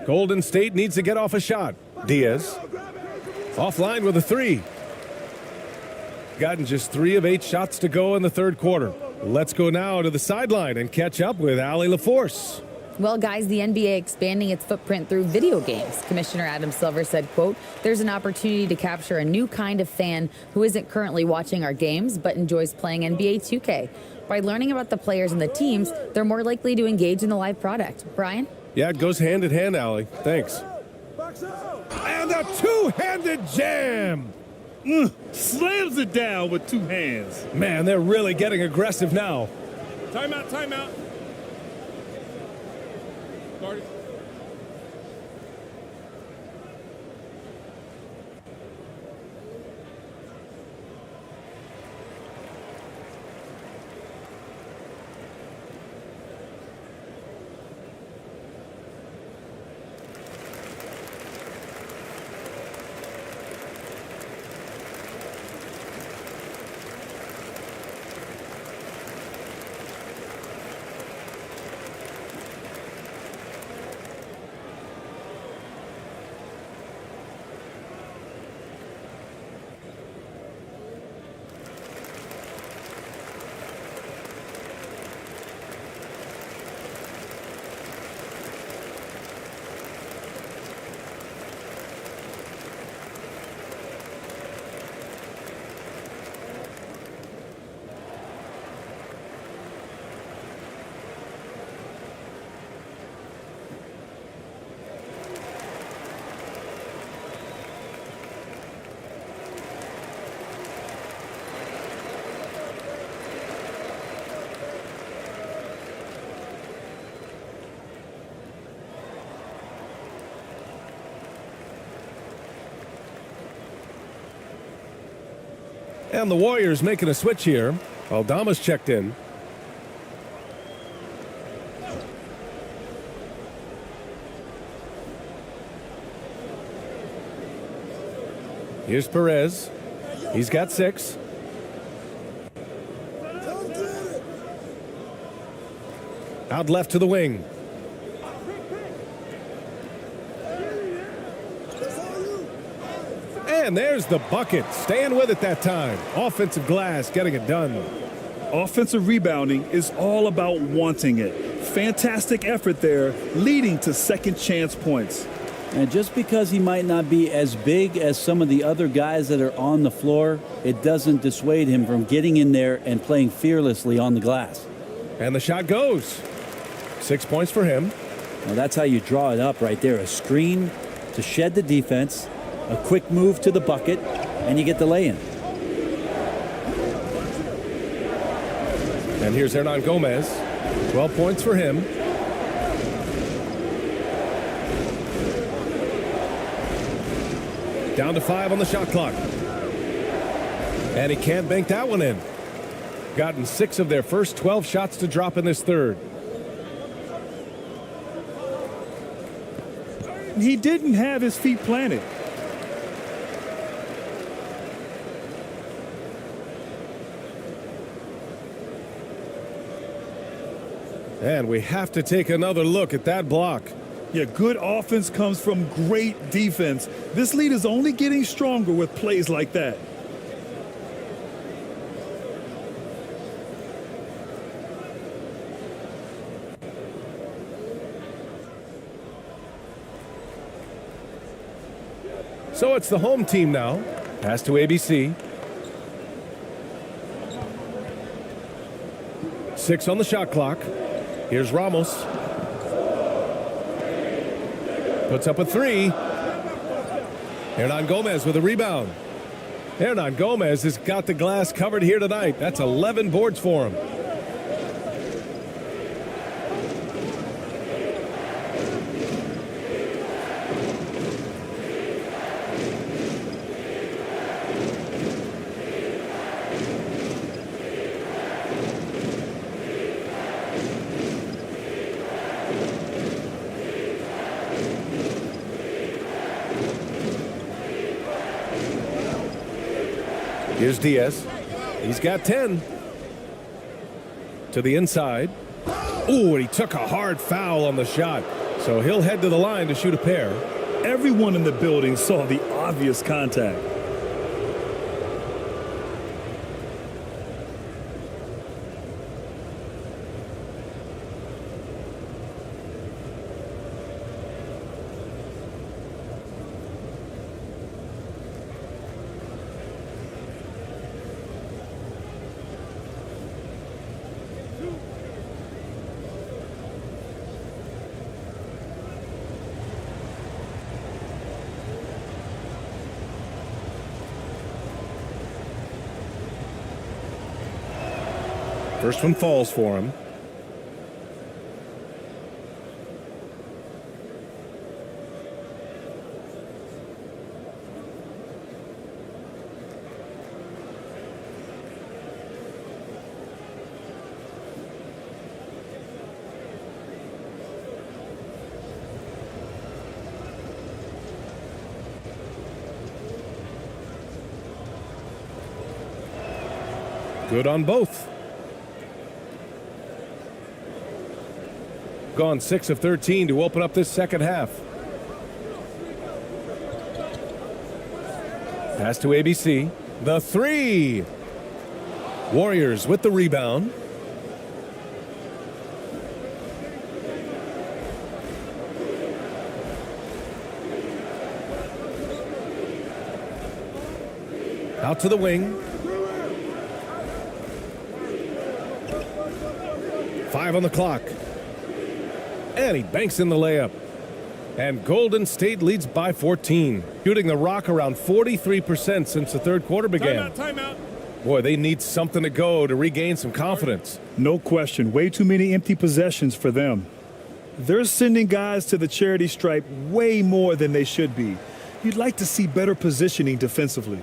Golden State needs to get off a shot. Diaz offline with a 3. Gotten just 3 of 8 shots to go in the third quarter. Let's go now to the sideline and catch up with Allie LaForce. Well, guys, the NBA expanding its footprint through video games. Commissioner Adam Silver said, quote, "There's an opportunity to capture a new kind of fan who isn't currently watching our games but enjoys playing NBA 2K. By learning about the players and the teams, they're more likely to engage in the live product." Brian? Yeah, it goes hand in hand, Allie. Thanks. And a two-handed jam. Slams it down with 2 hands. Man, they're really getting aggressive now. Timeout, timeout. Guard it. And the Warriors making a switch here. Aldama's checked in. Here's Perez. He's got 6. Out left to the wing. And there's the bucket. Staying with it that time. Offensive glass getting it done. Offensive rebounding is all about wanting it. Fantastic effort there, leading to second chance points. And just because he might not be as big as some of the other guys that are on the floor, it doesn't dissuade him from getting in there and playing fearlessly on the glass. And the shot goes. 6 points for him. Well, that's how you draw it up right there. A screen to shed the defense, a quick move to the bucket, and you get the lay-in. And here's Hernan Gomez. 12 points for him. Down to 5 on the shot clock. And he can't bank that one in. Gotten 6 of their first 12 shots to drop in this third. He didn't have his feet planted. And we have to take another look at that block. Yeah, good offense comes from great defense. This lead is only getting stronger with plays like that. So it's the home team now. Pass to ABC. 6 on the shot clock. Here's Ramos. Puts up a 3. Hernan Gomez with a rebound. Hernan Gomez has got the glass covered here tonight. That's 11 boards for him. Here's Diaz. He's got 10. To the inside. Ooh, and he took a hard foul on the shot. So he'll head to the line to shoot a pair. Everyone in the building saw the obvious contact. First one falls for him. Good on both. Gone 6 of 13 to open up this second half. Pass to ABC. The 3. Warriors with the rebound. Out to the wing. 5 on the clock. And he banks in the layup. And Golden State leads by 14. Shooting the rock around 43% since the third quarter began. Timeout. Boy, they need something to go to regain some confidence. No question. Way too many empty possessions for them. They're sending guys to the charity stripe way more than they should be. You'd like to see better positioning defensively.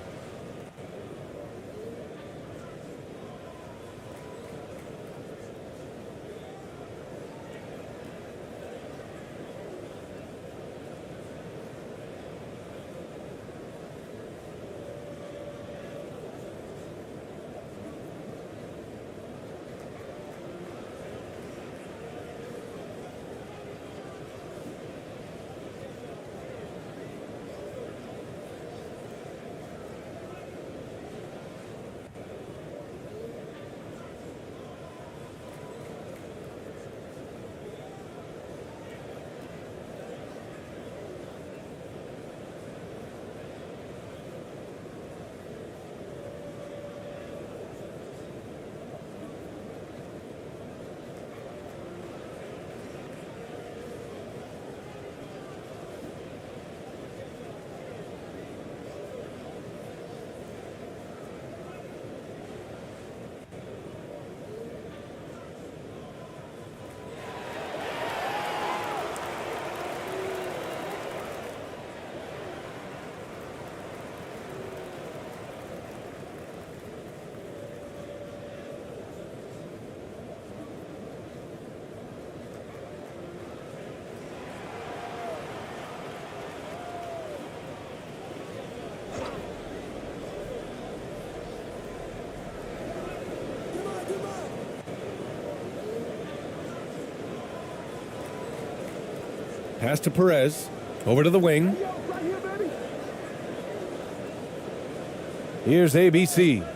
Pass to Perez. Over to the wing. Here's ABC.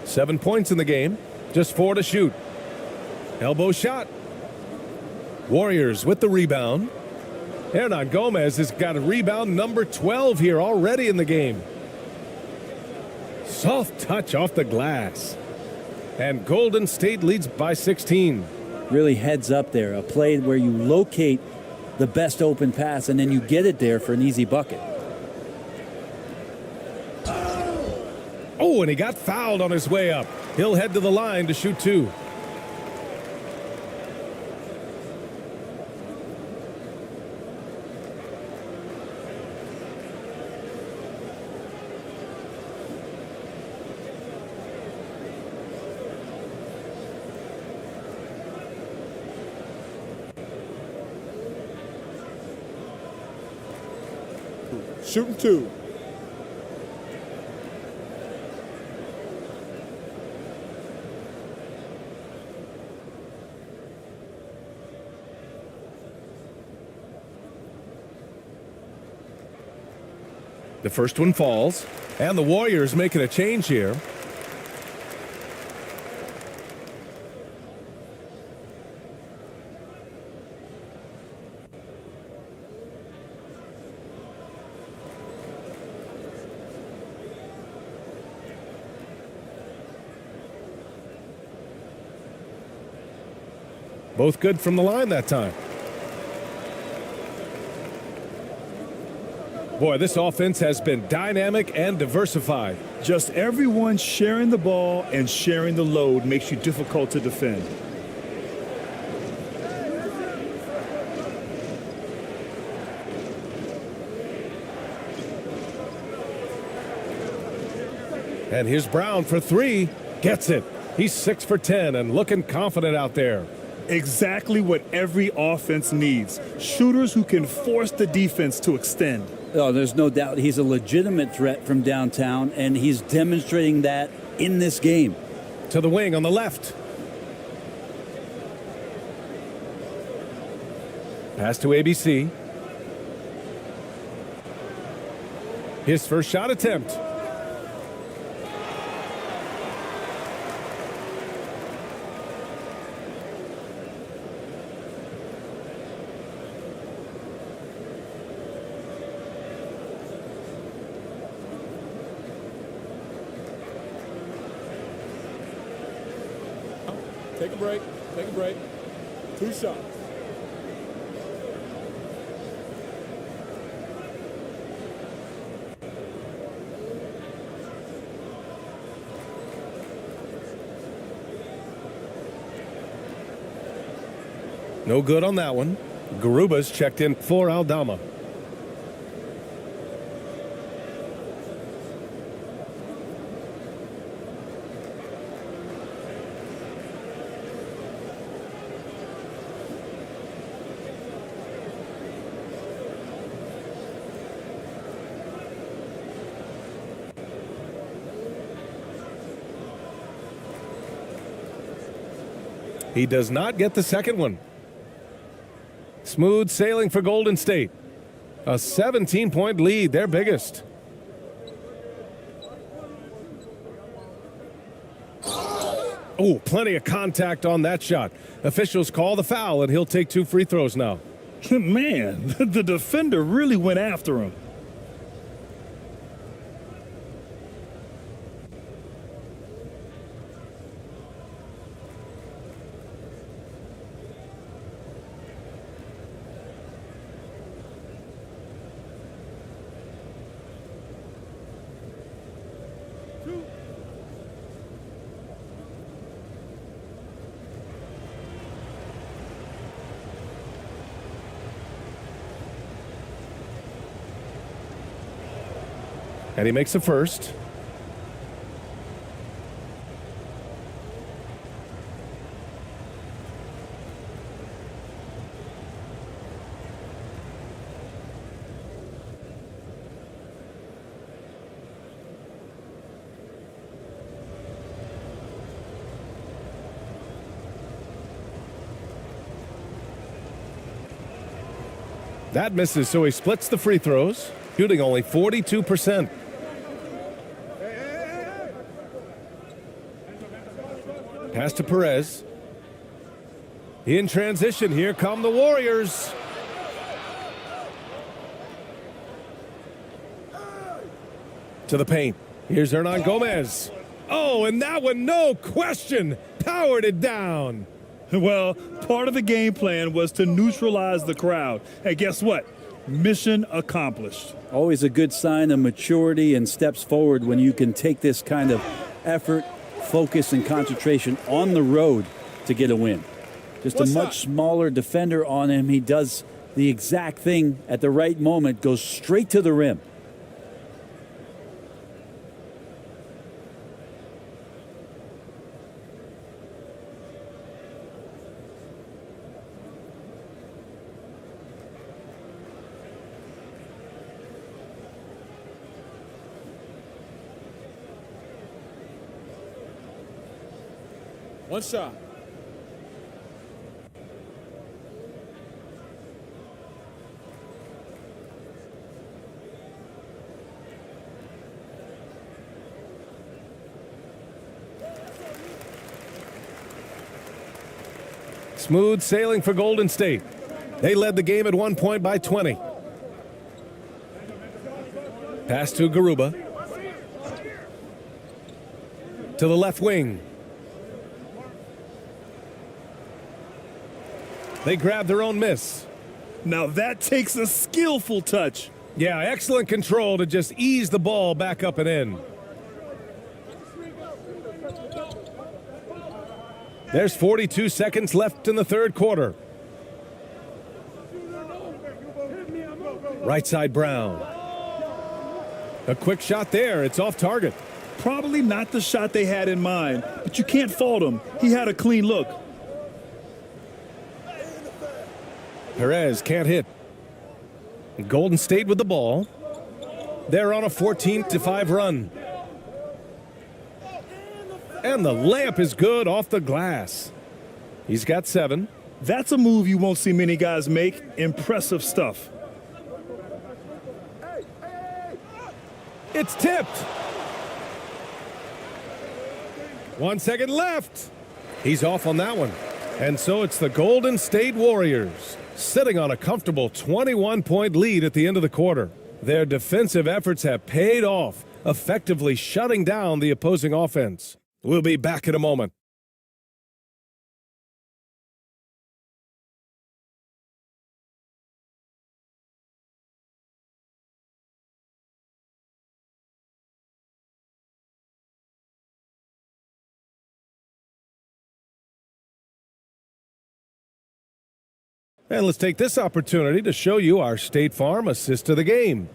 7 points in the game. Just 4 to shoot. Elbow shot. Warriors with the rebound. Hernan Gomez has got a rebound number 12 here already in the game. Soft touch off the glass. And Golden State leads by 16. Really heads up there. A play where you locate the best open pass and then you get it there for an easy bucket. Oh, and he got fouled on his way up. He'll head to the line to shoot 2. Shooting 2. The first one falls, and the Warriors making a change here. Both good from the line that time. Boy, this offense has been dynamic and diversified. Just everyone sharing the ball and sharing the load makes you difficult to defend. And here's Brown for 3. Gets it. He's 6 for 10 and looking confident out there. Exactly what every offense needs. Shooters who can force the defense to extend. Oh, there's no doubt he's a legitimate threat from downtown, and he's demonstrating that in this game. To the wing on the left. Pass to ABC. His first shot attempt. Take a break. Take a break. 2 shots. No good on that one. Garuba's checked in for Aldama. He does not get the second one. Smooth sailing for Golden State. A 17-point lead, their biggest. Oh, plenty of contact on that shot. Officials call the foul, and he'll take 2 free throws now. Man, the defender really went after him. And he makes the first. That misses, so he splits the free throws, shooting only 42%. Pass to Perez. In transition, here come the Warriors. To the paint. Here's Hernan Gomez. Oh, and that one, no question, powered it down. Well, part of the game plan was to neutralize the crowd. Hey, guess what? Mission accomplished. Always a good sign of maturity and steps forward when you can take this kind of effort, focus, and concentration on the road to get a win. Just a much smaller defender on him. He does the exact thing at the right moment, goes straight to the rim. One shot. Smooth sailing for Golden State. They led the game at one point by 20. Pass to Garuba. To the left wing. They grab their own miss. Now that takes a skillful touch. Yeah, excellent control to just ease the ball back up and in. There's 42 seconds left in the third quarter. Right side Brown. A quick shot there. It's off target. Probably not the shot they had in mind, but you can't fault him. He had a clean look. Perez can't hit. Golden State with the ball. They're on a 14-5 run. And the layup is good off the glass. He's got 7. That's a move you won't see many guys make. Impressive stuff. It's tipped. 1 second left. He's off on that one. And so it's the Golden State Warriors sitting on a comfortable 21-point lead at the end of the quarter. Their defensive efforts have paid off, effectively shutting down the opposing offense. We'll be back in a moment. And let's take this opportunity to show you our State Farm assist to the game.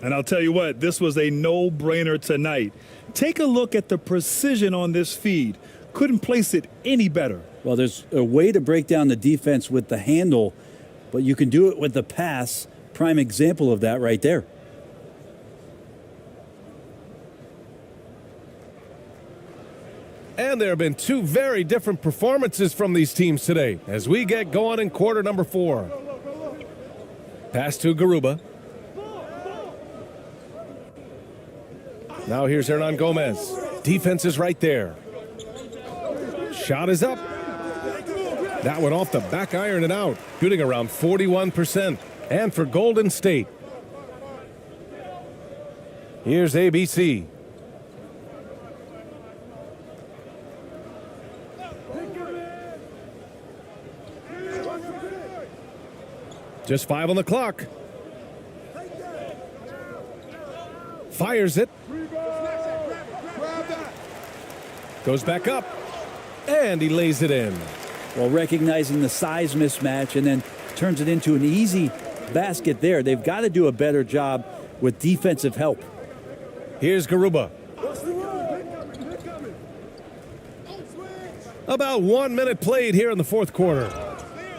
And I'll tell you what, this was a no-brainer tonight. Take a look at the precision on this feed. Couldn't place it any better. Well, there's a way to break down the defense with the handle, but you can do it with the pass. Prime example of that right there. And there have been two very different performances from these teams today as we get going in quarter number 4. Pass to Garuba. Now here's Hernan Gomez. Defense is right there. Shot is up. That one off the back iron and out, shooting around 41%. And for Golden State, here's ABC. Just 5 on the clock. Fires it. Goes back up. And he lays it in. Well, recognizing the size mismatch and then turns it into an easy basket there. They've got to do a better job with defensive help. Here's Garuba. About 1 minute played here in the fourth quarter.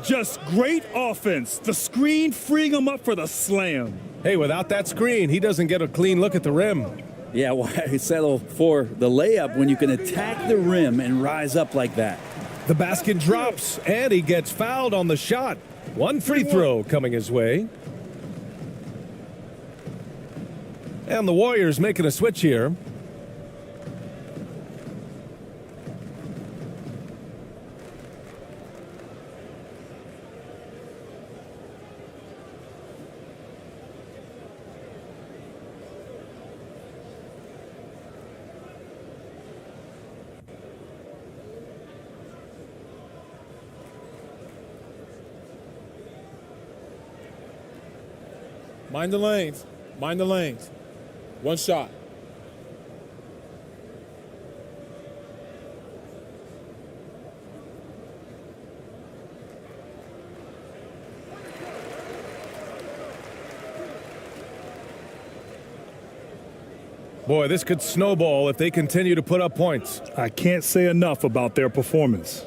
Just great offense. The screen freeing him up for the slam. Hey, without that screen, he doesn't get a clean look at the rim. Yeah, why settle for the layup when you can attack the rim and rise up like that? The basket drops, and he gets fouled on the shot. One free throw coming his way. And the Warriors making a switch here. Mind the lanes. Mind the lanes. One shot. Boy, this could snowball if they continue to put up points. I can't say enough about their performance.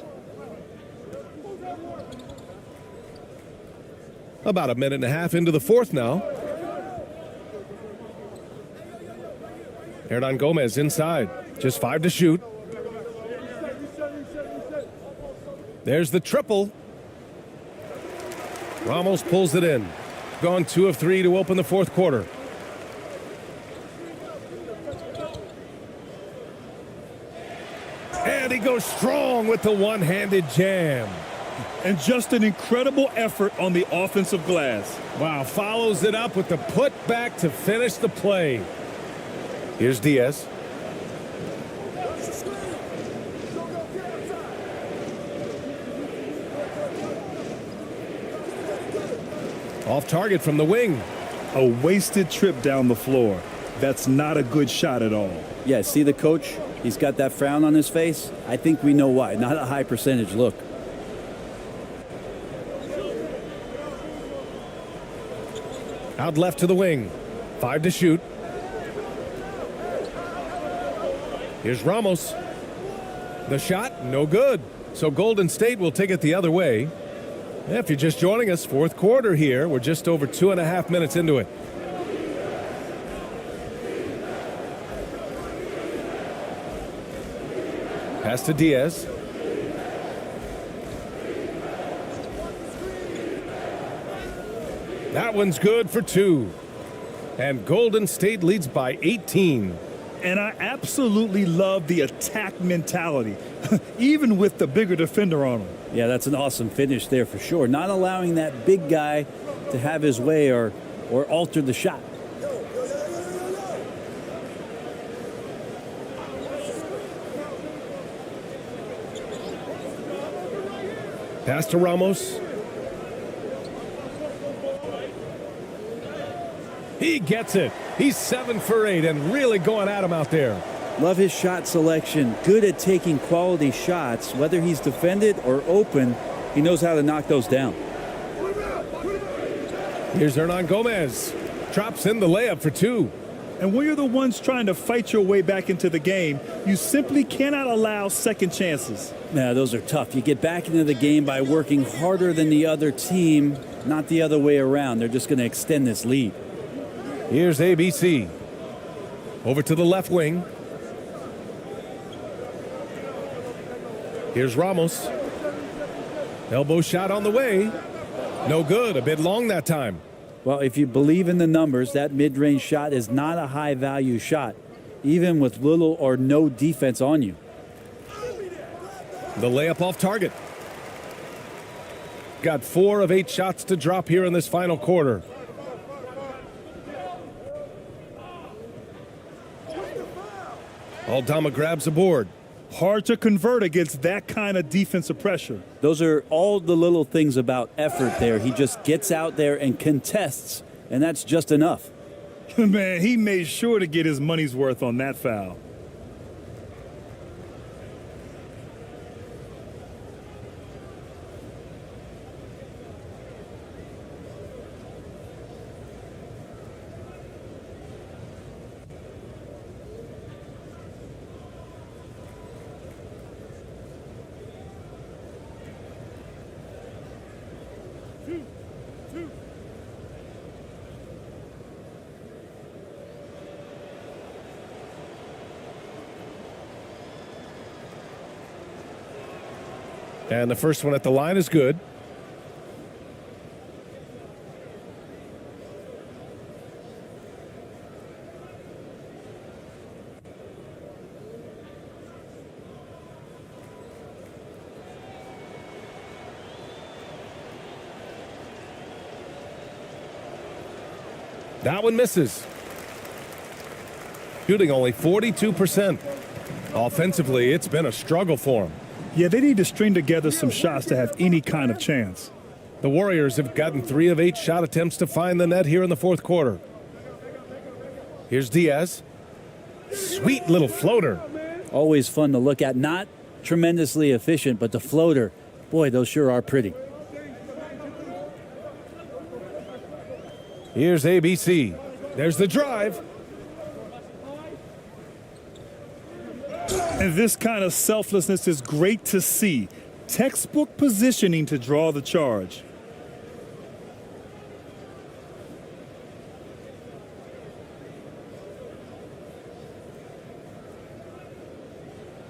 About a minute and a half into the fourth now. Hernan Gomez inside. Just 5 to shoot. There's the triple. Ramos pulls it in. Gone 2 of 3 to open the fourth quarter. And he goes strong with the one-handed jam. And just an incredible effort on the offensive glass. Wow, follows it up with the putback to finish the play. Here's Diaz. Off target from the wing. A wasted trip down the floor. That's not a good shot at all. Yeah, see the coach? He's got that frown on his face. I think we know why. Not a high percentage look. Out left to the wing. 5 to shoot. Here's Ramos. The shot, no good. So Golden State will take it the other way. If you're just joining us, fourth quarter here. We're just over 2.5 minutes into it. Pass to Diaz. That one's good for 2. And Golden State leads by 18. And I absolutely love the attack mentality, even with the bigger defender on him. Yeah, that's an awesome finish there for sure. Not allowing that big guy to have his way or alter the shot. Pass to Ramos. He gets it. He's 7 for 8 and really going at him out there. Love his shot selection. Good at taking quality shots. Whether he's defended or open, he knows how to knock those down. Here's Hernan Gomez. Drops in the layup for 2. And when you're the ones trying to fight your way back into the game, you simply cannot allow second chances. Yeah, those are tough. You get back into the game by working harder than the other team, not the other way around. They're just going to extend this lead. Here's ABC. Over to the left wing. Here's Ramos. Elbow shot on the way. No good. A bit long that time. Well, if you believe in the numbers, that mid-range shot is not a high-value shot, even with little or no defense on you. The layup off target. Got 4 of 8 shots to drop here in this final quarter. Aldama grabs a board. Hard to convert against that kind of defensive pressure. Those are all the little things about effort there. He just gets out there and contests, and that's just enough. Man, he made sure to get his money's worth on that foul. And the first one at the line is good. That one misses. Shooting only 42%. Offensively, it's been a struggle for him. Yeah, they need to string together some shots to have any kind of chance. The Warriors have gotten 3 of 8 shot attempts to find the net here in the fourth quarter. Here's Diaz. Sweet little floater. Always fun to look at. Not tremendously efficient, but the floater, boy, those sure are pretty. Here's ABC. There's the drive. And this kind of selflessness is great to see. Textbook positioning to draw the charge.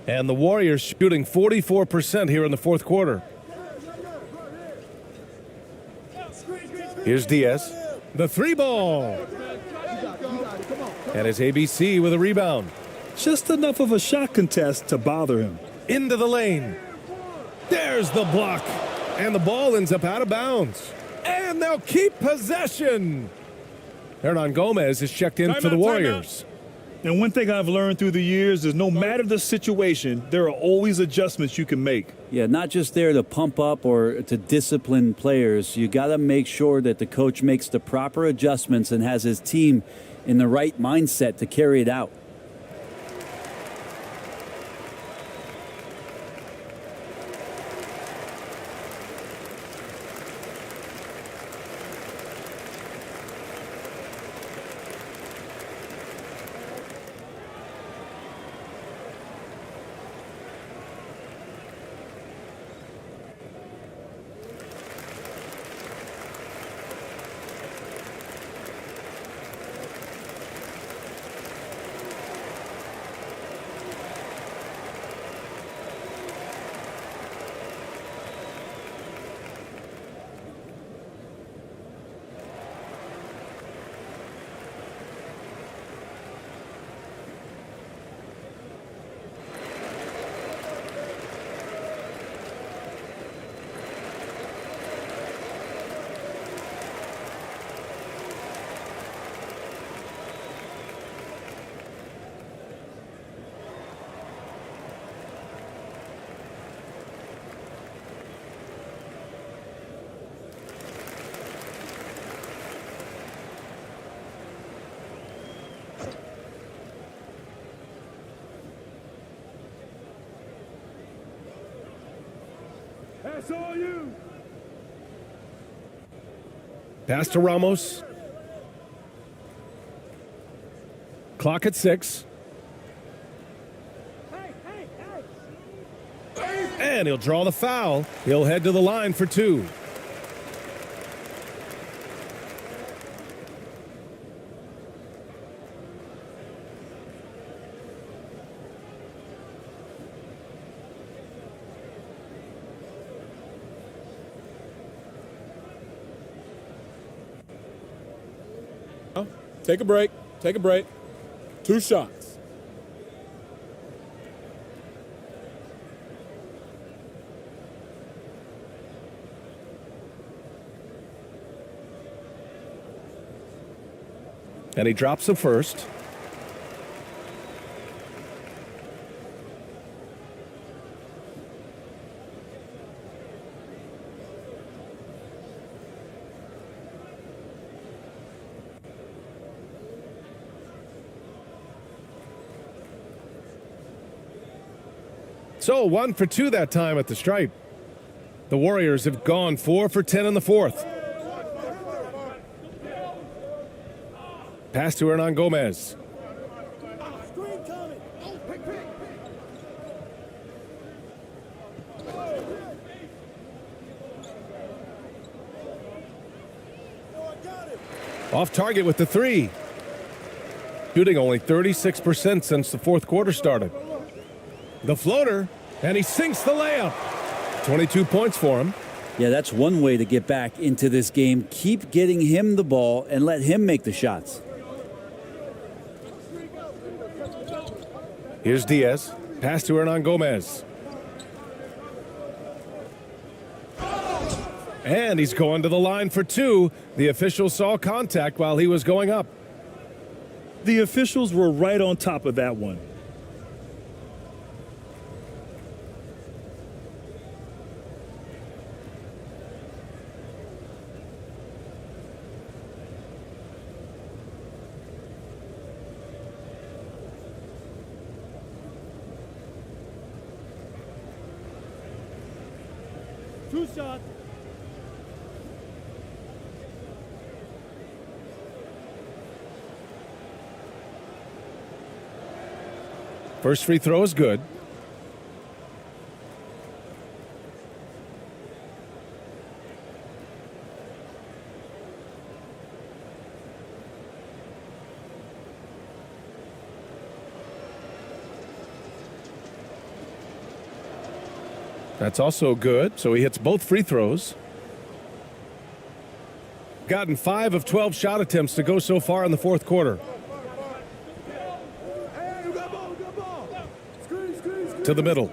And the Warriors shooting 44% here in the fourth quarter. Here's Diaz. The 3 ball. And it's ABC with a rebound. Just enough of a shot contest to bother him. Into the lane. There's the block. And the ball ends up out of bounds. And they'll keep possession. Hernan Gomez is checked in for the Warriors. And one thing I've learned through the years is no matter the situation, there are always adjustments you can make. Yeah, not just there to pump up or to discipline players. You got to make sure that the coach makes the proper adjustments and has his team in the right mindset to carry it out. That's all you. Pass to Ramos. Clock at 6. And he'll draw the foul. He'll head to the line for 2. Take a break. Take a break. 2 shots. And he drops the first. So 1 for 2 that time at the stripe. The Warriors have gone 4 for 10 in the fourth. Pass to Hernan Gomez. Off target with the 3. Shooting only 36% since the fourth quarter started. The floater, and he sinks the layup. 22 points for him. Yeah, that's one way to get back into this game. Keep getting him the ball and let him make the shots. Here's Diaz. Pass to Hernan Gomez. And he's going to the line for two. The official saw contact while he was going up. The officials were right on top of that one. Two shots. First free throw is good. That's also good, so he hits both free throws. Gotten 5 of 12 shot attempts to go so far in the fourth quarter. To the middle.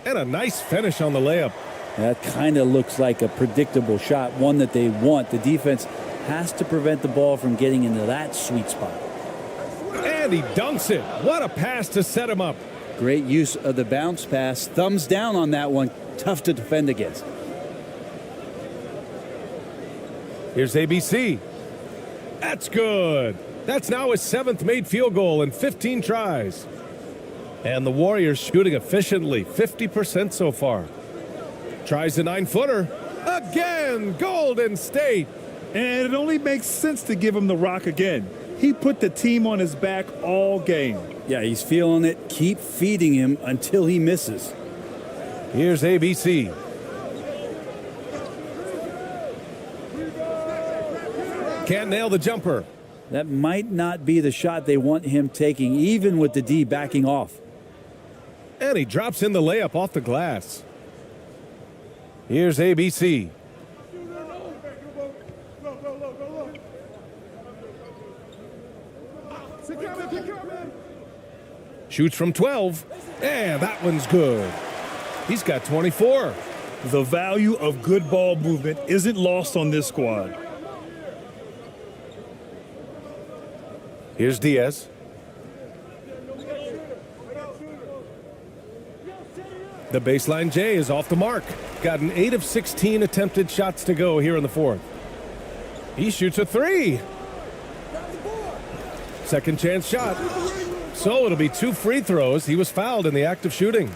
And a nice finish on the layup. That kind of looks like a predictable shot, one that they want. The defense has to prevent the ball from getting into that sweet spot. And he dunks it. What a pass to set him up. Great use of the bounce pass. Thumbs down on that one. Tough to defend against. Here's ABC. That's good. That's now his 7th made field goal in 15 tries. And the Warriors shooting efficiently, 50% so far. Tries a 9-footer. Again, Golden State. And it only makes sense to give him the rock again. He put the team on his back all game. Yeah, he's feeling it. Keep feeding him until he misses. Here's ABC. Can't nail the jumper. That might not be the shot they want him taking, even with the D backing off. And he drops in the layup off the glass. Here's ABC. Shoots from 12. And that one's good. He's got 24. The value of good ball movement isn't lost on this squad. Here's Diaz. The baseline J is off the mark. Got 8 of 16 attempted shots to go here in the fourth. He shoots a 3. Second chance shot. So it'll be 2 free throws. He was fouled in the act of shooting.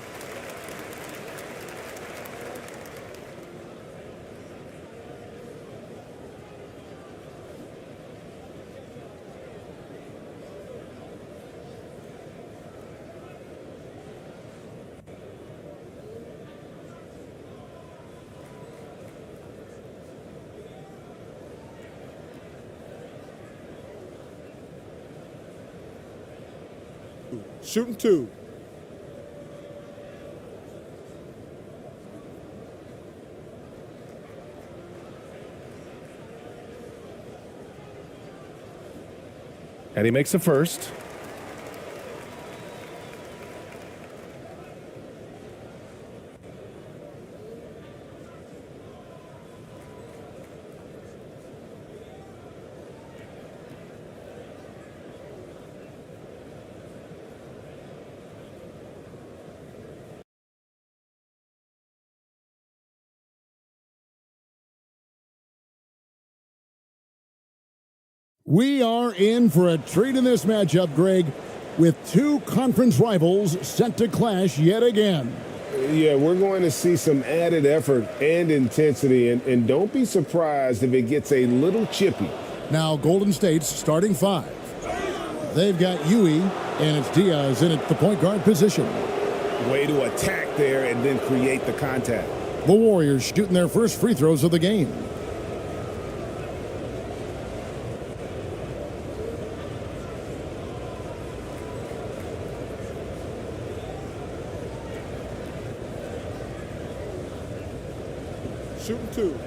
Shooting 2. And he makes a first. We are in for a treat in this matchup, Greg, with 2 conference rivals set to clash yet again. Yeah, we're going to see some added effort and intensity, and don't be surprised if it gets a little chippy. Now Golden State's starting 5. They've got Yui, and it's Diaz in at the point guard position. Way to attack there and then create the contact. The Warriors shooting their first free throws of the game. shooting 2.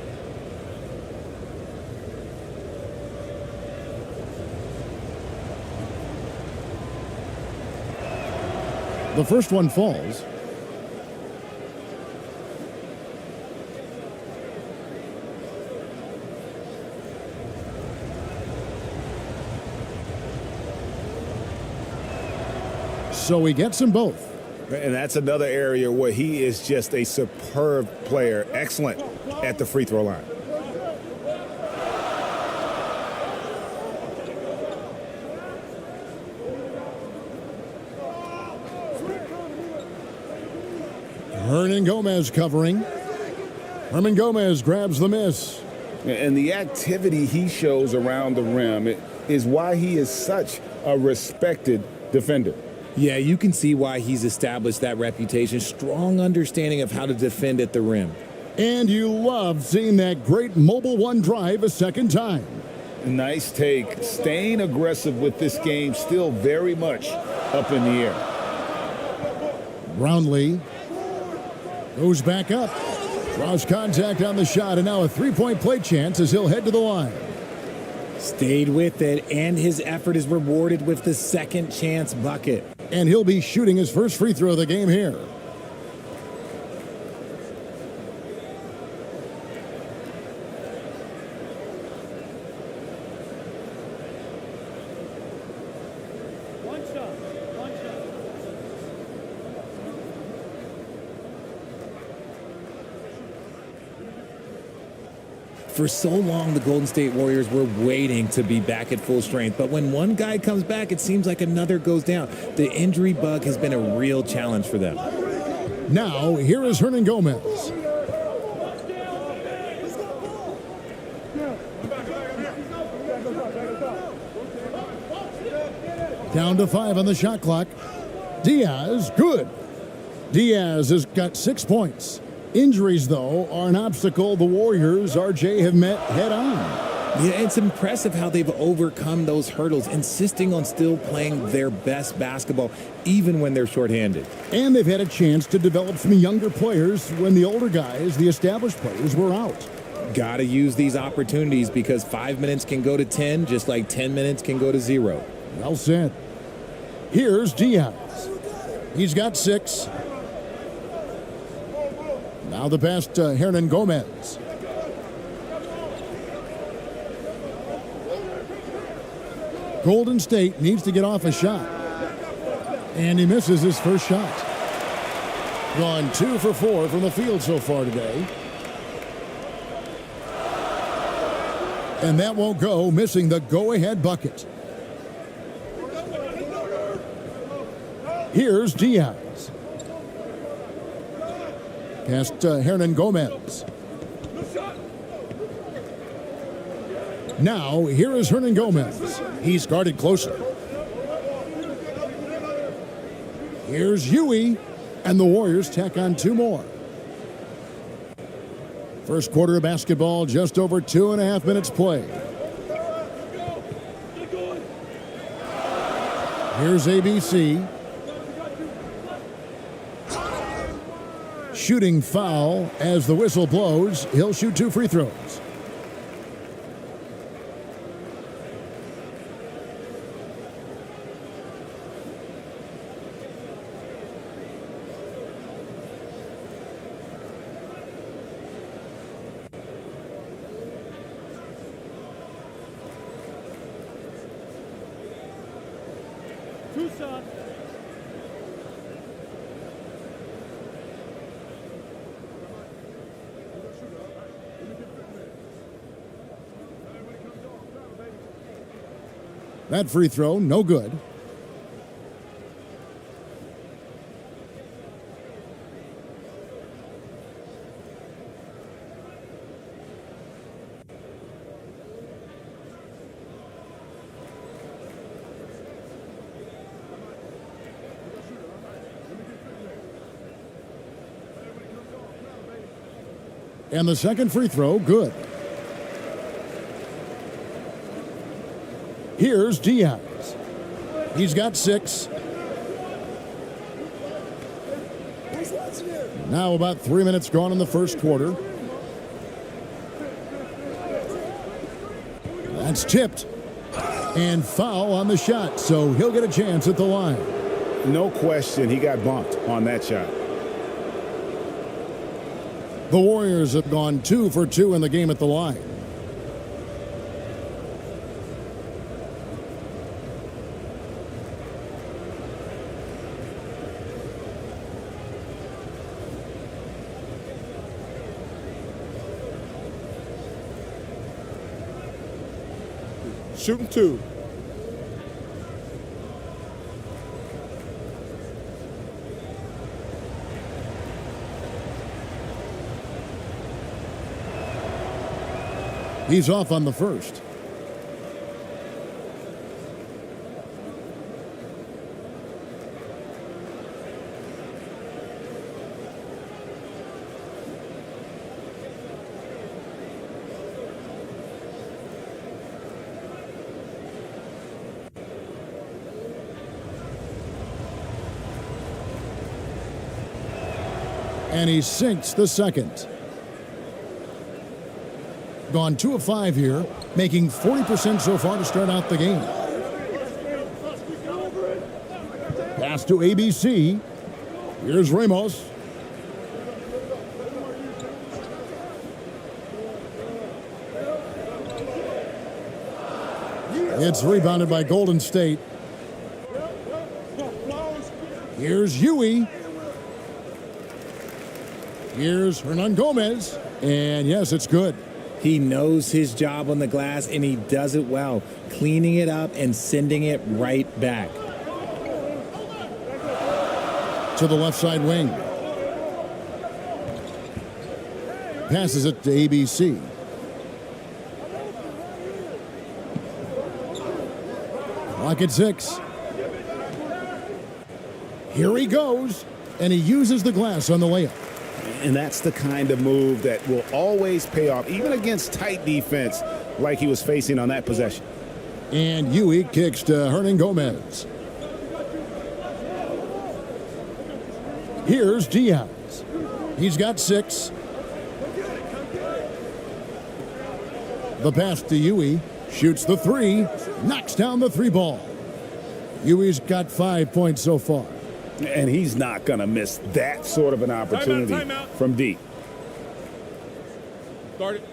The first one falls. So he gets them both. And that's another area where he is just a superb player, excellent at the free throw line. Hernan Gomez covering. Hernan Gomez grabs the miss. And the activity he shows around the rim is why he is such a respected defender. Yeah, you can see why he's established that reputation. Strong understanding of how to defend at the rim. And you love seeing that great mobile one drive a second time. Nice take. Staying aggressive with this game, still very much up in the air. Brownlee goes back up. Draws contact on the shot, and now a three-point play chance as he'll head to the line. Stayed with it, and his effort is rewarded with the second chance bucket. And he'll be shooting his first free throw of the game here. One shot. For so long, the Golden State Warriors were waiting to be back at full strength. But when one guy comes back, it seems like another goes down. The injury bug has been a real challenge for them. Now, here is Hernan Gomez. Down to 5 on the shot clock. Diaz, good. Diaz has got 6 points. Injuries, though, are an obstacle the Warriors, RJ, have met head-on. Yeah, it's impressive how they've overcome those hurdles, insisting on still playing their best basketball, even when they're shorthanded. And they've had a chance to develop some younger players when the older guys, the established players, were out. Got to use these opportunities because 5 minutes can go to 10, just like 10 minutes can go to 0. Well said. Here's Diaz. He's got 6. Now the pass to Hernan Gomez. Golden State needs to get off a shot. And he misses his first shot. Gone 2 for 4 from the field so far today. And that won't go, missing the go-ahead bucket. Here's Diaz. Past Hernan Gomez. Now, here is Hernan Gomez. He's guarded closely. Here's Huey, and the Warriors tack on 2 more. First quarter of basketball, just over 2.5 minutes played. Here's ABC. Shooting foul as the whistle blows. He'll shoot 2 free throws. Two shots. That free throw, no good. And the second free throw, good. Here's Diaz. He's got 6. Now about 3 minutes gone in the first quarter. It's tipped. And foul on the shot, so he'll get a chance at the line. No question, he got bumped on that shot. The Warriors have gone 2 for 2 in the game at the line. Shooting 2. He's off on the first. And he sinks the second. Gone 2 of 5 here, making 40% so far to start out the game. Pass to ABC. Here's Ramos. It's rebounded by Golden State. Here's Huey. Here's Hernan Gomez. And yes, it's good. He knows his job on the glass, and he does it well, cleaning it up and sending it right back. To the left side wing. Passes it to ABC. Clock at 6. Here he goes, and he uses the glass on the layup. And that's the kind of move that will always pay off, even against tight defense like he was facing on that possession. And Huey kicks to Hernan Gomez. Here's Diaz. He's got 6. The pass to Huey. Shoots the 3. Knocks down the 3 ball. Huey's got 5 points so far. And he's not going to miss that sort of an opportunity from deep. Start it.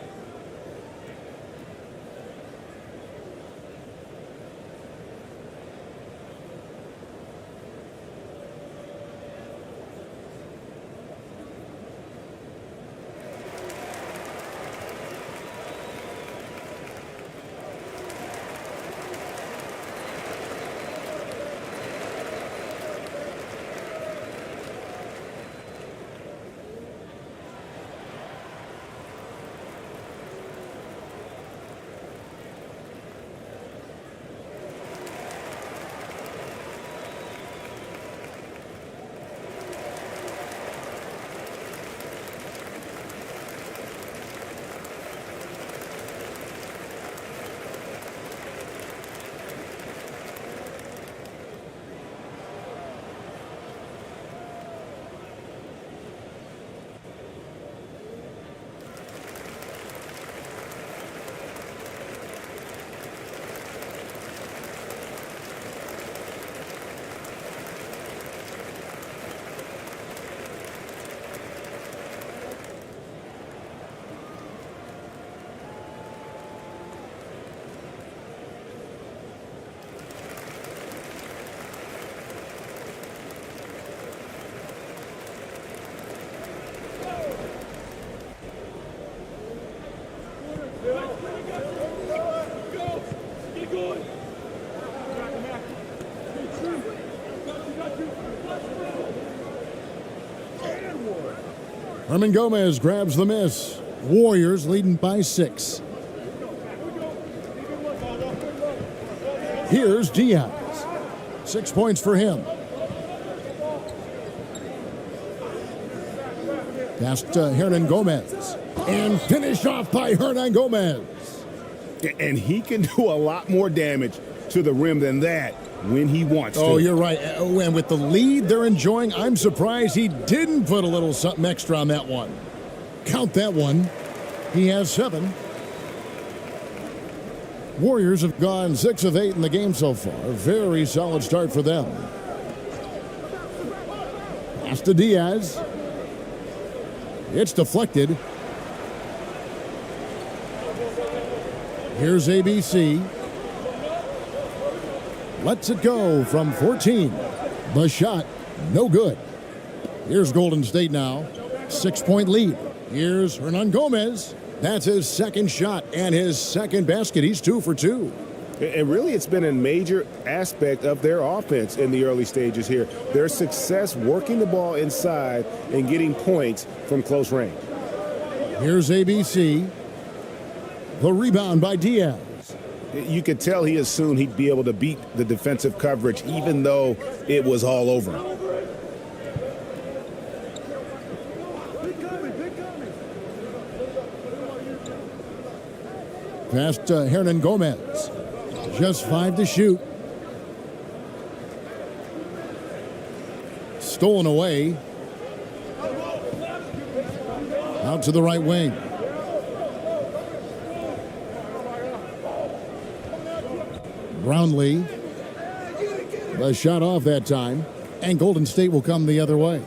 Hernan Gomez grabs the miss. Warriors leading by 6. Here's Diaz. 6 points for him. Pass to Hernan Gomez. And finished off by Hernan Gomez. And he can do a lot more damage to the rim than that when he wants to. Oh, you're right. And with the lead they're enjoying, I'm surprised he didn't put a little something extra on that one. Count that one. He has 7. Warriors have gone 6 of 8 in the game so far. Very solid start for them. Pass to Diaz. It's deflected. Here's ABC. Lets it go from 14. The shot, no good. Here's Golden State now. 6-point lead. Here's Hernan Gomez. That's his second shot and his second basket. He's 2 for 2. And really, it's been a major aspect of their offense in the early stages here. Their success working the ball inside and getting points from close range. Here's ABC. The rebound by Diaz. You could tell he assumed he'd be able to beat the defensive coverage, even though it was all over him. Pass to Hernan Gomez. Just 5 to shoot. Stolen away. Out to the right wing. Brownlee. The shot off that time. And Golden State will come the other way.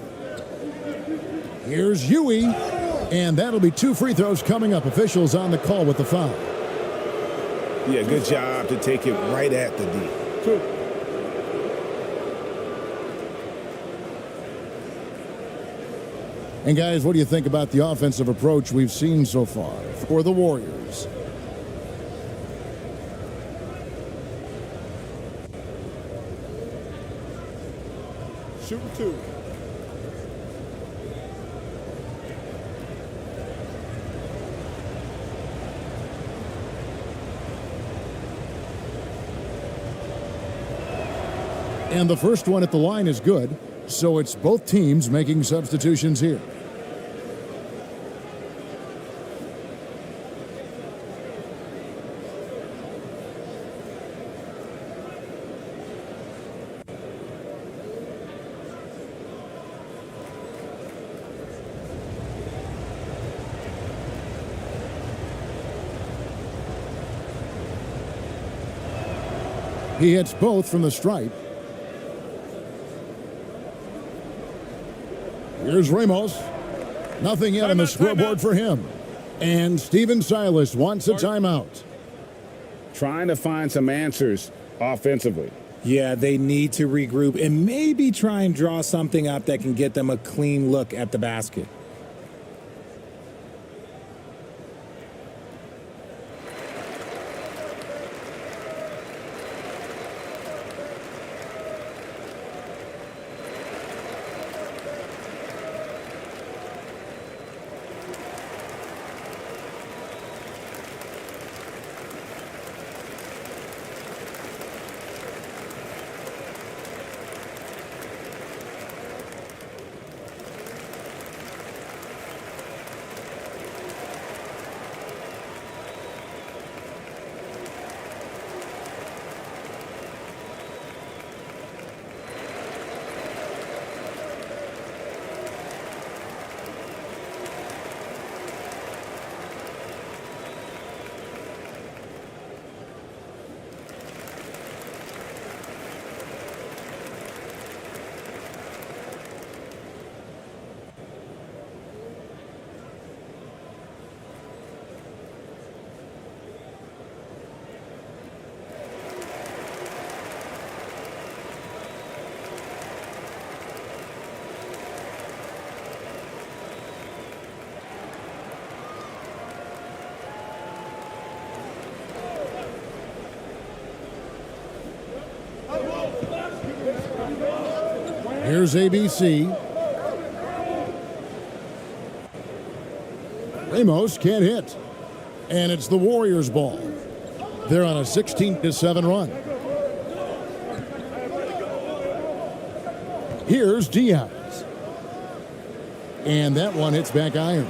Here's Huey. And that'll be 2 free throws coming up. Officials on the call with the foul. Yeah, good job to take it right at the D. And guys, what do you think about the offensive approach we've seen so far for the Warriors? Shooting 2. And the first one at the line is good, so it's both teams making substitutions here. He hits both from the stripe. Here's Ramos. Nothing yet on the scoreboard for him. And Steven Silas wants a timeout. Trying to find some answers offensively. Yeah, they need to regroup and maybe try and draw something up that can get them a clean look at the basket. Here's ABC. Ramos can't hit. And it's the Warriors' ball. They're on a 16-7 run. Here's Diaz. And that one hits back iron.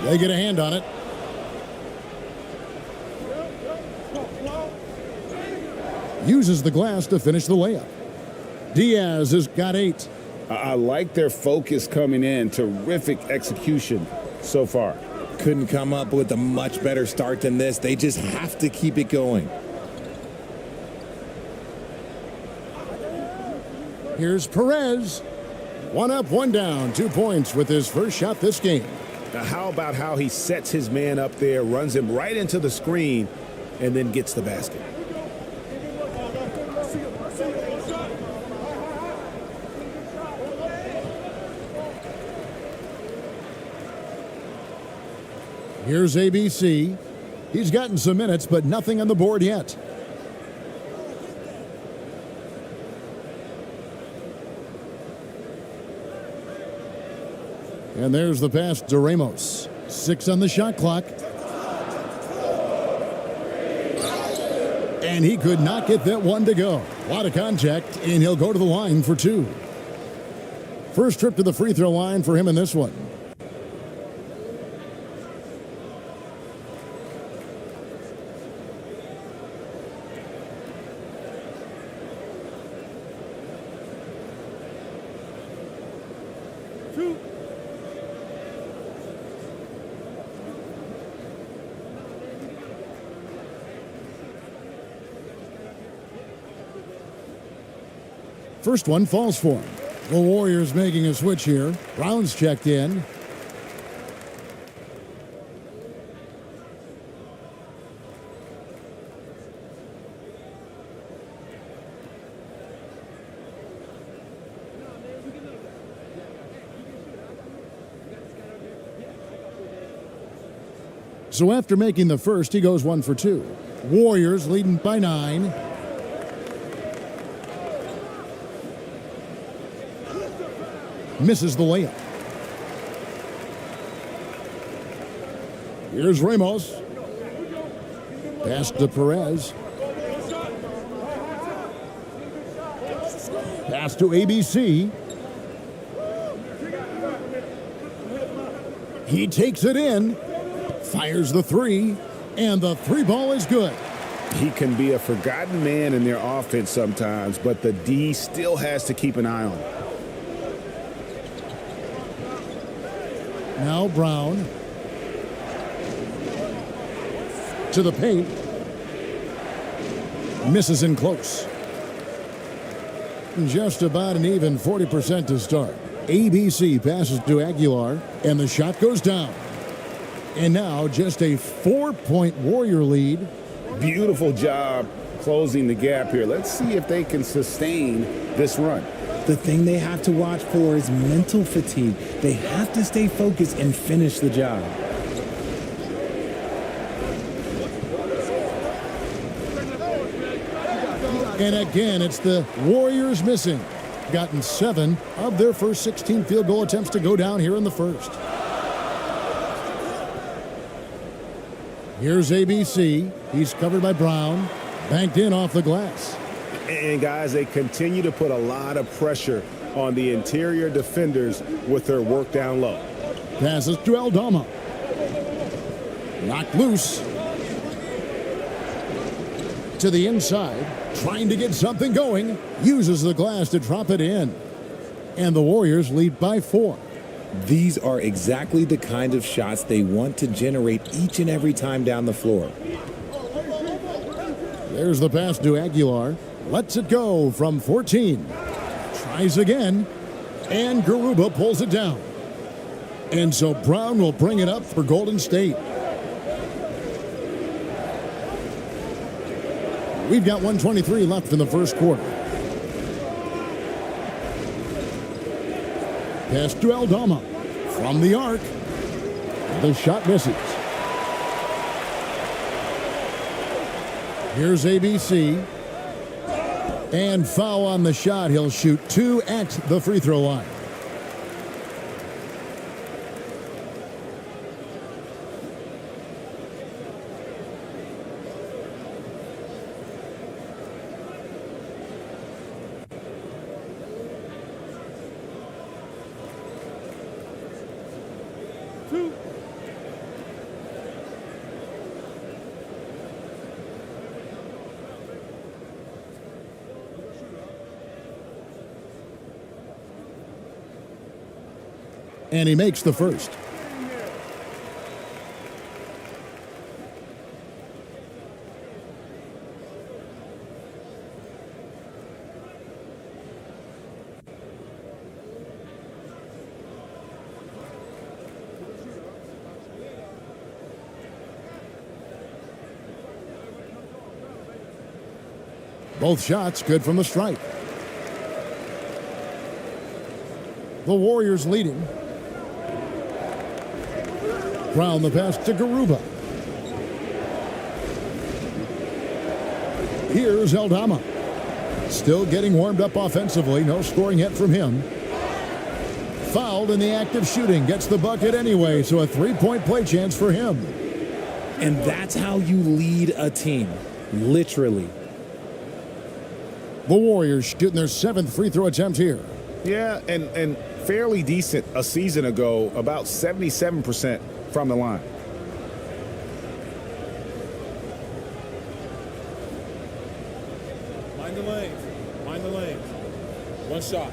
They get a hand on it. Uses the glass to finish the layup. Diaz has got 8. I like their focus coming in. Terrific execution so far. Couldn't come up with a much better start than this. They just have to keep it going. Here's Perez. 1 up, 1 down, 2 points with his first shot this game. Now, how about how he sets his man up there, runs him right into the screen, and then gets the basket? Here's ABC. He's gotten some minutes, but nothing on the board yet. And there's the pass to Ramos. 6 on the shot clock. And he could not get that one to go. A lot of contact, and he'll go to the line for 2. First trip to the free throw line for him in this one. First one falls for him. The Warriors making a switch here. Brown's checked in. So after making the first, he goes 1 for 2. Warriors leading by 9. Misses the layup. Here's Ramos. Pass to Perez. Pass to ABC. He takes it in. Fires the 3. And the 3 ball is good. He can be a forgotten man in their offense sometimes, but the D still has to keep an eye on him. Now Brown to the paint. Misses in close. Just about an even 40% to start. ABC passes to Aguilar, and the shot goes down. And now just a 4-point Warrior lead. Beautiful job closing the gap here. Let's see if they can sustain this run. The thing they have to watch for is mental fatigue. They have to stay focused and finish the job. And again, it's the Warriors missing. Gotten 7 of their first 16 field goal attempts to go down here in the first. Here's ABC. He's covered by Brown. Banked in off the glass. And guys, they continue to put a lot of pressure on the interior defenders with their work down low. Passes to Aldama. Knocked loose. To the inside. Trying to get something going. Uses the glass to drop it in. And the Warriors lead by 4. These are exactly the kind of shots they want to generate each and every time down the floor. There's the pass to Aguilar. Lets it go from 14. Tries again. And Garuba pulls it down. And so Brown will bring it up for Golden State. We've got 1:23 left in the first quarter. Pass to Aldama. From the arc. The shot misses. Here's ABC. And foul on the shot. He'll shoot 2 at the free throw line. And he makes the first. Both shots good from the stripe. The Warriors leading. Brown the pass to Garuba. Here's Aldama. Still getting warmed up offensively. No scoring yet from him. Fouled in the act of shooting. Gets the bucket anyway, so a three-point play chance for him. And that's how you lead a team. Literally. The Warriors shooting their 7th free throw attempt here. Yeah, and fairly decent a season ago, about 77% from the line. Mind the lanes. Mind the lanes. One shot.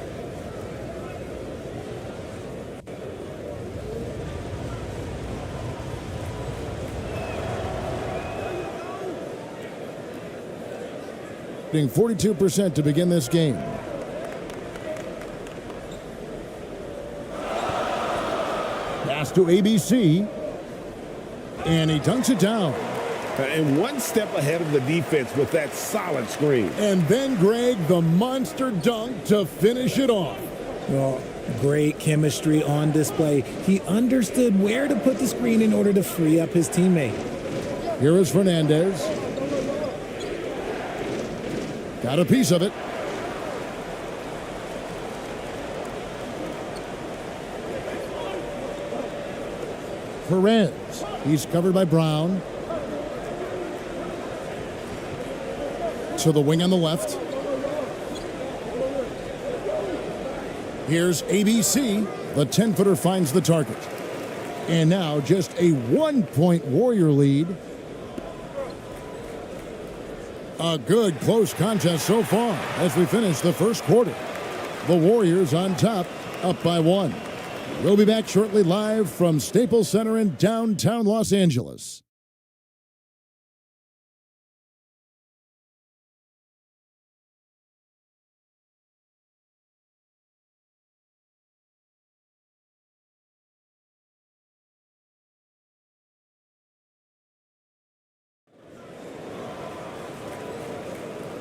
Shooting 42% to begin this game. Pass to ABC. And he dunks it down. And one step ahead of the defense with that solid screen. And then, Greg, the monster dunk to finish it off. Well, great chemistry on display. He understood where to put the screen in order to free up his teammate. Here is Fernandez. Got a piece of it. Perez. He's covered by Brown. To the wing on the left. Here's ABC. The 10-footer finds the target. And now just a 1-point Warrior lead. A good close contest so far as we finish the first quarter. The Warriors on top, up by 1. We'll be back shortly live from Staples Center in downtown Los Angeles.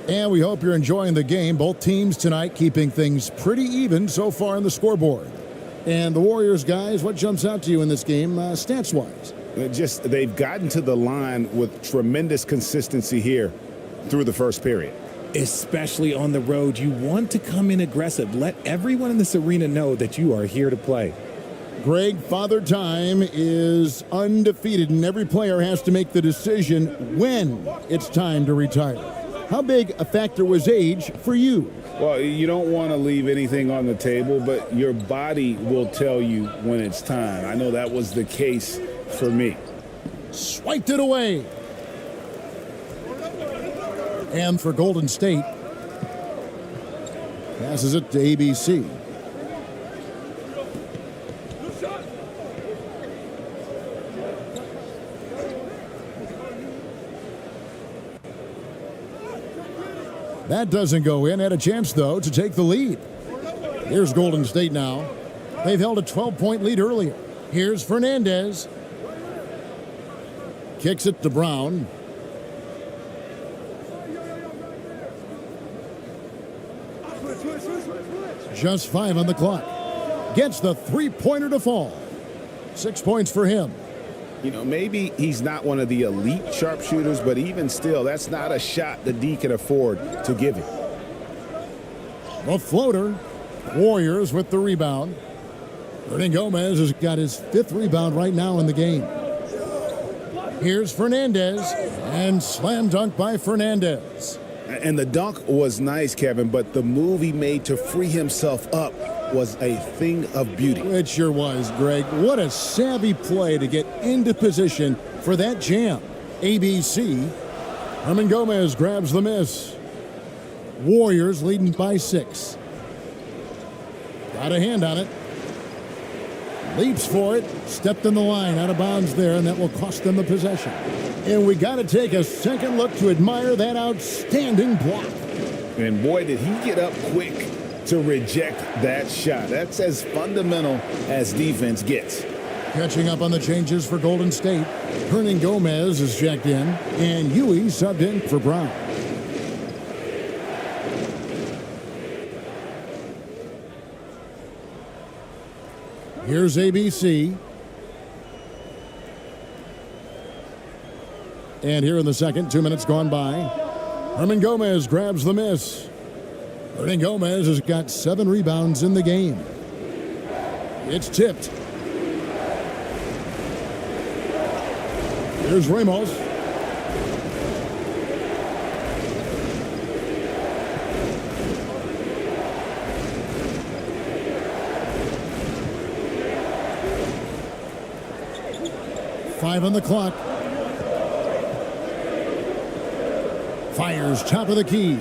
And we hope you're enjoying the game. Both teams tonight keeping things pretty even so far on the scoreboard. And the Warriors, guys, what jumps out to you in this game stats-wise? They've gotten to the line with tremendous consistency here through the first period. Especially on the road, you want to come in aggressive. Let everyone in this arena know that you are here to play. Greg, Father Time is undefeated, and every player has to make the decision when it's time to retire. How big a factor was age for you? Well, you don't want to leave anything on the table, but your body will tell you when it's time. I know that was the case for me. Swiped it away. And for Golden State, passes it to ABC. That doesn't go in. Had a chance, though, to take the lead. Here's Golden State now. They've held a 12-point lead earlier. Here's Fernandez. Kicks it to Brown. Just 5 on the clock. Gets the three-pointer to fall. 6 points for him. You know, maybe he's not one of the elite sharpshooters, but even still, that's not a shot the D can afford to give him. The floater. Warriors with the rebound. Gomez has got his 5th rebound right now in the game. Here's Fernandez, and slam dunk by Fernandez. And the dunk was nice, Kevin, but the move he made to free himself up was a thing of beauty. It sure was, Greg. What a savvy play to get into position for that jam. ABC. Gomez grabs the miss. Warriors leading by 6. Got a hand on it. Leaps for it. Stepped in the line. Out of bounds there, and that will cost them the possession. And we got to take a second look to admire that outstanding block. And boy, did he get up quick to reject that shot. That's as fundamental as defense gets. Catching up on the changes for Golden State. Gomez is checked in, and Huey subbed in for Brown. Here's ABC. And here in the second, 2 minutes gone by. Hernan Gomez grabs the miss. Hernan Gomez has got 7 rebounds in the game. It's tipped. Here's Ramos. Five on the clock. Fires top of the key.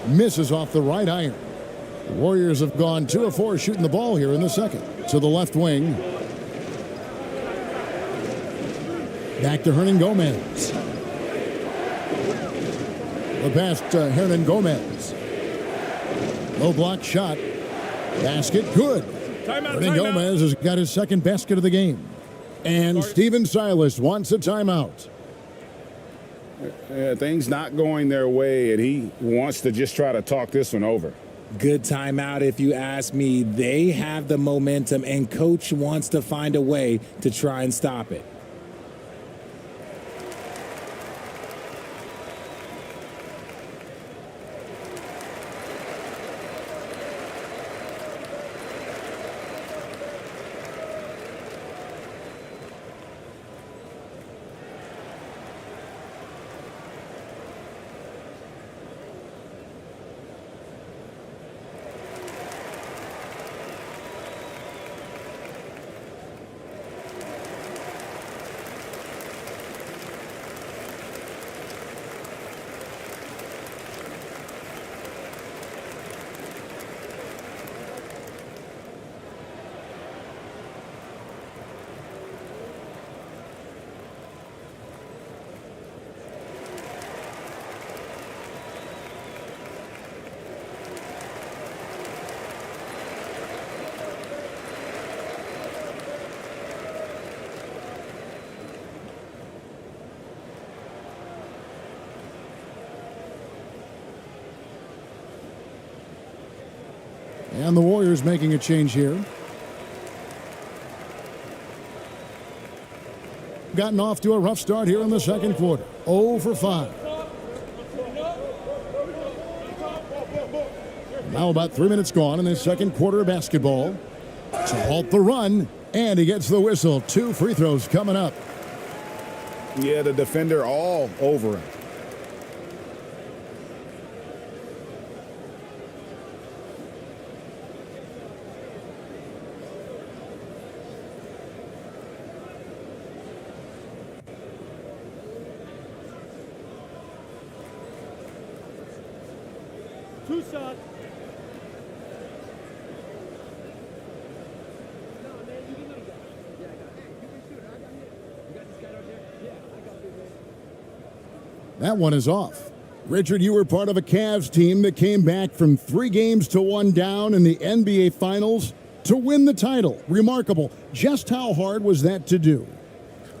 Misses off the right iron. The Warriors have gone 2 of 4 shooting the ball here in the second. To the left wing. Back to Hernan Gomez. The pass to Hernan Gomez. Low block shot. Basket good. Hernan Gomez has got his second basket of the game. And Stephen Silas wants a timeout. Things not going their way, and he wants to just try to talk this one over. Good timeout if you ask me. They have the momentum, and coach wants to find a way to try and stop it. And the Warriors making a change here. Gotten off to a rough start here in the second quarter. 0 for 5. Now about 3 minutes gone in the second quarter of basketball. To halt the run, and he gets the whistle. 2 free throws coming up. Yeah, the defender all over him. Shot. That one is off. Richard, you were part of a Cavs team that came back from 3 games to 1 down in the NBA Finals to win the title. Remarkable. Just how hard was that to do?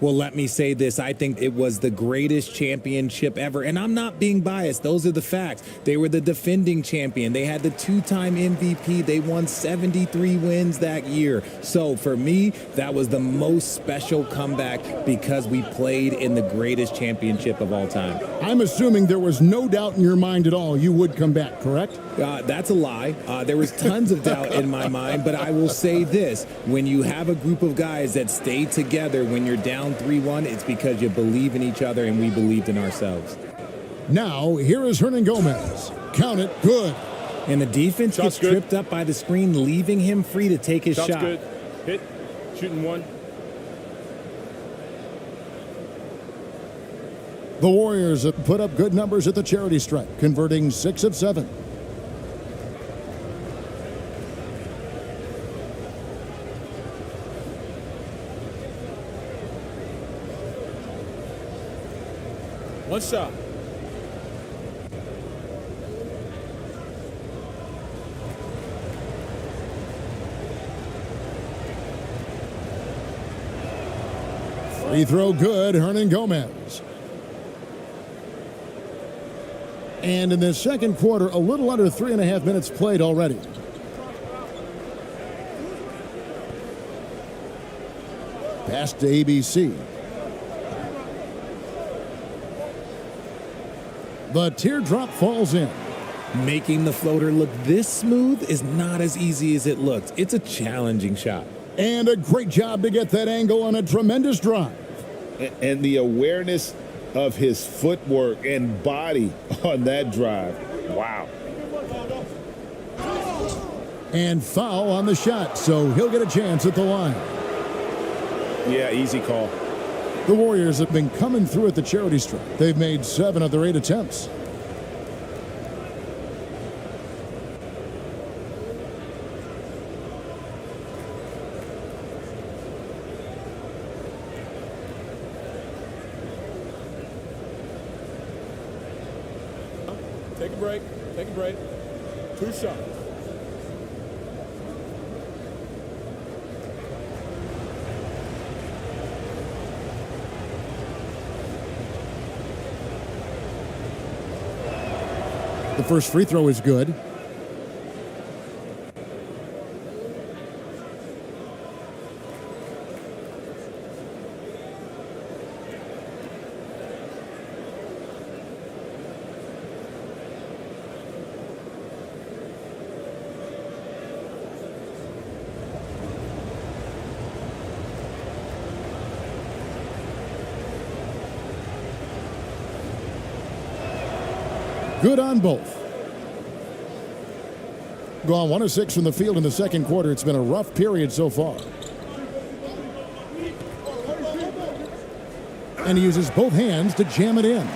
Well, let me say this. I think it was the greatest championship ever. And I'm not being biased. Those are the facts. They were the defending champion. They had the 2-time MVP. They won 73 wins that year. So for me, that was the most special comeback because we played in the greatest championship of all time. I'm assuming there was no doubt in your mind at all you would come back, correct? That's a lie. There was tons of doubt in my mind, but I will say this. When you have a group of guys that stay together when you're down 3-1, it's because you believe in each other and we believed in ourselves. Now, here is Hernan Gomez. Count it, good. And the defense gets tripped up by the screen, leaving him free to take his shot. Good. Hit. Shooting 1. The Warriors have put up good numbers at the charity stripe, converting 6 of 7. One shot. Free throw good, Hernan Gomez. And in the second quarter, a little under 3.5 minutes played already. Pass to ABC. The teardrop falls in. Making the floater look this smooth is not as easy as it looks. It's a challenging shot. And a great job to get that angle on a tremendous drive. And the awareness of his footwork and body on that drive. Wow. And foul on the shot, so he'll get a chance at the line. Yeah, easy call. The Warriors have been coming through at the charity stripe. They've made 7 of their 8 attempts. Take a break. Take a break. 2 shots. The first free throw is good. Good on both. Gone 1 of 6 from the field in the second quarter. It's been a rough period so far. And he uses both hands to jam it in.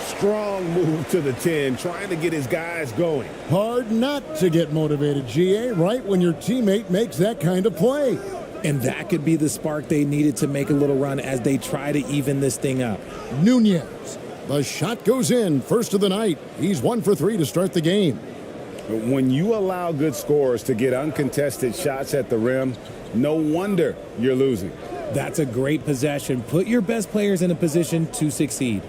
Strong move to the 10, trying to get his guys going. Hard not to get motivated, GA, right when your teammate makes that kind of play. And that could be the spark they needed to make a little run as they try to even this thing up. Nunez. The shot goes in, first of the night. He's 1 for 3 to start the game. When you allow good scorers to get uncontested shots at the rim, no wonder you're losing. That's a great possession. Put your best players in a position to succeed.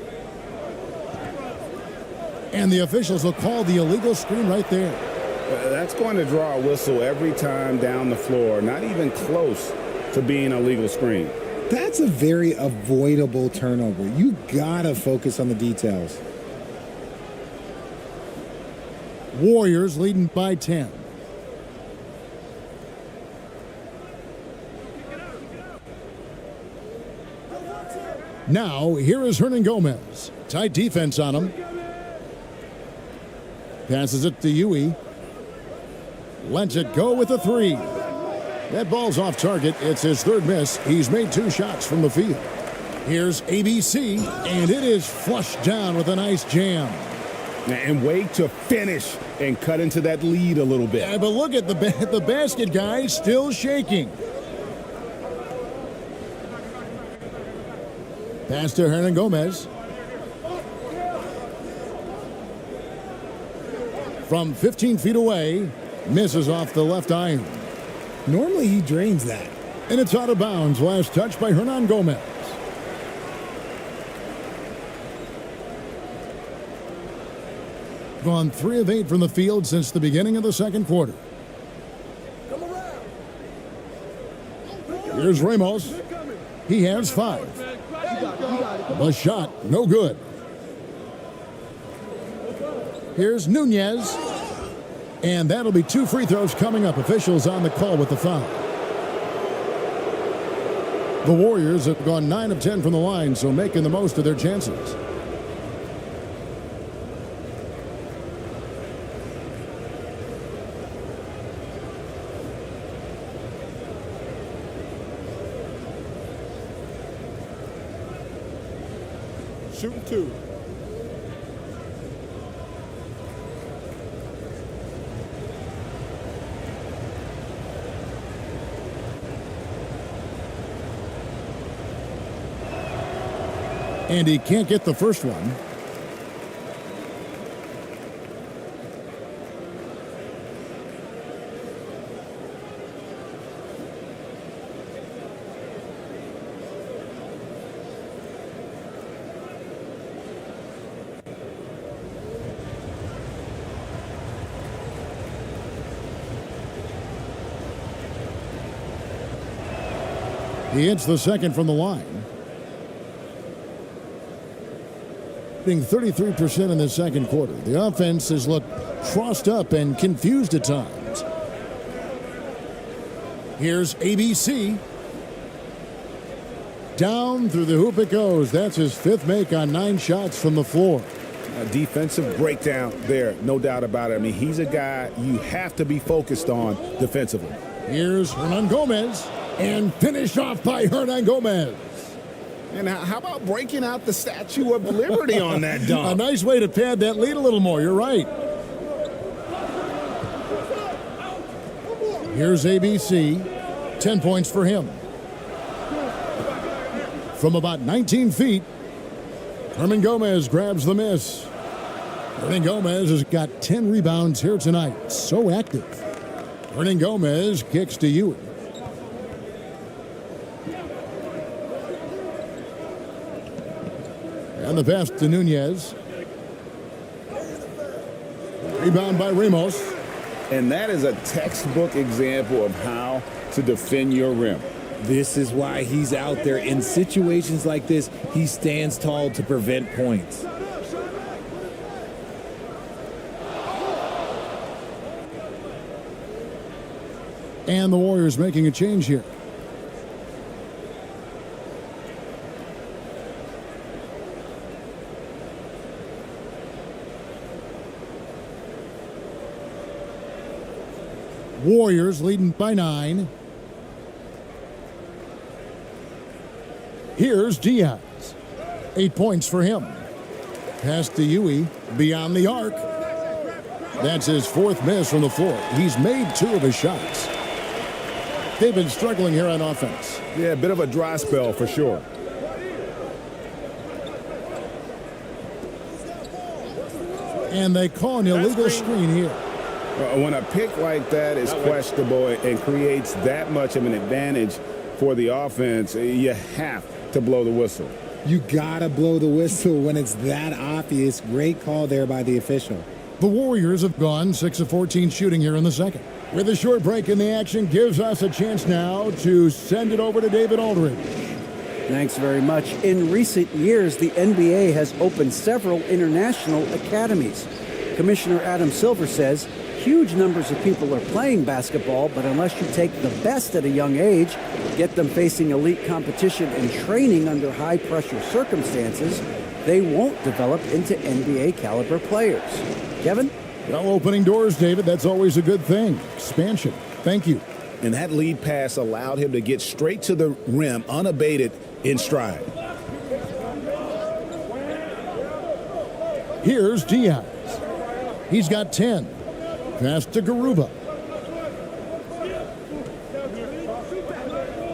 And the officials will call the illegal screen right there. That's going to draw a whistle every time down the floor. Not even close to being a legal screen. That's a very avoidable turnover. You gotta focus on the details. Warriors leading by 10. Now, here is Hernan Gomez. Tight defense on him. Passes it to Huey. Lets it go with a 3. That ball's off target. It's his 3rd miss. He's made 2 shots from the field. Here's ABC, and it is flushed down with a nice jam. And wait to finish and cut into that lead a little bit. Yeah, but look at the basket guy still shaking. Pass to Hernan Gomez. From 15 feet away, misses off the left iron. Normally he drains that. And it's out of bounds. Last touch by Hernan Gomez. Gone 3 of 8 from the field since the beginning of the second quarter. Here's Ramos. He has 5. The shot, no good. Here's Nunez. And that'll be 2 free throws coming up. Officials on the call with the foul. The Warriors have gone 9 of 10 from the line, so making the most of their chances. Shooting 2. And he can't get the first one. He hits the second from the line. Being 33% in the second quarter. The offense has looked crossed up and confused at times. Here's ABC. Down through the hoop it goes. That's his 5th make on 9 shots from the floor. A defensive breakdown there, no doubt about it. I mean, he's a guy you have to be focused on defensively. Here's Hernan Gomez, and finished off by Hernan Gomez. And how about breaking out the Statue of Liberty on that dunk? A nice way to pad that lead a little more. You're right. Here's ABC. 10 points for him. From about 19 feet, Hernan Gomez grabs the miss. Hernan Gomez has got 10 rebounds here tonight. So active. Hernan Gomez kicks to Ewing. And the pass to Nunez. Rebound by Ramos. And that is a textbook example of how to defend your rim. This is why he's out there. In situations like this, he stands tall to prevent points. And the Warriors making a change here. Warriors leading by 9. Here's Diaz. 8 points for him. Pass to Ewing beyond the arc. That's his 4th miss from the floor. He's made 2 of his shots. They've been struggling here on offense. Yeah, a bit of a dry spell for sure. And they call an illegal screen here. When a pick like that is questionable and creates that much of an advantage for the offense, you have to blow the whistle. You gotta blow the whistle when it's that obvious. Great call there by the official. The Warriors have gone 6 of 14 shooting here in the second. With a short break in the action, gives us a chance now to send it over to David Aldridge. Thanks very much. In recent years, the NBA has opened several international academies. Commissioner Adam Silver says huge numbers of people are playing basketball, but unless you take the best at a young age, get them facing elite competition and training under high-pressure circumstances, they won't develop into NBA-caliber players. Kevin? Well, opening doors, David, that's always a good thing. Expansion. Thank you. And that lead pass allowed him to get straight to the rim unabated in stride. Here's Diaz. He's got 10. Pass to Garuba.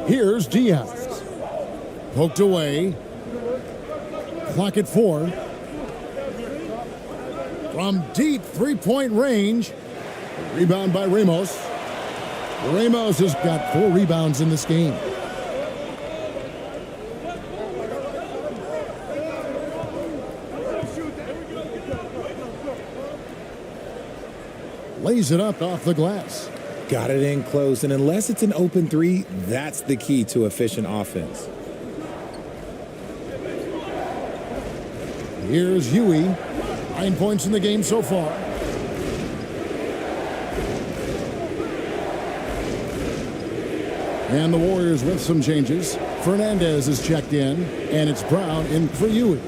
Here's Diaz. Poked away. Clock at 4. From deep three-point range. Rebound by Ramos. Ramos has got 4 rebounds in this game. Lays it up off the glass. Got it in close, and unless it's an open 3, that's the key to efficient offense. Here's Ewing. 9 points in the game so far. And the Warriors with some changes. Fernandez is checked in, and it's Brown in for Ewing.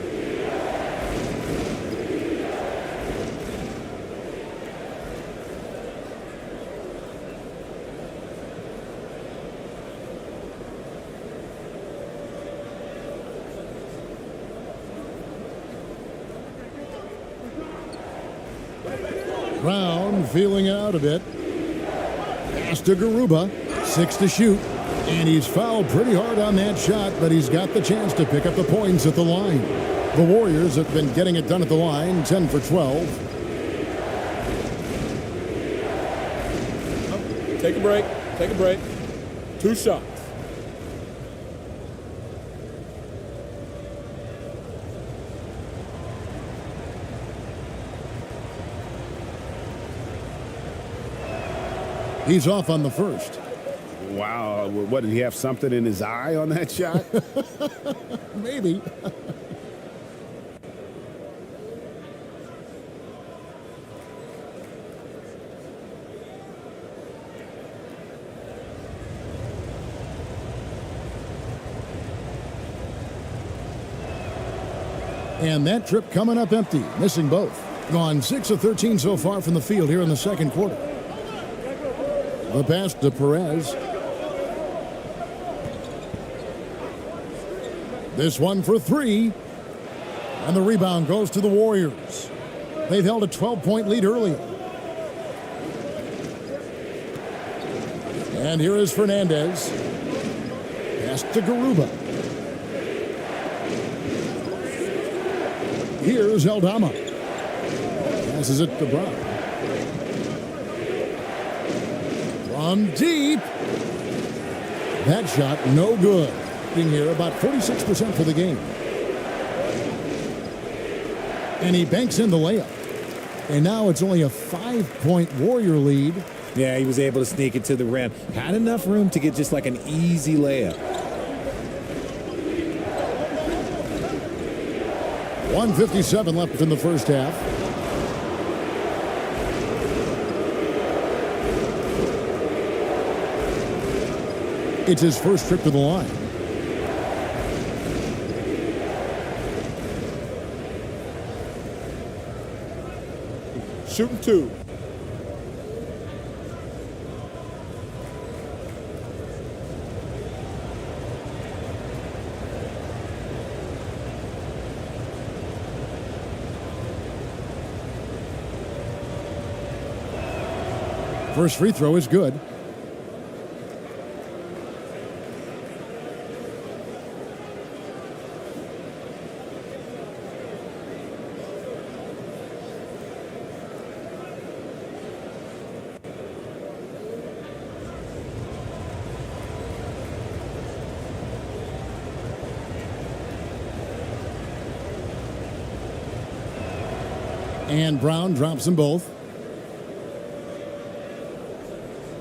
Brown feeling out a bit. Pass to Garuba. 6 to shoot. And he's fouled pretty hard on that shot, but he's got the chance to pick up the points at the line. The Warriors have been getting it done at the line, 10 for 12. Take a break. Take a break. 2 shots. He's off on the first. Wow. What, did he have something in his eye on that shot? Maybe. And that trip coming up empty, missing both. Gone 6 of 13 so far from the field here in the second quarter. The pass to Perez. This one for 3. And the rebound goes to the Warriors. They've held a 12-point lead earlier. And here is Fernandez. Pass to Garuba. Here's Aldama. Passes it to Brown. From deep. That shot no good. Being here about 46% for the game. And he banks in the layup. And now it's only a 5-point Warrior lead. Yeah, he was able to sneak it to the rim. Had enough room to get just like an easy layup. 1:57 left in the first half. It's his first trip to the line. Shooting 2. First free throw is good. And Brown drops them both.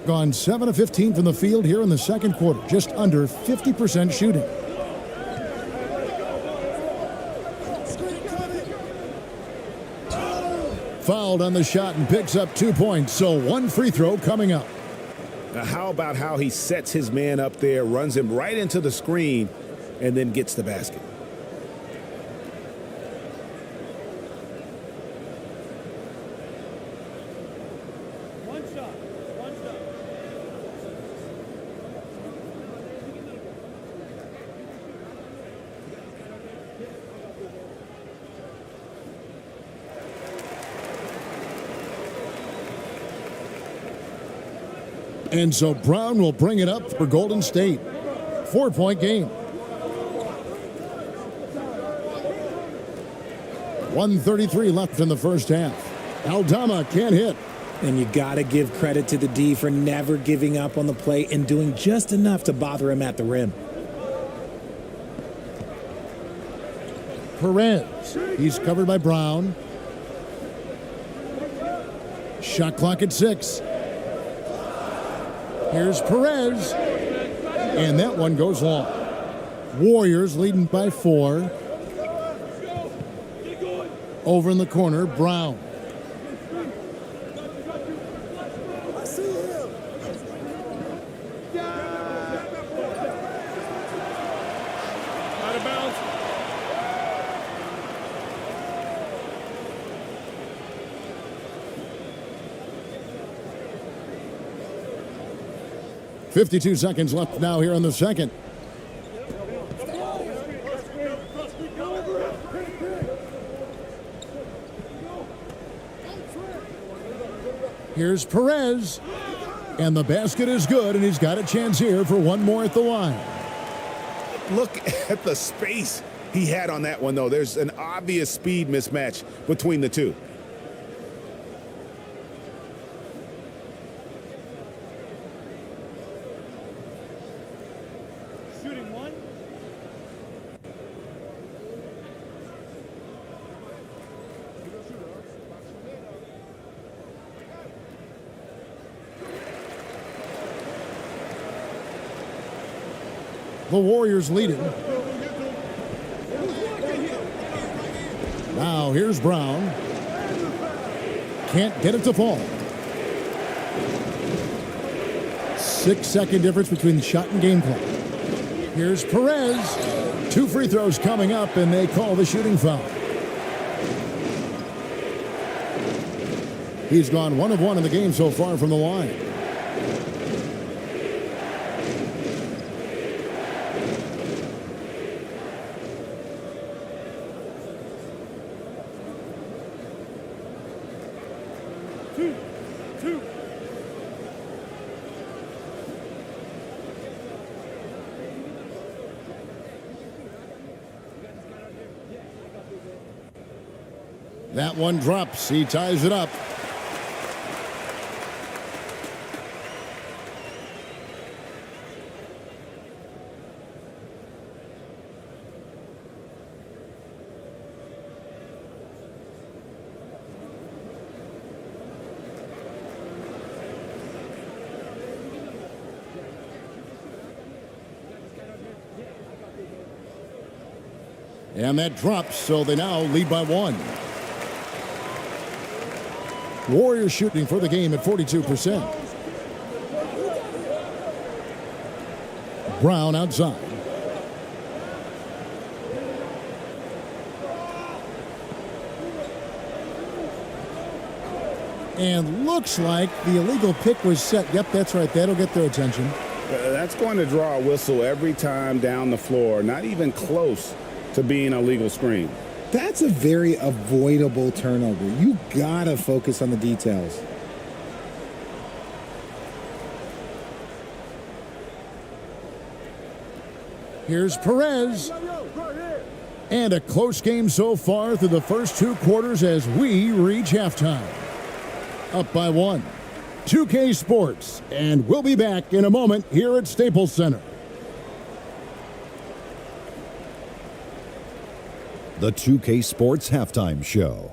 Gone 7 of 15 from the field here in the second quarter. Just under 50% shooting. Fouled on the shot and picks up 2 points. So one free throw coming up. Now, how about how he sets his man up there, runs him right into the screen, and then gets the basket? And so Brown will bring it up for Golden State. 4-point game. 1:33 left in the first half. Aldama can't hit. And you got to give credit to the D for never giving up on the play and doing just enough to bother him at the rim. Perez. He's covered by Brown. Shot clock at 6. Here's Perez. And that one goes long. Warriors leading by 4. Over in the corner, Brown. Out of bounds. 52 seconds left now here in the second. Here's Perez. And the basket is good, and he's got a chance here for one more at the line. Look at the space he had on that one, though. There's an obvious speed mismatch between the two. Shooting 1. The Warriors leading. Now here's Brown. Can't get it to fall. 6-second difference between the shot and game clock. Here's Perez. 2 free throws coming up, and they call the shooting foul. He's gone 1 of 1 in the game so far from the line. That one drops. He ties it up. And that drops, so they now lead by 1. Warriors shooting for the game at 42%. Brown outside. And looks like the illegal pick was set. Yep, that's right. That'll get their attention. That's going to draw a whistle every time down the floor. Not even close to being a legal screen. That's a very avoidable turnover. You gotta focus on the details. Here's Perez. And a close game so far through the first 2 quarters as we reach halftime. Up by 1. 2K Sports, and we'll be back in a moment here at Staples Center. The 2K Sports Halftime Show.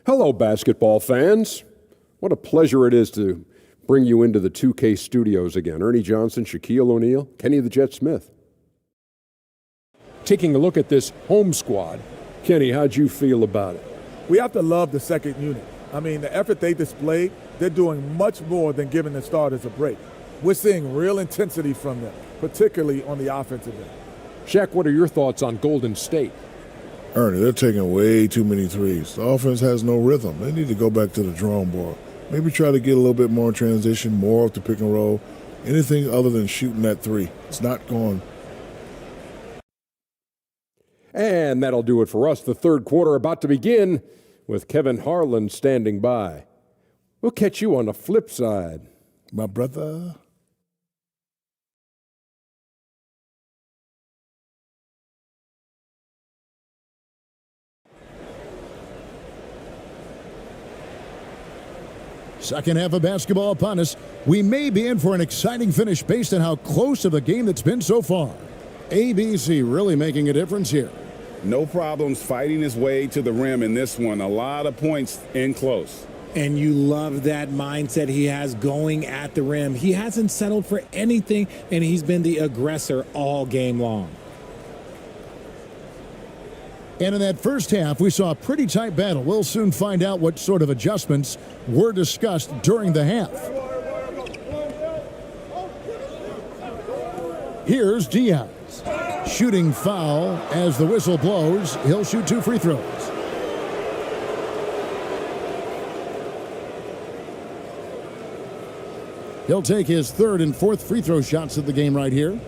Hello, basketball fans. What a pleasure it is to bring you into the 2K studios again. Ernie Johnson, Shaquille O'Neal, Kenny the Jet Smith. Taking a look at this home squad, Kenny, how'd you feel about it? We have to love the second unit. I mean, the effort they displayed, they're doing much more than giving the starters a break. We're seeing real intensity from them, particularly on the offensive end. Shaq, what are your thoughts on Golden State? Ernie, they're taking way too many threes. The offense has no rhythm. They need to go back to the drawing board. Maybe try to get a little bit more transition, more off the pick and roll. Anything other than shooting that 3. It's not going. And that'll do it for us. The third quarter about to begin with Kevin Harlan standing by. We'll catch you on the flip side. My brother. Second half of basketball upon us. We may be in for an exciting finish based on how close of a game that's been so far. ABC really making a difference here. No problems fighting his way to the rim in this one. A lot of points in close. And you love that mindset he has going at the rim. He hasn't settled for anything, and he's been the aggressor all game long. And in that first half, we saw a pretty tight battle. We'll soon find out what sort of adjustments were discussed during the half. Here's Diaz. Shooting foul as the whistle blows. He'll shoot 2 free throws. He'll take his 3rd and 4th free throw shots of the game right here.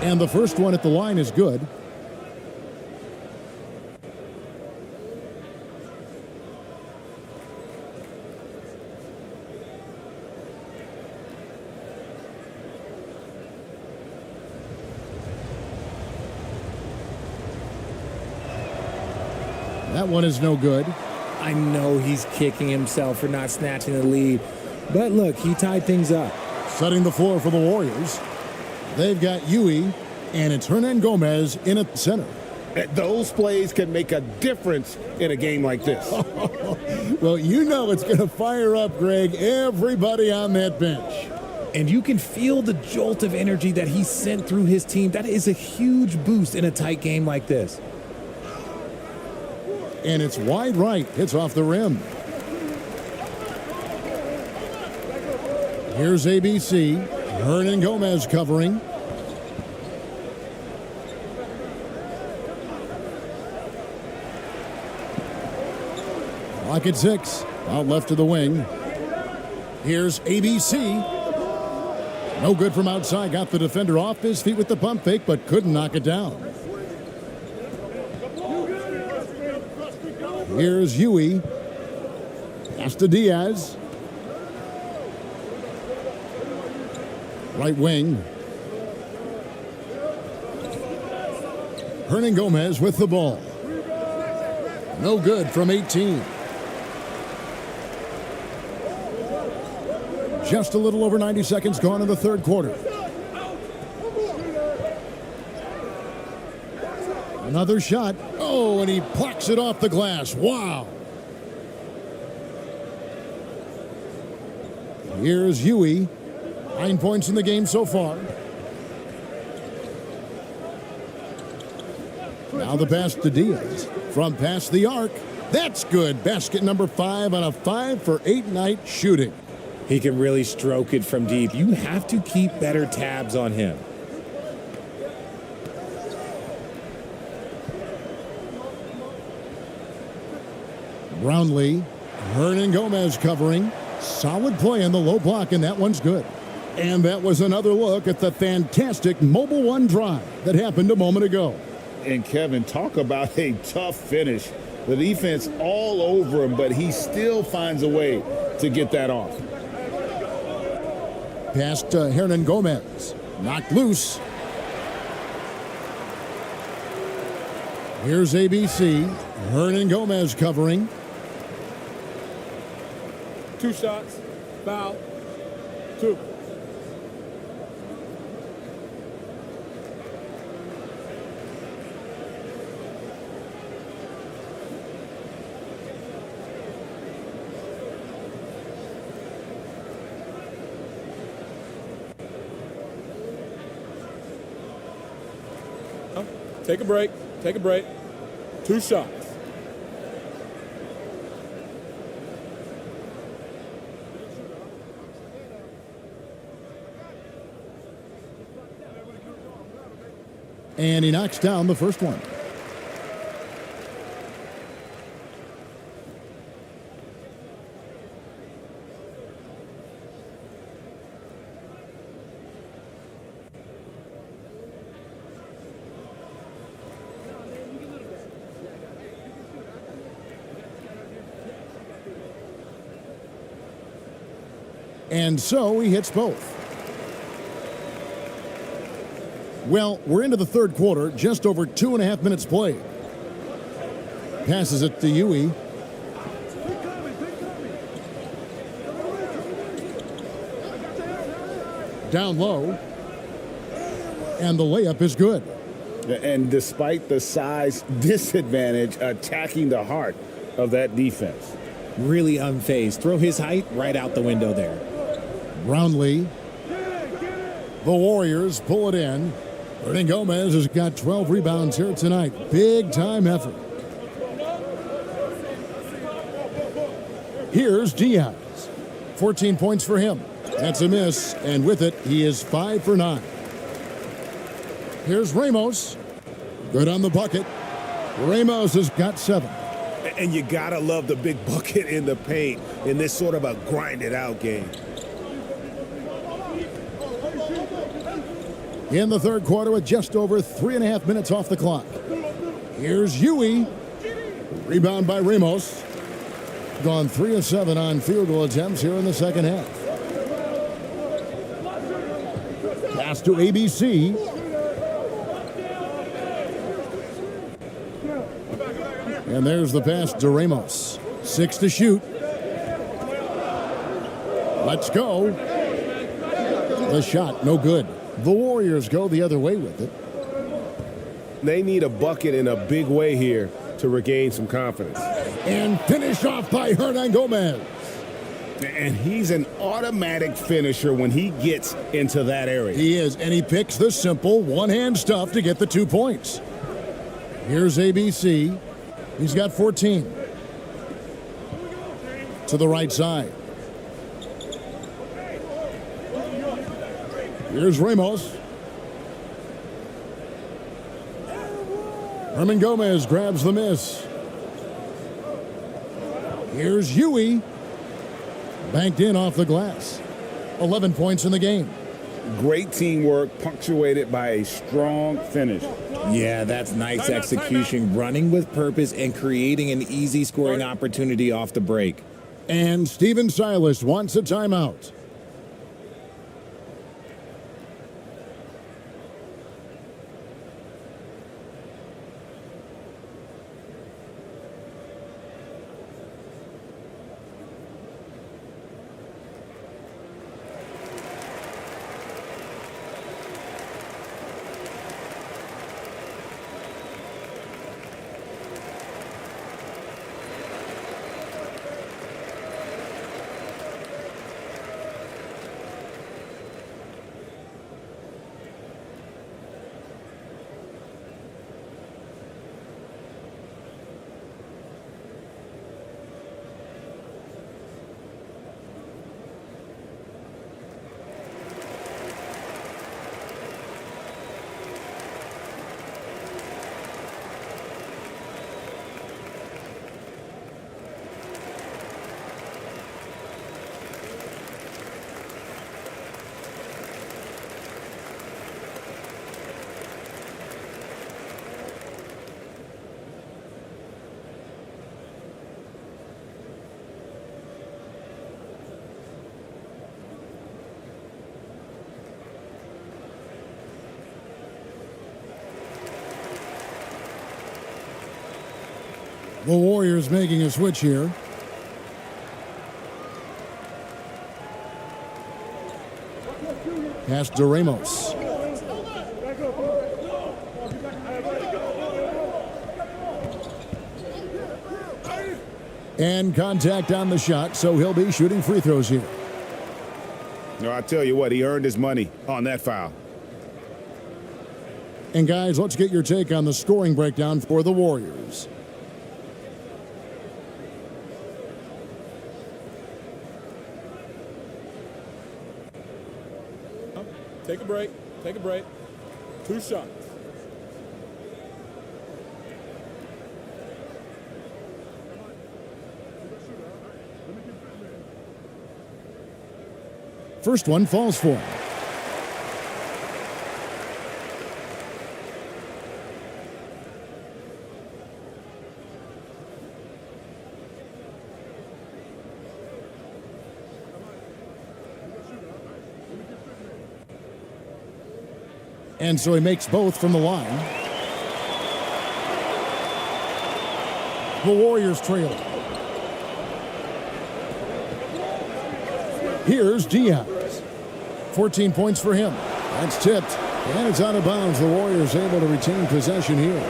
And the first one at the line is good. That one is no good. I know he's kicking himself for not snatching the lead, but look, he tied things up. Setting the floor for the Warriors. They've got Yui, and it's Hernan Gomez in at the center. Those plays can make a difference in a game like this. Well, you know it's going to fire up, Greg, everybody on that bench. And you can feel the jolt of energy that he sent through his team. That is a huge boost in a tight game like this. And it's wide right. Hits off the rim. Here's ABC. Hernan Gomez covering. Clock at 6. Out left to the wing. Here's ABC. No good from outside. Got the defender off his feet with the pump fake, but couldn't knock it down. Here's Yui. Pass to Diaz. Right wing. Hernan Gomez with the ball. No good from 18. Just a little over 90 seconds gone in the third quarter. Another shot. Oh, and he plucks it off the glass. Wow. Here's Yui. 9 points in the game so far. Now the pass to Diaz. From past the arc. That's good. Basket number 5 on a 5 for 8 night shooting. He can really stroke it from deep. You have to keep better tabs on him. Brownlee. Hernan Gomez covering. Solid play in the low block, and that one's good. And that was another look at the fantastic Mobile One drive that happened a moment ago. And Kevin, talk about a tough finish. The defense all over him, but he still finds a way to get that off. Pass to Hernan Gomez. Knocked loose. Here's ABC. Hernan Gomez covering. 2 shots. Foul. 2. Take a break. Take a break. 2 shots. And he knocks down the first one. And so he hits both. Well, we're into the third quarter, just over 2.5 minutes played. Passes it to Yui. Down low. And the layup is good. And despite the size disadvantage, attacking the heart of that defense. Really unfazed. Throw his height right out the window there. Brownlee. The Warriors pull it in. Hernan Gomez has got 12 rebounds here tonight. Big time effort. Here's Diaz. 14 points for him. That's a miss, and with it, he is 5 for 9. Here's Ramos. Good on the bucket. Ramos has got 7. And you gotta love the big bucket in the paint in this sort of a grinded out game. In the third quarter with just over 3.5 minutes off the clock. Here's Yui. Rebound by Ramos. Gone 3 of 7 on field goal attempts here in the second half. Pass to ABC. And there's the pass to Ramos. 6 to shoot. Let's go. The shot, no good. The Warriors go the other way with it. They need a bucket in a big way here to regain some confidence. And finish off by Hernan Gomez. And he's an automatic finisher when he gets into that area. He is, and he picks the simple one-hand stuff to get the 2 points. Here's ABC. He's got 14. To the right side. Here's Ramos. Hernan Gomez grabs the miss. Here's Huey. Banked in off the glass. 11 points in the game. Great teamwork, punctuated by a strong finish. Yeah, that's nice execution, running with purpose and creating an easy scoring opportunity off the break. And Steven Silas wants a timeout. The Warriors making a switch here. Pass to Ramos. And contact on the shot, so he'll be shooting free throws here. No, I tell you what, he earned his money on that foul. And guys, let's get your take on the scoring breakdown for the Warriors. Take a break. Take a break. 2 shots. First one falls for him. And so he makes both from the line. The Warriors trail. Here's Diaz. 14 points for him. That's tipped. And it's out of bounds. The Warriors able to retain possession here.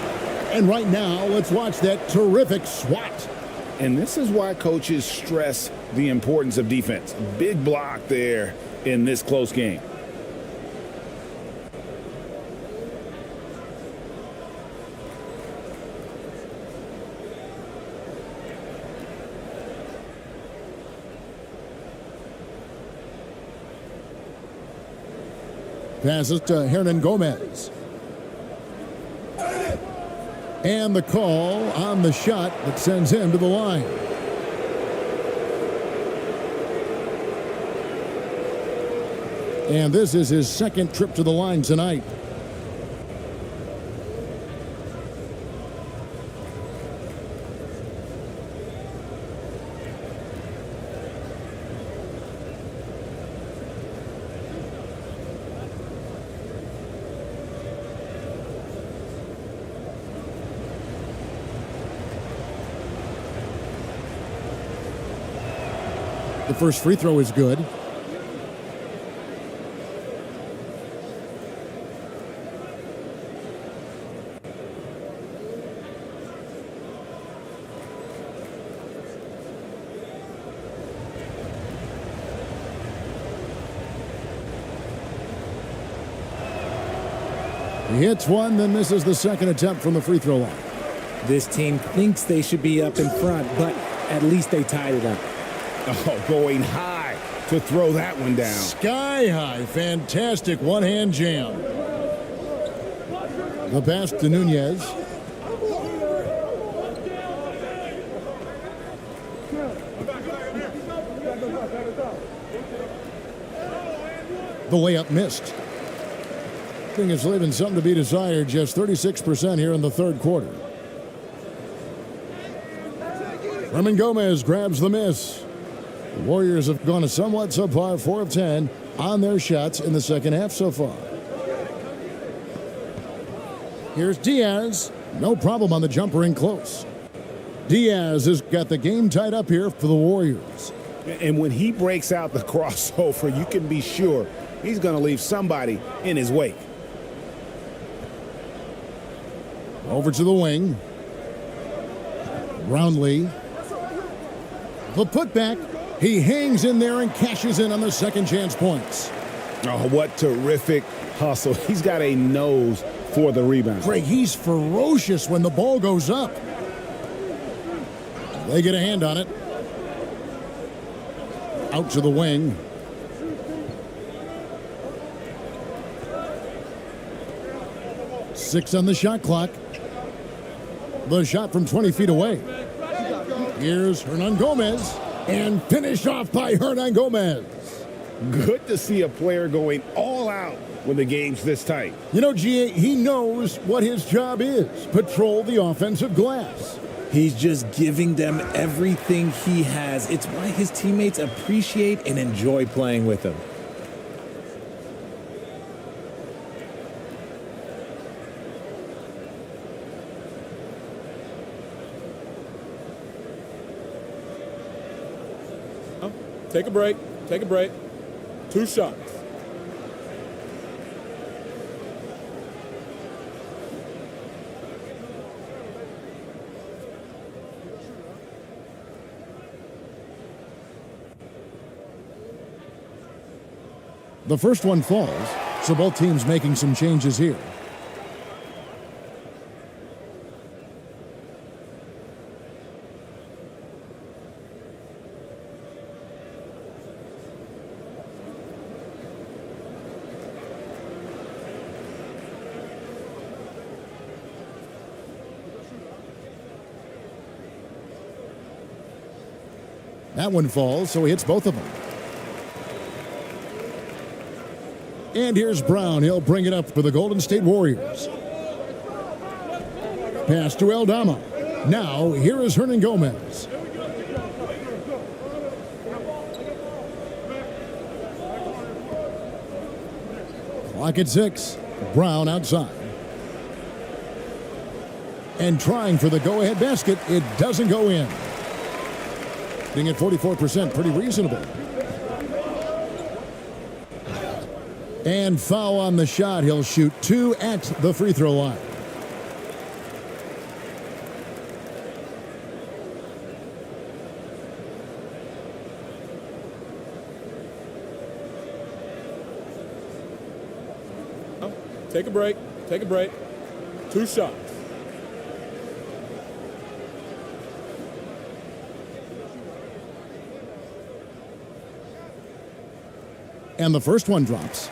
And right now, let's watch that terrific swat. And this is why coaches stress the importance of defense. Big block there in this close game. Passes to Hernan Gomez. And the call on the shot that sends him to the line. And this is his second trip to the line tonight. The first free throw is good. He hits one, then misses the second attempt from the free throw line. This team thinks they should be up in front, but at least they tied it up. Oh, going high to throw that one down. Sky high. Fantastic one-hand jam. The pass to Nunez. The layup missed. Thing is leaving something to be desired. Just 36% here in the third quarter. Herman Gomez grabs the miss. The Warriors have gone a somewhat subpar 4 of 10 on their shots in the second half so far. Here's Diaz. No problem on the jumper in close. Diaz has got the game tied up here for the Warriors. And when he breaks out the crossover, you can be sure he's going to leave somebody in his wake. Over to the wing. Brownlee. The putback. He hangs in there and cashes in on the second chance points. Oh, what terrific hustle. He's got a nose for the rebound. Greg, he's ferocious when the ball goes up. They get a hand on it. Out to the wing. Six on the shot clock. The shot from 20 feet away. Here's Hernan Gomez. And finished off by Hernan Gomez. Good to see a player going all out when the game's this tight. You know, GA, he knows what his job is. Patrol the offensive glass. He's just giving them everything he has. It's why his teammates appreciate and enjoy playing with him. Take a break. Take a break. 2 shots. The first one falls, so both teams making some changes here. That one falls, so he hits both of them. And here's Brown. He'll bring it up for the Golden State Warriors. Pass to Aldama. Now, here is Hernan Gomez. Clock at 6. Brown outside. And trying for the go-ahead basket. It doesn't go in. Being at 44%, pretty reasonable. And foul on the shot. He'll shoot 2 at the free throw line. Take a break. Take a break. 2 shots. And the first one drops.